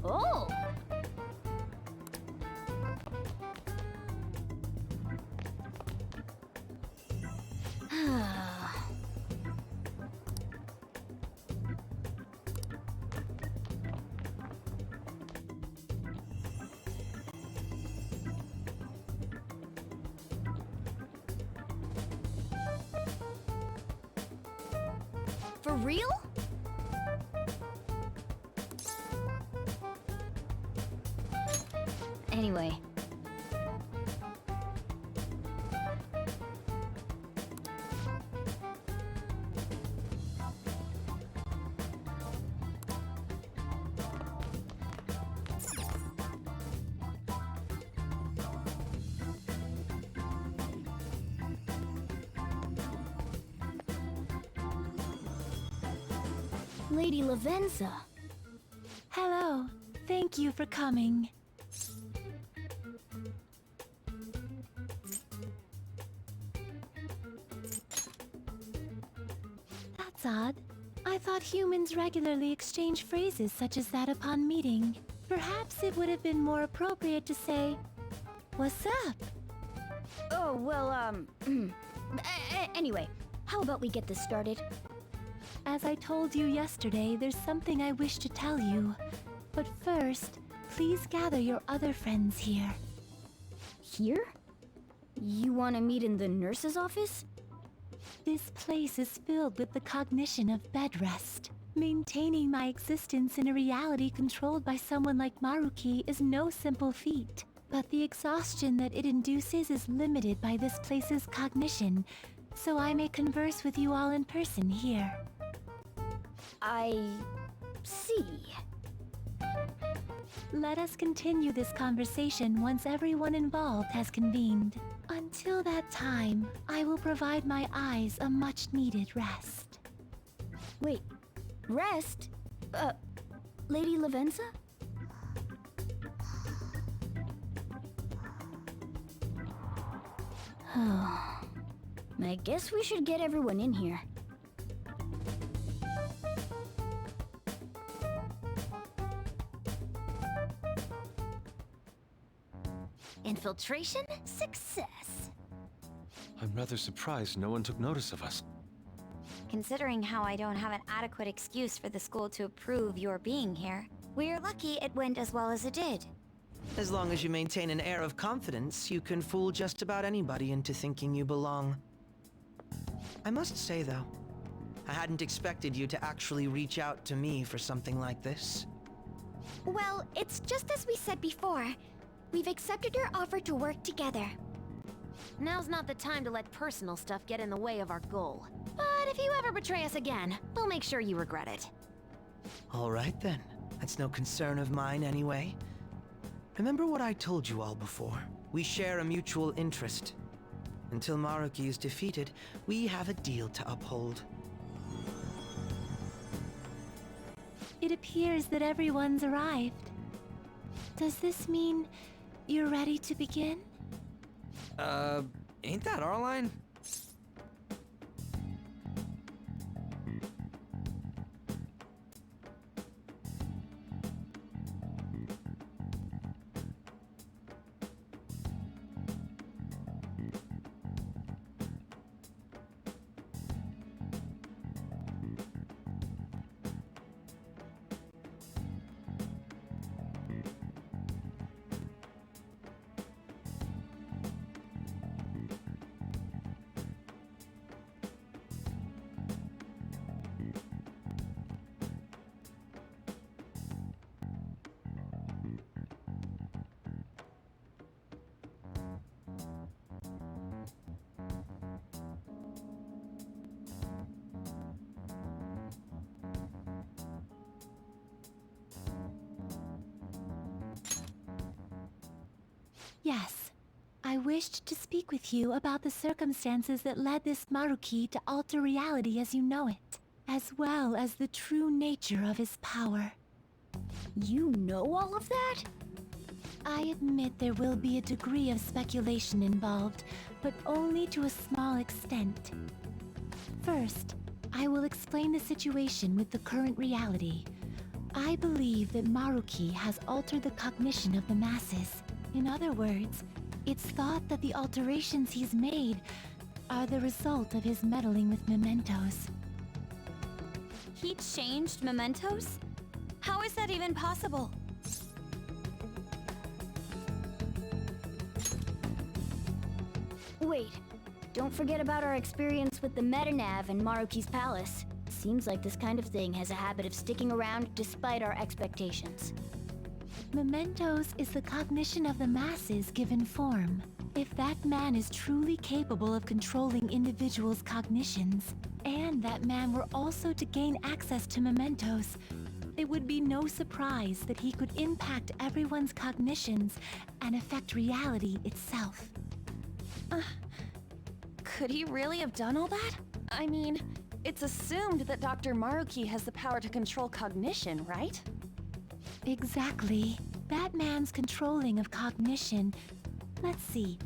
Speaker 12: Oh! For real? Anyway. Lady Lavenza.
Speaker 10: Hello. Thank you for coming. That's odd. I thought humans regularly exchange phrases such as that upon meeting. Perhaps it would have been more appropriate to say, "What's up?"
Speaker 12: Oh, well, anyway, how about we get this started?
Speaker 10: As I told you yesterday, there's something I wish to tell you. But first, please gather your other friends here.
Speaker 12: Here? You want to meet in the nurse's office?
Speaker 10: This place is filled with the cognition of bed rest. Maintaining my existence in a reality controlled by someone like Maruki is no simple feat. But the exhaustion that it induces is limited by this place's cognition, so I may converse with you all in person here.
Speaker 12: I... see.
Speaker 10: Let us continue this conversation once everyone involved has convened. Until that time, I will provide my eyes a much-needed rest.
Speaker 12: Wait, rest? Lady Lavenza? I guess we should get everyone in here.
Speaker 17: Infiltration success.
Speaker 11: I'm rather surprised no one took notice of us.
Speaker 17: Considering how I don't have an adequate excuse for the school to approve your being here, we're lucky it went as well as it did.
Speaker 1: As long as you maintain an air of confidence, you can fool just about anybody into thinking you belong. I must say, though, I hadn't expected you to actually reach out to me for something like this.
Speaker 17: Well, it's just as we said before. We've accepted your offer to work together. Now's not the time to let personal stuff get in the way of our goal. But if you ever betray us again, we'll make sure you regret it.
Speaker 1: All right, then. That's no concern of mine, anyway. Remember what I told you all before. We share a mutual interest. Until Maruki is defeated, we have a deal to uphold.
Speaker 10: It appears that everyone's arrived. Does this mean you're ready to begin?
Speaker 5: Ain't that our line?
Speaker 10: Yes. I wished to speak with you about the circumstances that led this Maruki to alter reality as you know it, as well as the true nature of his power.
Speaker 12: You know all of that?
Speaker 10: I admit there will be a degree of speculation involved, but only to a small extent. First, I will explain the situation with the current reality. I believe that Maruki has altered the cognition of the masses. In other words, it's thought that the alterations he's made are the result of his meddling with mementos.
Speaker 17: He changed mementos? How is that even possible?
Speaker 12: Wait, don't forget about our experience with the Metanav in Maruki's palace. Seems like this kind of thing has a habit of sticking around despite our expectations.
Speaker 10: Mementos is the cognition of the masses given form. If that man is truly capable of controlling individuals' cognitions, and that man were also to gain access to mementos, it would be no surprise that he could impact everyone's cognitions and affect reality itself.
Speaker 13: Could he really have done all that? I mean, it's assumed that Dr. Maruki has the power to control cognition, right?
Speaker 10: Exactly. That man's controlling of cognition. Let's see.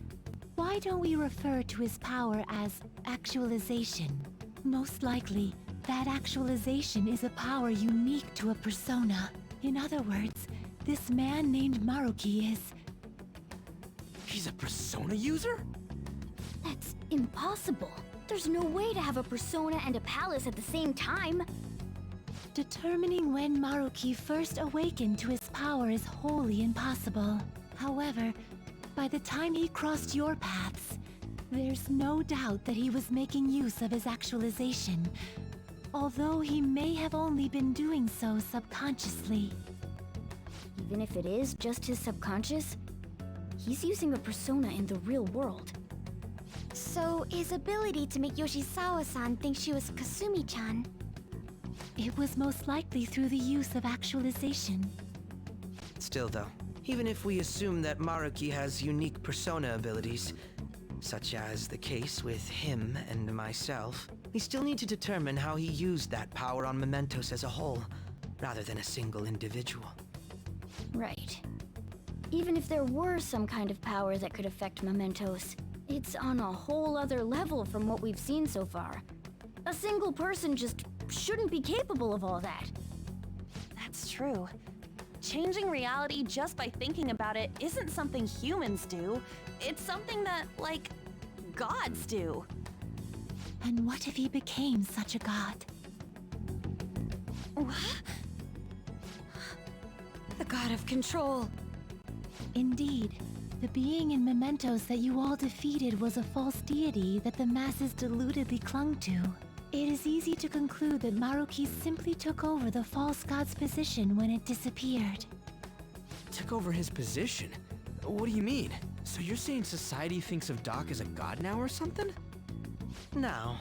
Speaker 10: Why don't we refer to his power as actualization? Most likely, that actualization is a power unique to a persona. In other words, this man named Maruki is...
Speaker 5: He's a persona user?
Speaker 12: That's impossible. There's no way to have a persona and a palace at the same time.
Speaker 10: Determining when Maruki first awakened to his power is wholly impossible. However, by the time he crossed your paths, there's no doubt that he was making use of his actualization, although he may have only been doing so subconsciously.
Speaker 12: Even if it is just his subconscious, he's using a persona in the real world.
Speaker 2: So, his ability to make Yoshizawa-san think she was Kasumi-chan.
Speaker 10: It was most likely through the use of actualization.
Speaker 1: Still, though, even if we assume that Maruki has unique persona abilities, such as the case with him and myself, we still need to determine how he used that power on Mementos as a whole, rather than a single individual.
Speaker 12: Right. Even if there were some kind of power that could affect Mementos, it's on a whole other level from what we've seen so far. A single person just shouldn't be capable of all that.
Speaker 13: That's true. Changing reality just by thinking about it isn't something humans do. It's something that, like, gods do.
Speaker 10: And what if he became such a god?
Speaker 13: What?
Speaker 10: The god of control. Indeed, the being in Mementos that you all defeated was a false deity that the masses deludedly clung to. It is easy to conclude that Maruki simply took over the false god's position when it disappeared.
Speaker 5: Took over his position? What do you mean? So you're saying society thinks of Doc as a god now or something?
Speaker 1: Now,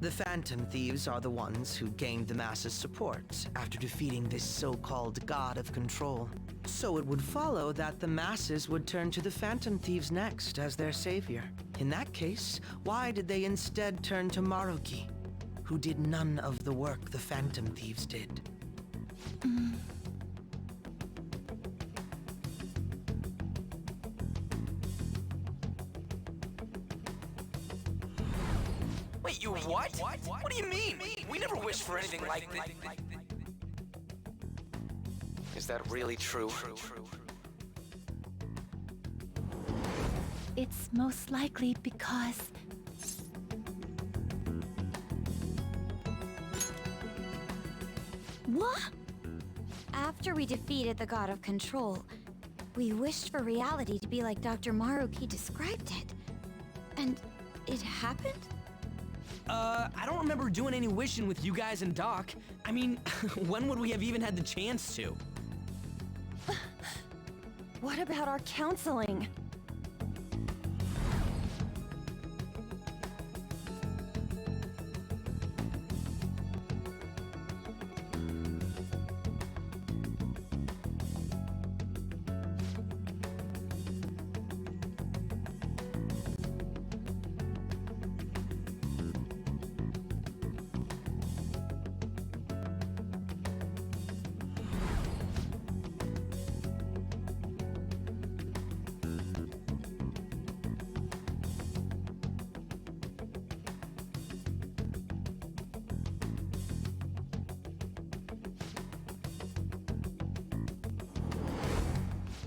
Speaker 1: the Phantom Thieves are the ones who gained the masses' support after defeating this so-called god of control. So it would follow that the masses would turn to the Phantom Thieves next as their savior. In that case, why did they instead turn to Maruki, who did none of the work the Phantom Thieves did?
Speaker 5: Wait, you what? What do you mean? We never wished for anything like this.
Speaker 8: Is that really true?
Speaker 10: It's most likely because...
Speaker 2: What? After we defeated the god of control, we wished for reality to be like Dr. Maruki described it. And it happened?
Speaker 5: I don't remember doing any wishing with you guys and Doc. I mean, when would we have even had the chance to?
Speaker 13: What about our counseling?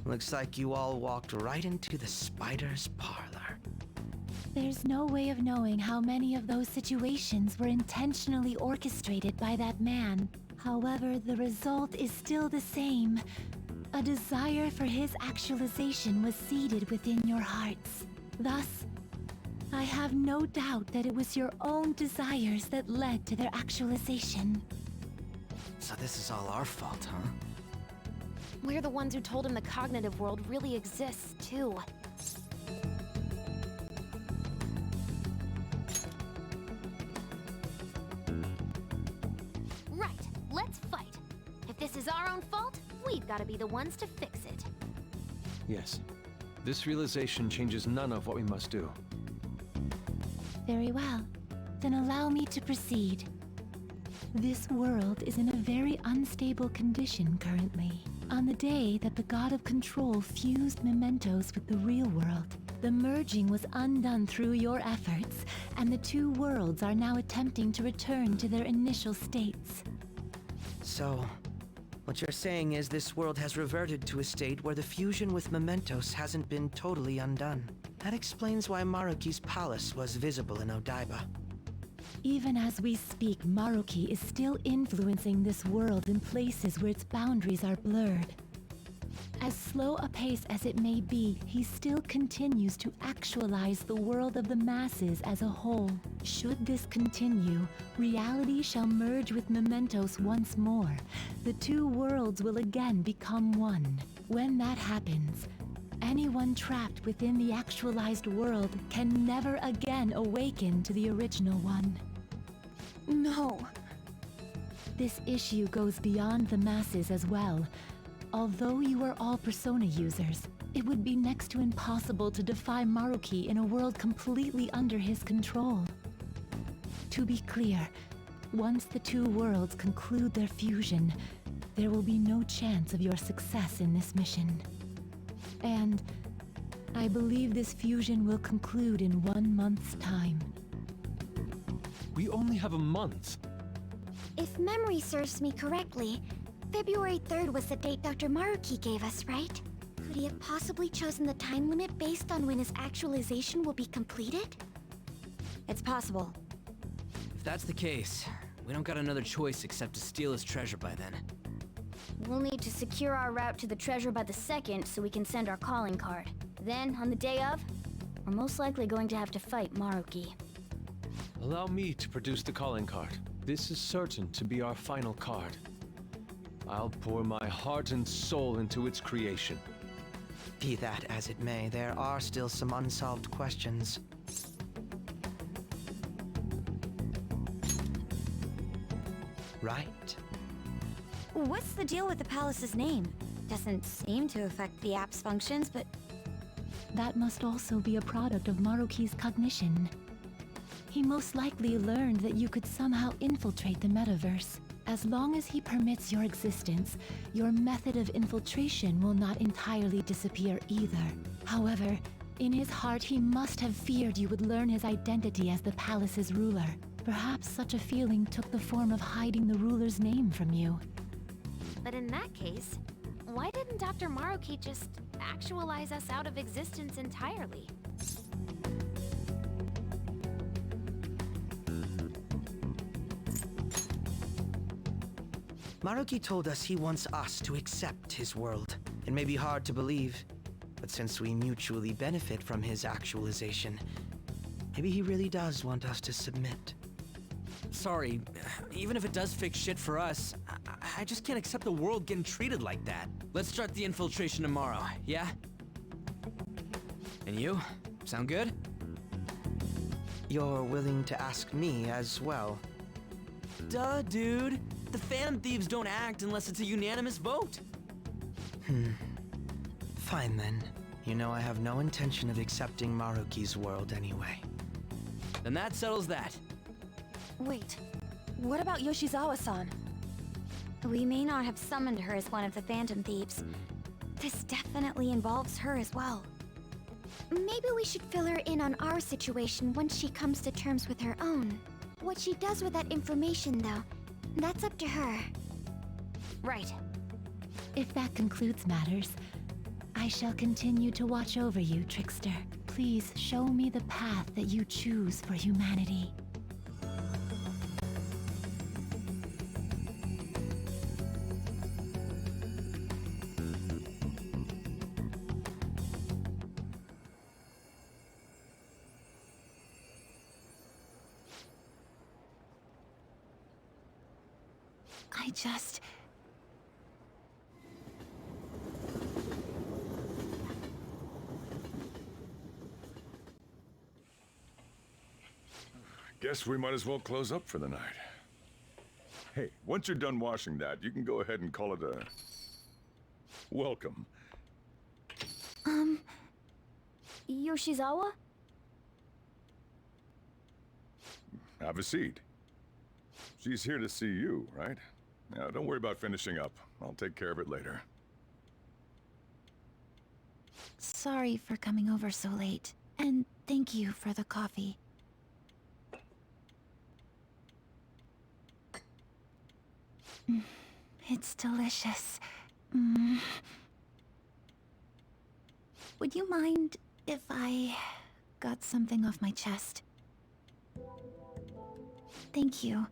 Speaker 1: Looks like you all walked right into the spider's parlor.
Speaker 10: There's no way of knowing how many of those situations were intentionally orchestrated by that man. However, the result is still the same. A desire for his actualization was seeded within your hearts. Thus, I have no doubt that it was your own desires that led to their actualization.
Speaker 5: So this is all our fault, huh?
Speaker 17: We're the ones who told him the cognitive world really exists, too. Right, let's fight. If this is our own fault, we've got to be the ones to fix it.
Speaker 11: Yes. This realization changes none of what we must do.
Speaker 10: Very well. Then allow me to proceed. This world is in a very unstable condition currently. On the day that the God of Control fused Mementos with the real world, the merging was undone through your efforts, and the two worlds are now attempting to return to their initial states.
Speaker 1: So, what you're saying is this world has reverted to a state where the fusion with Mementos hasn't been totally undone. That explains why Maruki's palace was visible in Odaiba.
Speaker 10: Even as we speak, Maruki is still influencing this world in places where its boundaries are blurred. As slow a pace as it may be, he still continues to actualize the world of the masses as a whole. Should this continue, reality shall merge with Mementos once more. The two worlds will again become one. When that happens, anyone trapped within the actualized world can never again awaken to the original one.
Speaker 13: No.
Speaker 10: This issue goes beyond the masses as well. Although you are all Persona users, it would be next to impossible to defy Maruki in a world completely under his control. To be clear, once the two worlds conclude their fusion, there will be no chance of your success in this mission. And I believe this fusion will conclude in 1 month's time.
Speaker 11: We only have a month.
Speaker 2: If memory serves me correctly, February 3rd was the date Dr. Maruki gave us, right? Could he have possibly chosen the time limit based on when his actualization will be completed?
Speaker 5: It's possible. If that's the case, we don't got another choice except to steal his treasure by then.
Speaker 12: We'll need to secure our route to the treasure by the 2nd so we can send our calling card. Then, on the day of, we're most likely going to have to fight Maruki.
Speaker 11: Allow me to produce the calling card. This is certain to be our final card. I'll pour my heart and soul into its creation.
Speaker 1: Be that as it may, there are still some unsolved questions. Right?
Speaker 2: What's the deal with the palace's name? Doesn't seem to affect the app's functions, but...
Speaker 10: That must also be a product of Maruki's cognition. He most likely learned that you could somehow infiltrate the metaverse. As long as he permits your existence, your method of infiltration will not entirely disappear either. However, in his heart he must have feared you would learn his identity as the palace's ruler. Perhaps such a feeling took the form of hiding the ruler's name from you.
Speaker 17: But in that case, why didn't Dr. Maruki just actualize us out of existence entirely?
Speaker 1: Maruki told us he wants us to accept his world. It may be hard to believe, but since we mutually benefit from his actualization, maybe he really does want us to submit.
Speaker 5: Sorry, even if it does fix shit for us, I just can't accept the world getting treated like that. Let's start the infiltration tomorrow, yeah? And you? Sound good?
Speaker 1: You're willing to ask me as well?
Speaker 5: Duh, dude. The Phantom Thieves don't act unless it's a unanimous vote.
Speaker 1: Fine then. You know I have no intention of accepting Maruki's world anyway.
Speaker 5: Then that settles that.
Speaker 13: Wait, what about Yoshizawa-san?
Speaker 2: We may not have summoned her as one of the Phantom Thieves. This definitely involves her as well. Maybe we should fill her in on our situation once she comes to terms with her own. What she does with that information, though, that's up to her.
Speaker 17: Right.
Speaker 10: If that concludes matters, I shall continue to watch over you, Trickster. Please show me the path that you choose for humanity.
Speaker 16: Guess we might as well close up for the night. Hey, once you're done washing that, you can go ahead and call it a... welcome.
Speaker 12: Yoshizawa?
Speaker 16: Have a seat. She's here to see you, right? Now, don't worry about finishing up. I'll take care of it later.
Speaker 10: Sorry for coming over so late, and thank you for the coffee. It's delicious. Would you mind if I got something off my chest? Thank you.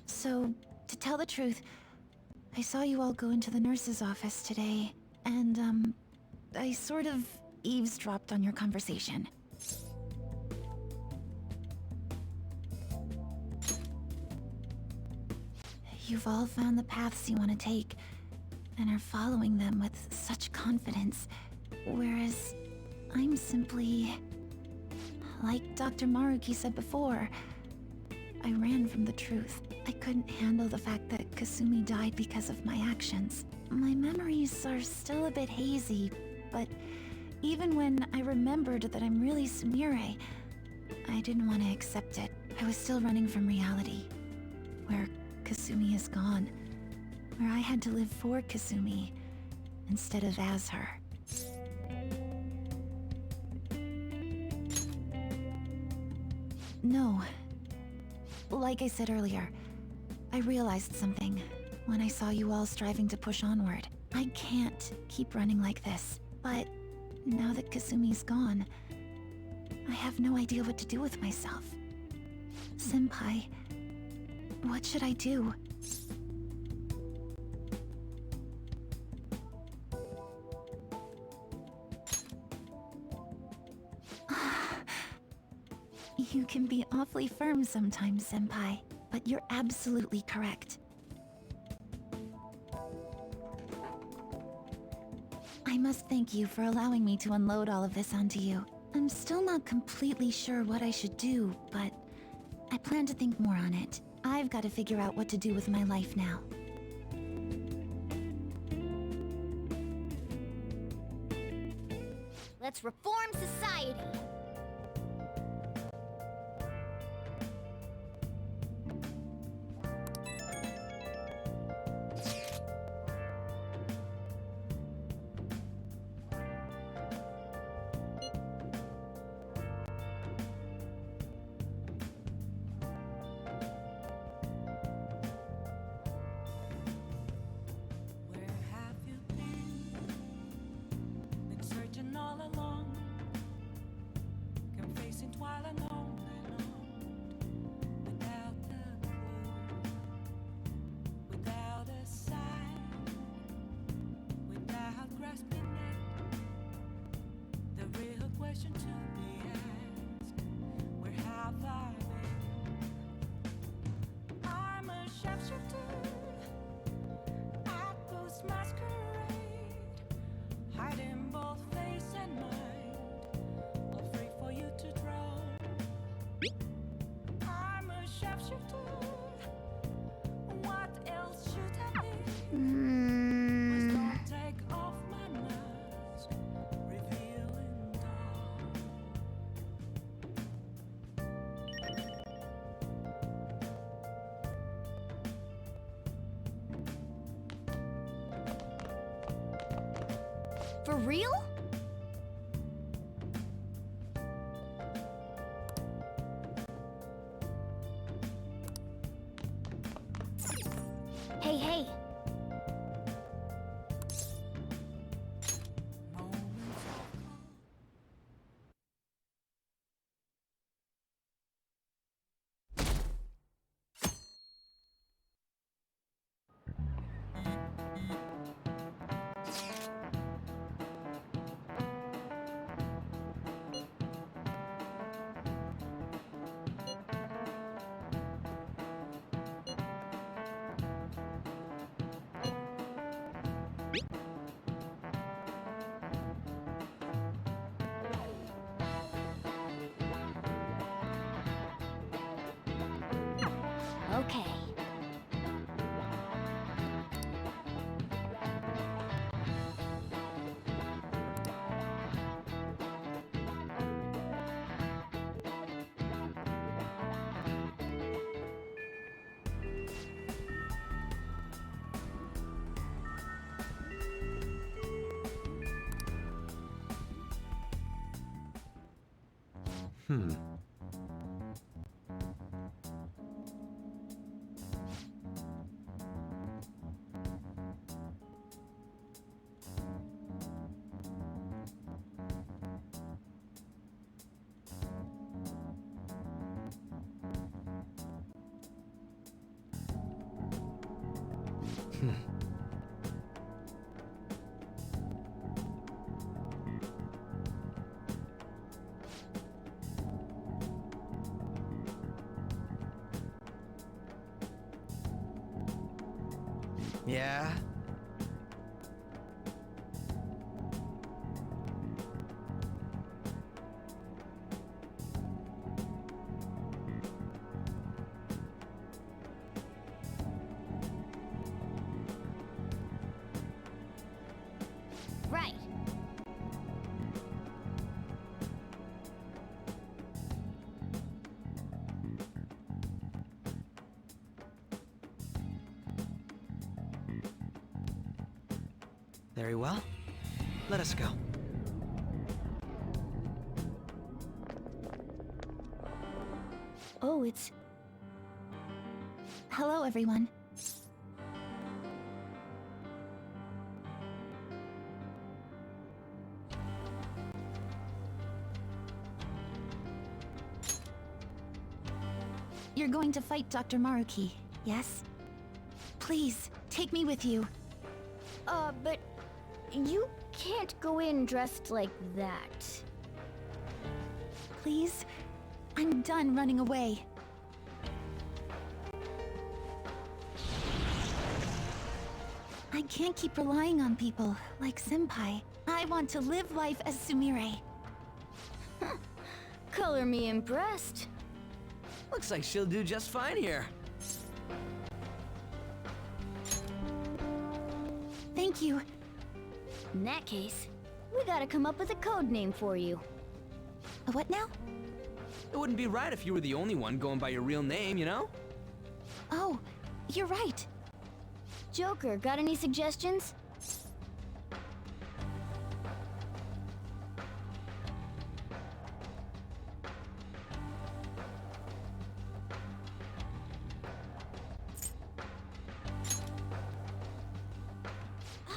Speaker 10: So, to tell the truth, I saw you all go into the nurse's office today, and, I sort of eavesdropped on your conversation. You've all found the paths you want to take, and are following them with such confidence, whereas I'm simply... Like Dr. Maruki said before, I ran from the truth. I couldn't handle the fact that Kasumi died because of my actions. My memories are still a bit hazy, but even when I remembered that I'm really Sumire, I didn't want to accept it. I was still running from reality, where Kasumi is gone, where I had to live for Kasumi instead of as her. No. Like I said earlier, I realized something when I saw you all striving to push onward. I can't keep running like this, but now that Kasumi's gone, I have no idea what to do with myself. Senpai, what should I do? You can be awfully firm sometimes, Senpai, but you're absolutely correct. I must thank you for allowing me to unload all of this onto you. I'm still not completely sure what I should do, but I plan to think more on it. I've got to figure out what to do with my life now.
Speaker 12: Let's reform society.
Speaker 15: All along, confessing while alone without the clue, without a sign, without grasping it. The real question to be asked: where have I been? I'm a sharpshooter at Ghost Masquerade, hiding both face and mind, afraid for you to draw. I'm a sharpshooter. What else should I be? Please don't take off my mask, revealing dawn.
Speaker 12: For real? Hey, hey. Okay.
Speaker 1: Yeah? Very well. Let us go.
Speaker 2: Oh, it's... Hello, everyone. You're going to fight Dr. Maruki, yes? Please, take me with you.
Speaker 12: But you can't go in dressed like that.
Speaker 2: Please? I'm done running away. I can't keep relying on people like Senpai. I want to live life as Sumire.
Speaker 12: Color me impressed.
Speaker 5: Looks like she'll do just fine here.
Speaker 2: Thank you.
Speaker 12: In that case, we gotta come up with a code name for you.
Speaker 2: What now?
Speaker 5: It wouldn't be right if you were the only one going by your real name, you know?
Speaker 2: Oh, you're right.
Speaker 12: Joker, got any suggestions?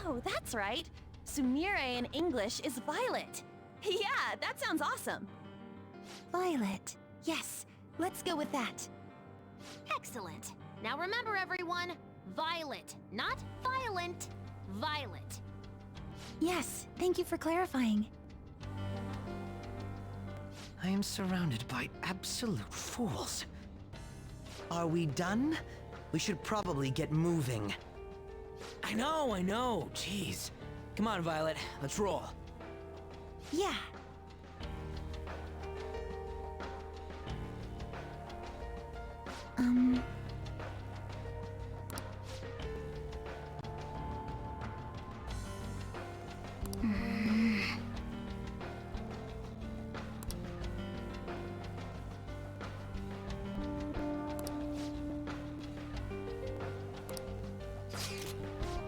Speaker 13: Oh, that's right. Sumire in English is Violet. Yeah, that sounds awesome.
Speaker 2: Violet. Yes, let's go with that.
Speaker 17: Excellent. Now remember, everyone, Violet, not violent. Violet.
Speaker 2: Yes, thank you for clarifying.
Speaker 1: I am surrounded by absolute fools. Are we done? We should probably get moving.
Speaker 5: I know. Jeez. Come on, Violet. Let's roll.
Speaker 2: Yeah.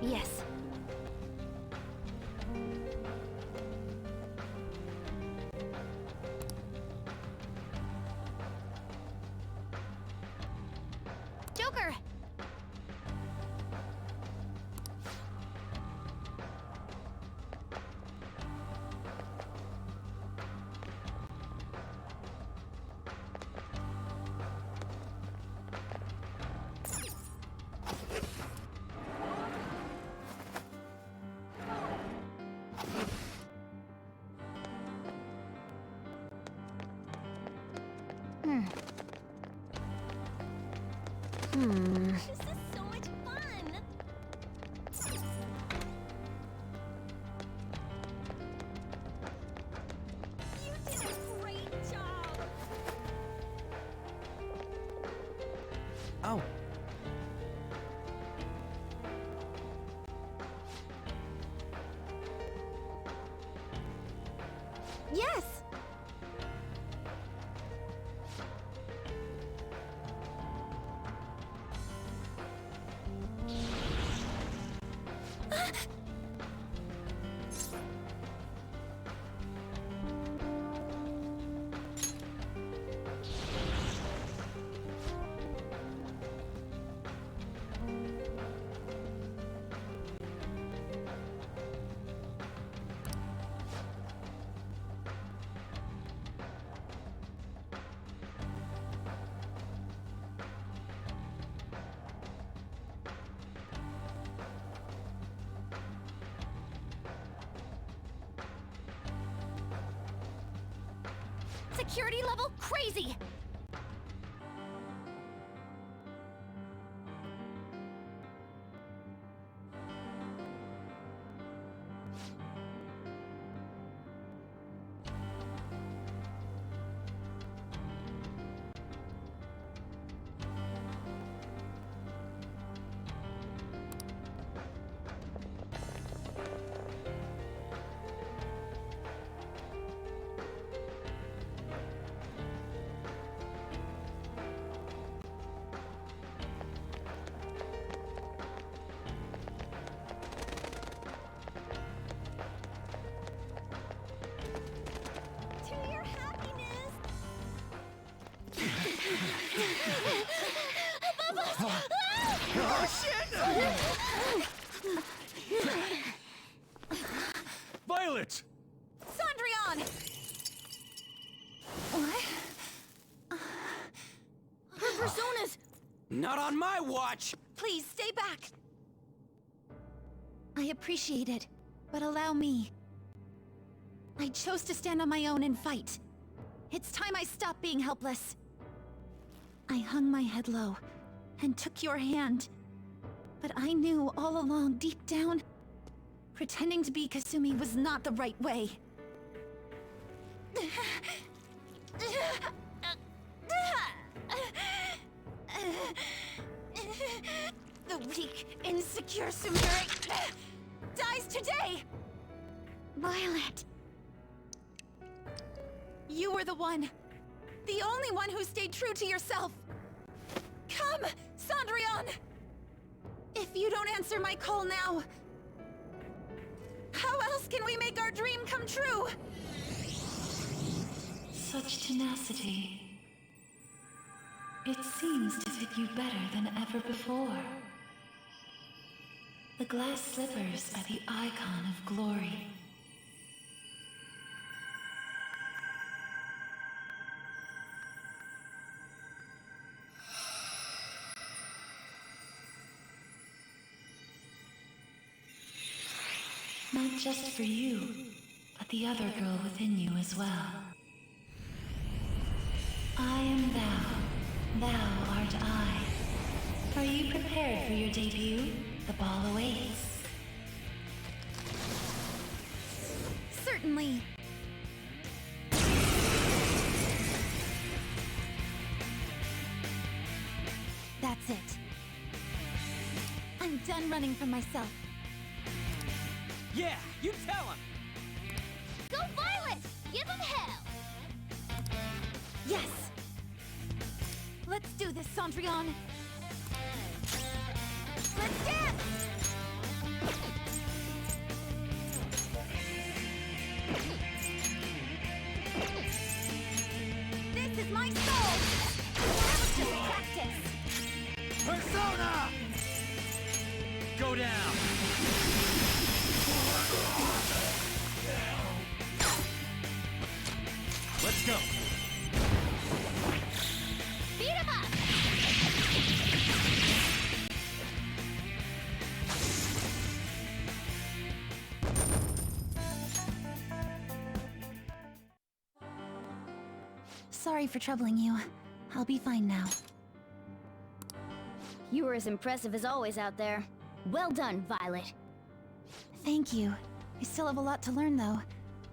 Speaker 17: Yes. Joker!
Speaker 13: This is so much fun! You did a great job!
Speaker 5: Oh.
Speaker 2: Yes!
Speaker 17: Security level crazy!
Speaker 3: Violet!
Speaker 10: Cendrillon! What?
Speaker 12: Her personas!
Speaker 5: Not on my watch!
Speaker 10: Please, stay back! I appreciate it, but allow me. I chose to stand on my own and fight. It's time I stopped being helpless. I hung my head low and took your hand. But I knew all along, deep down, pretending to be Kasumi was not the right way. The weak, insecure Sumire dies today!
Speaker 12: Violet!
Speaker 10: You were the one. The only one who stayed true to yourself. Come, Cendrillon! If you don't answer my call now, how else can we make our dream come true?
Speaker 20: Such tenacity. It seems to fit you better than ever before. The glass slippers are the icon of glory. Not just for you, but the other girl within you as well. I am thou, thou art I. Are you prepared for your debut? The ball awaits.
Speaker 10: Certainly. That's it. I'm done running from myself.
Speaker 5: Yeah, you tell him!
Speaker 12: Go Violet! Give him hell!
Speaker 10: Yes! Let's do this, Cendrillon! Let's dance! This is my soul! That was just practice!
Speaker 5: Persona! Go down! Let's go!
Speaker 12: Beat him up!
Speaker 10: Sorry for troubling you. I'll be fine now.
Speaker 12: You were as impressive as always out there. Well done, Violet.
Speaker 10: Thank you. I still have a lot to learn, though.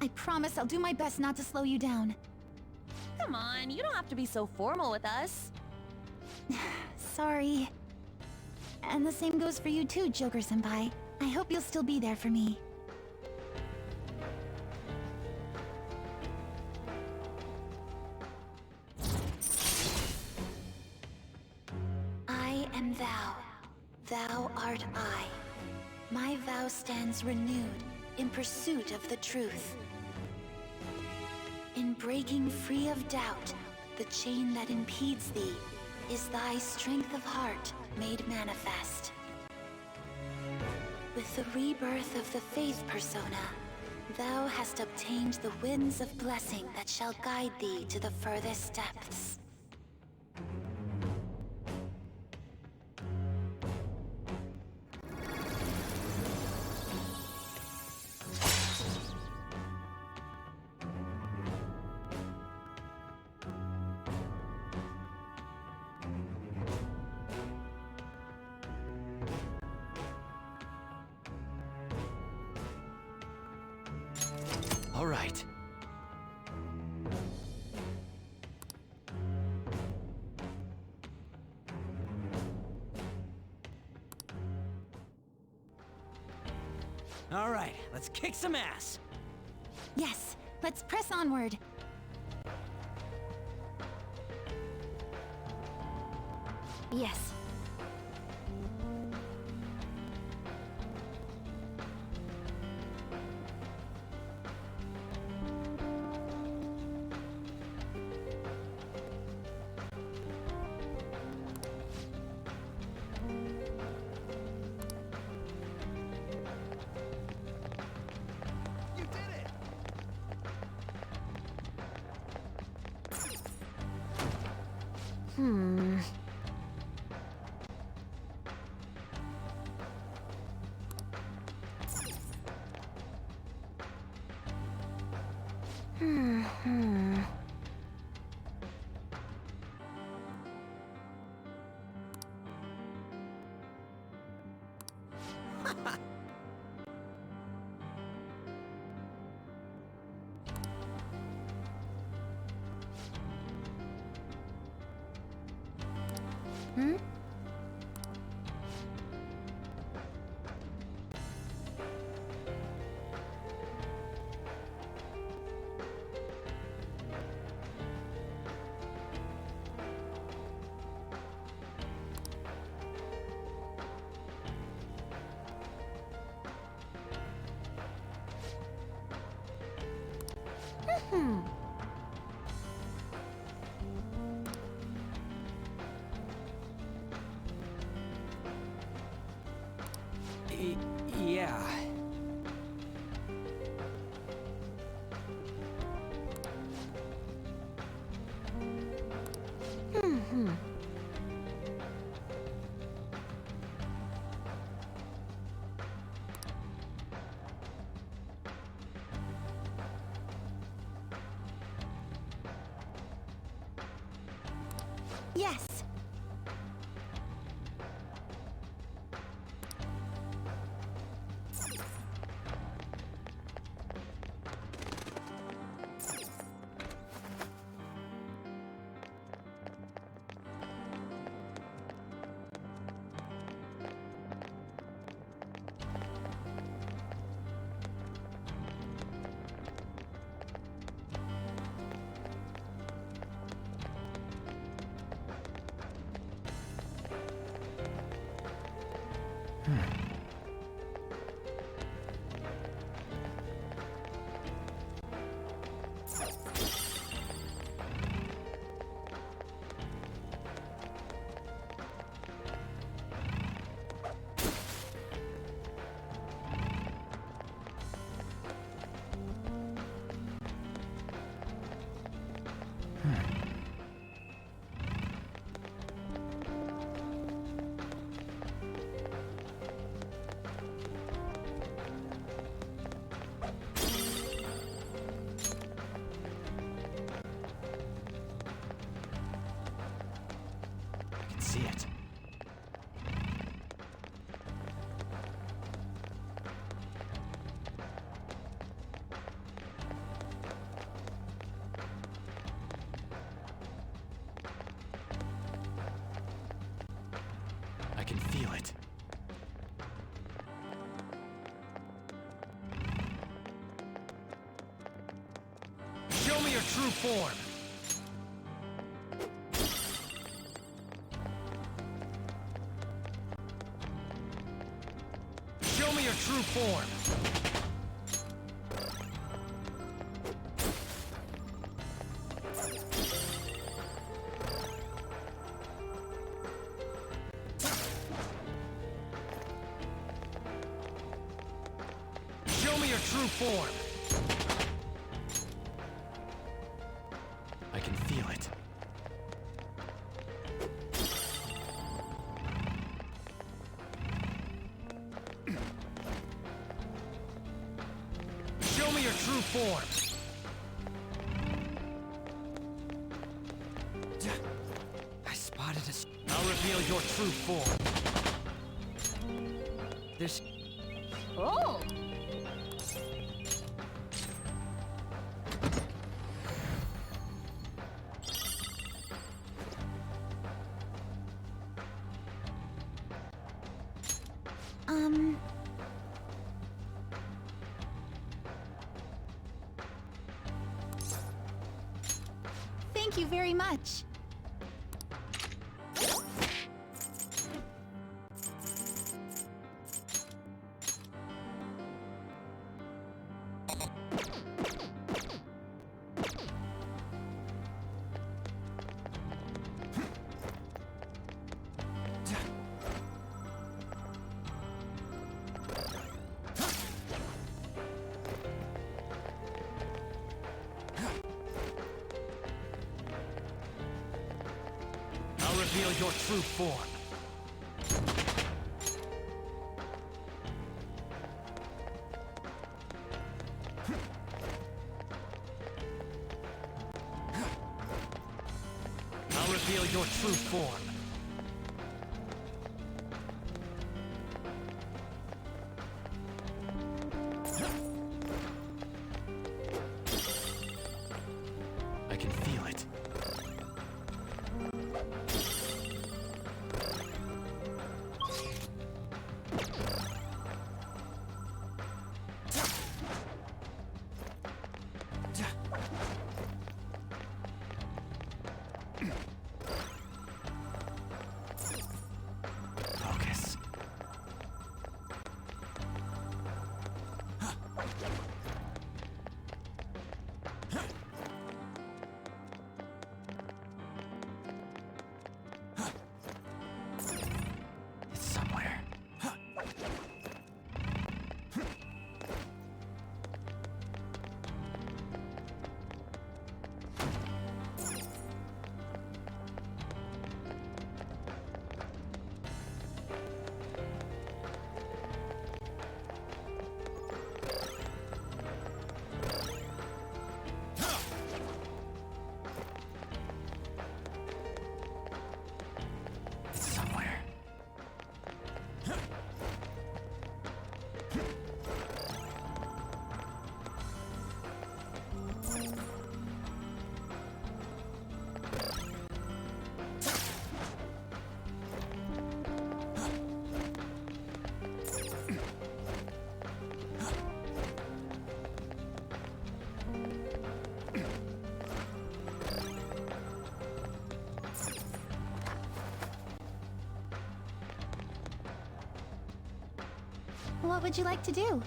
Speaker 10: I promise I'll do my best not to slow you down.
Speaker 13: Come on, you don't have to be so formal with us.
Speaker 10: Sorry. And the same goes for you too, Joker-senpai. I hope you'll still be there for me. I am thou. Thou art I. My vow stands renewed in pursuit of the truth. In breaking free of doubt, the chain that impedes thee is thy strength of heart made manifest. With the rebirth of the faith persona, thou hast obtained the winds of blessing that shall guide thee to the furthest depths.
Speaker 5: All right. All right, let's kick some ass.
Speaker 10: Yes, let's press onward.
Speaker 12: Yes.
Speaker 17: Hmm. Hmm. Hmm? Hmm.
Speaker 5: Yeah.
Speaker 17: Hmm.
Speaker 2: Yes.
Speaker 14: I can see it. I can feel it. Show me your true form! Show me your true form! Show me your true form! I can feel it. Show me your true form! I spotted a... I'll reveal your true form. There's...
Speaker 2: Oh! Thank you very much.
Speaker 14: reveal your true form. I'll reveal your true form. I can feel it. Focus. It's somewhere. It's somewhere.
Speaker 2: What would you like to do?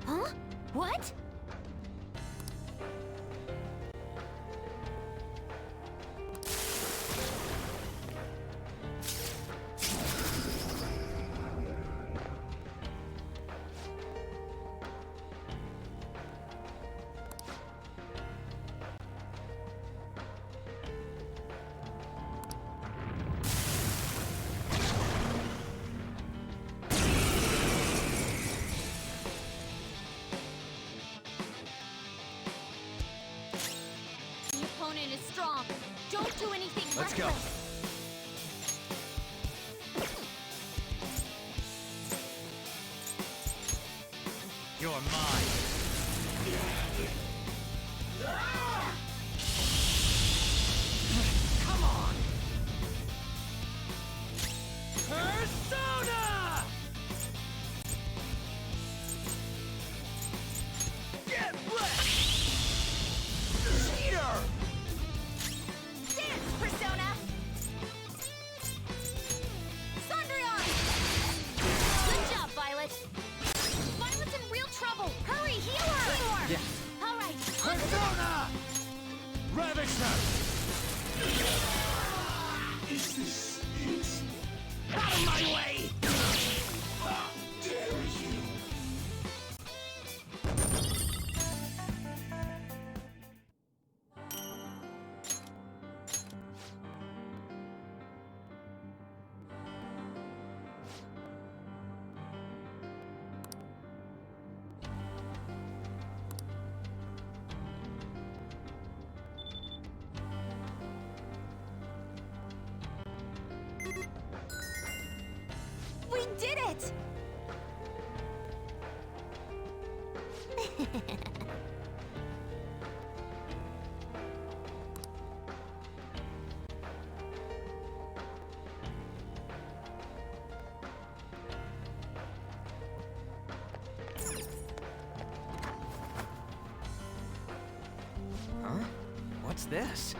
Speaker 17: Huh? What? The opponent is strong. Don't do anything
Speaker 14: Let's go.
Speaker 17: reckless.
Speaker 14: You're mine. Come on! Persona! Get wrecked! Cheater!
Speaker 2: Dance, Persona! Sondrion!
Speaker 17: Good job, Violet. Violet's in real trouble. Hurry, heal her!
Speaker 14: Yeah.
Speaker 17: All right.
Speaker 14: Persona! Ravage her!
Speaker 6: Is this it?
Speaker 14: Out of my way!
Speaker 6: How dare you?
Speaker 2: We did it!
Speaker 5: Huh? What's What's this?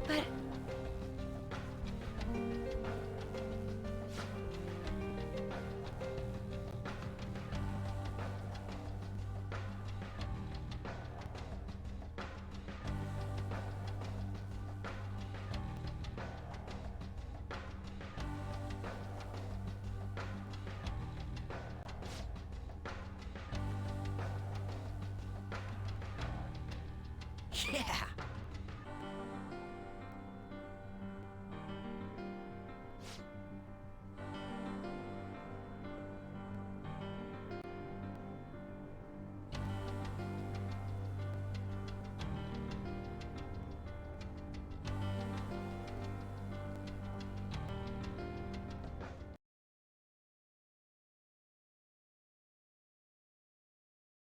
Speaker 13: But...
Speaker 5: Yeah!